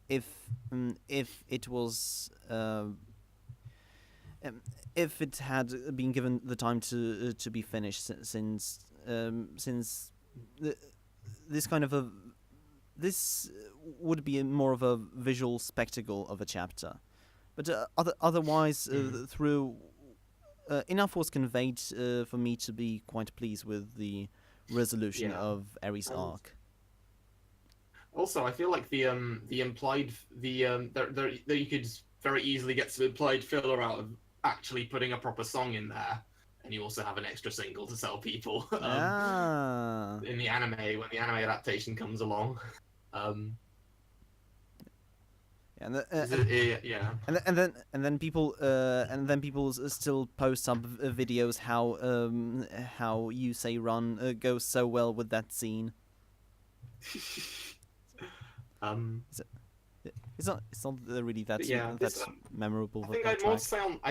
if it was if it had been given the time to be finished, since this kind of this would be more of a visual spectacle of a chapter, but otherwise through enough was conveyed for me to be quite pleased with the resolution of Eri's arc. Also, I feel like the implied there you could very easily get some implied filler out of actually putting a proper song in there, and you also have an extra single to sell people in the anime when the anime adaptation comes along. And then people still post up videos how You Say Run goes so well with that scene. It's not really that's memorable. I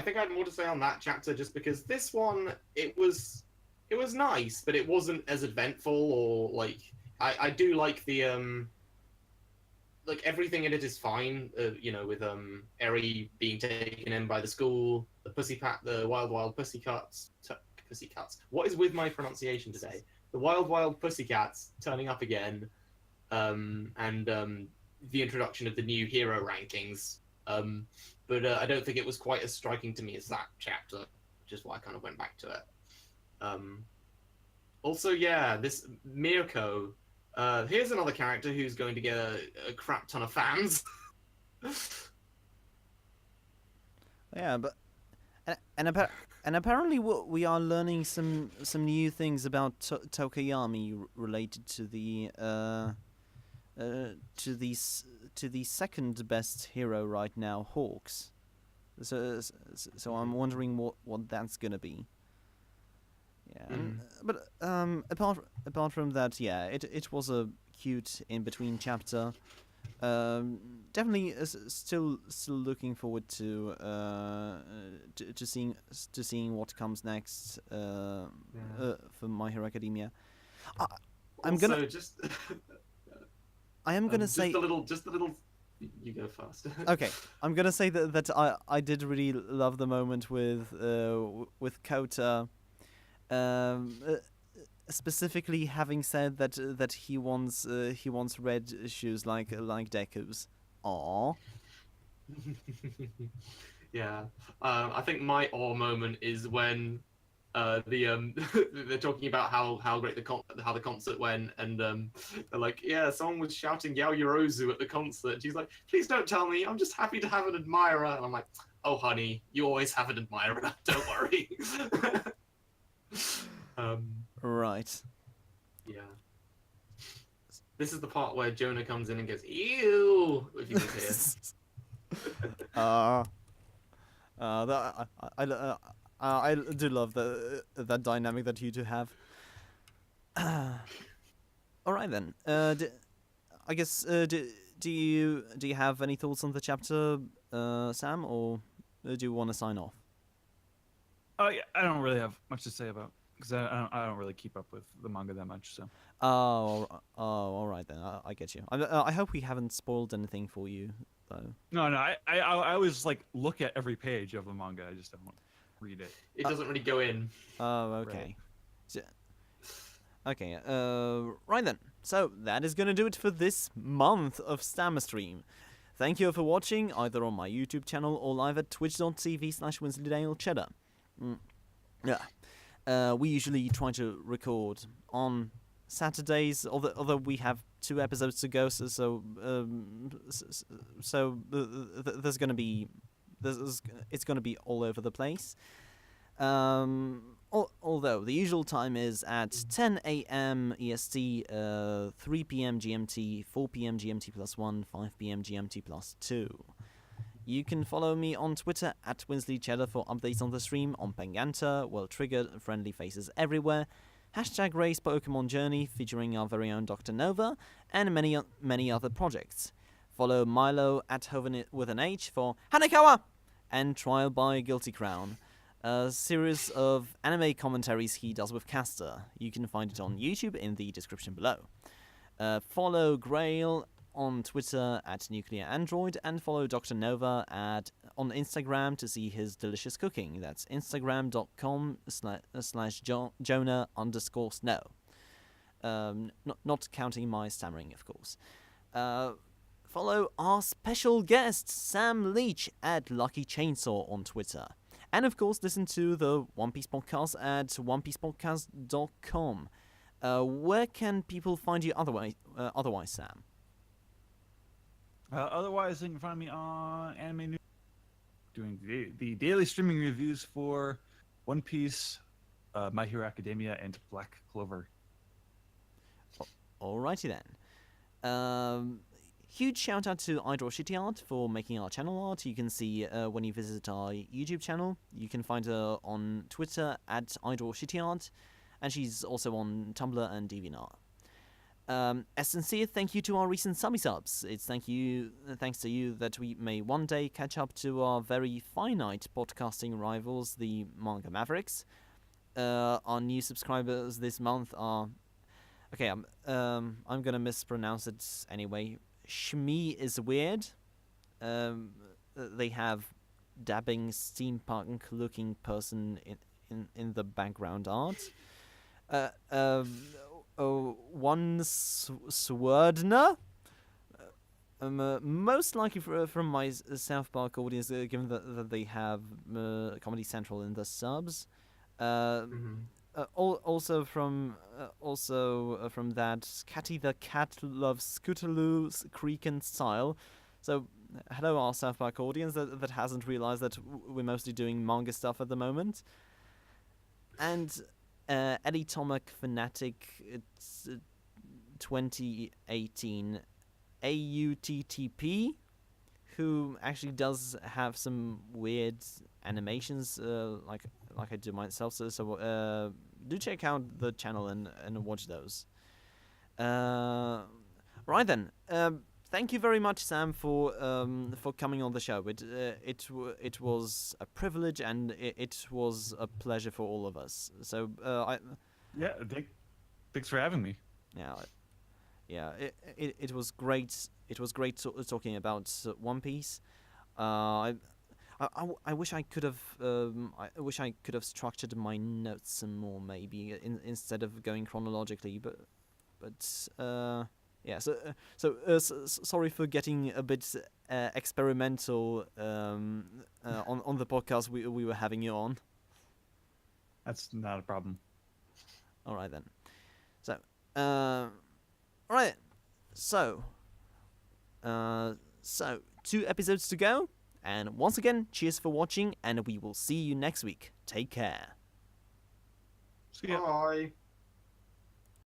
think I had more to say on that chapter, just because this one it was nice, but it wasn't as eventful, or like I do like the like everything in it is fine, with Eri being taken in by the school, the wild pussycats. What is with my pronunciation today? The wild pussycats turning up again, and the introduction of the new hero rankings. But I don't think it was quite as striking to me as that chapter, which is why I kind of went back to it. Also, yeah, this Mirko. Here's another character who's going to get a crap ton of fans. Yeah, but and apparently we are learning some new things about Tokoyami related to the second best hero right now, Hawks. So I'm wondering what that's gonna be. Yeah, but apart from that, yeah, it was a cute in between chapter. definitely still looking forward to seeing what comes next for My Hero Academia. I'm Also, gonna just I am gonna say just a little. You go first. okay. I'm gonna say that I did really love the moment with Kota, specifically having said that he wants red shoes like Deku's. Aww. Yeah, I think my awe moment is when they're talking about how great the concert went, and they're like, yeah, someone was shouting Yao Yorozu at the concert. She's like, please don't tell me, I'm just happy to have an admirer. And I'm like, oh honey, you always have an admirer, don't worry. Right. Yeah. This is the part where Jonah comes in and goes, ew, if you could hear. I do love that dynamic that you two have. All right then. I guess do you have any thoughts on the chapter, Sam, or do you want to sign off? Oh yeah, I don't really have much to say about because I don't really keep up with the manga that much. So. Oh, all right then. I get you. I hope we haven't spoiled anything for you, though. No, I always like look at every page of the manga. I just don't read it. It doesn't really go in. Oh, okay. Right. So, okay. Right then. So that is gonna do it for this month of Stammer Stream. Thank you for watching, either on my YouTube channel or live at twitch.tv/Wensleydale Cheddar. Yeah. We usually try to record on Saturdays, although we have 2 episodes to go, so there's gonna be it's gonna be all over the place. Although the usual time is at 10 a.m. EST, 3 p.m. GMT, 4 p.m. GMT+1, 5 p.m. GMT+2. You can follow me on Twitter at Cheddar for updates on the stream, on Penganta, World Trigger, friendly faces everywhere, #Race Pokemon Journey featuring our very own Dr. Nova, and many other projects. Follow Milo at Hovin with an H for Hanekawa and Trial by Guilty Crown, a series of anime commentaries he does with Caster. You can find it on YouTube in the description below. Follow Grail on Twitter at Nuclear Android, and follow Dr. Nova on Instagram to see his delicious cooking. That's instagram.com/Jonah_Snow. Not counting my stammering, of course. Follow our special guest, Sam Leach, at Lucky Chainsaw on Twitter. And of course, listen to the One Piece podcast at onepiecepodcast.com. Where can people find you otherwise, Sam? Otherwise, you can find me on Anime News, doing the daily streaming reviews for One Piece, My Hero Academia, and Black Clover. Alrighty then. Huge shout out to iDraw Shitty Art for making our channel art. You can see when you visit our YouTube channel. You can find her on Twitter at iDraw Shitty Art, and she's also on Tumblr and DeviantArt. A sincere thank you to our recent subs. It's thanks to you that we may one day catch up to our very finite podcasting rivals, the Manga Mavericks. Our new subscribers this month are... Okay, I'm gonna mispronounce it anyway. Shmi is weird. They have dabbing steampunk-looking person in the background art. One Swordner. Most likely from my South Park audience, given that they have Comedy Central in the subs. Also from that Catty the Cat loves Scootaloo's Creek and Style. So hello, our South Park audience that hasn't realized that we're mostly doing manga stuff at the moment. And Eddie Tomac Fanatic, it's 2018 AUTTP, who actually does have some weird animations like I do myself. So do check out the channel and watch those. Right then. thank you very much, Sam, for coming on the show. It was a privilege, and it was a pleasure for all of us. So Yeah, thanks for having me. It was great. It was great talking about One Piece. I wish I could have. I wish I could have structured my notes some more, maybe instead of going chronologically. But yeah. Sorry for getting a bit experimental on the podcast we were having you on. That's not a problem. All right then. So, all right. So 2 episodes to go. And once again, cheers for watching, and we will see you next week. Take care. See ya. Bye.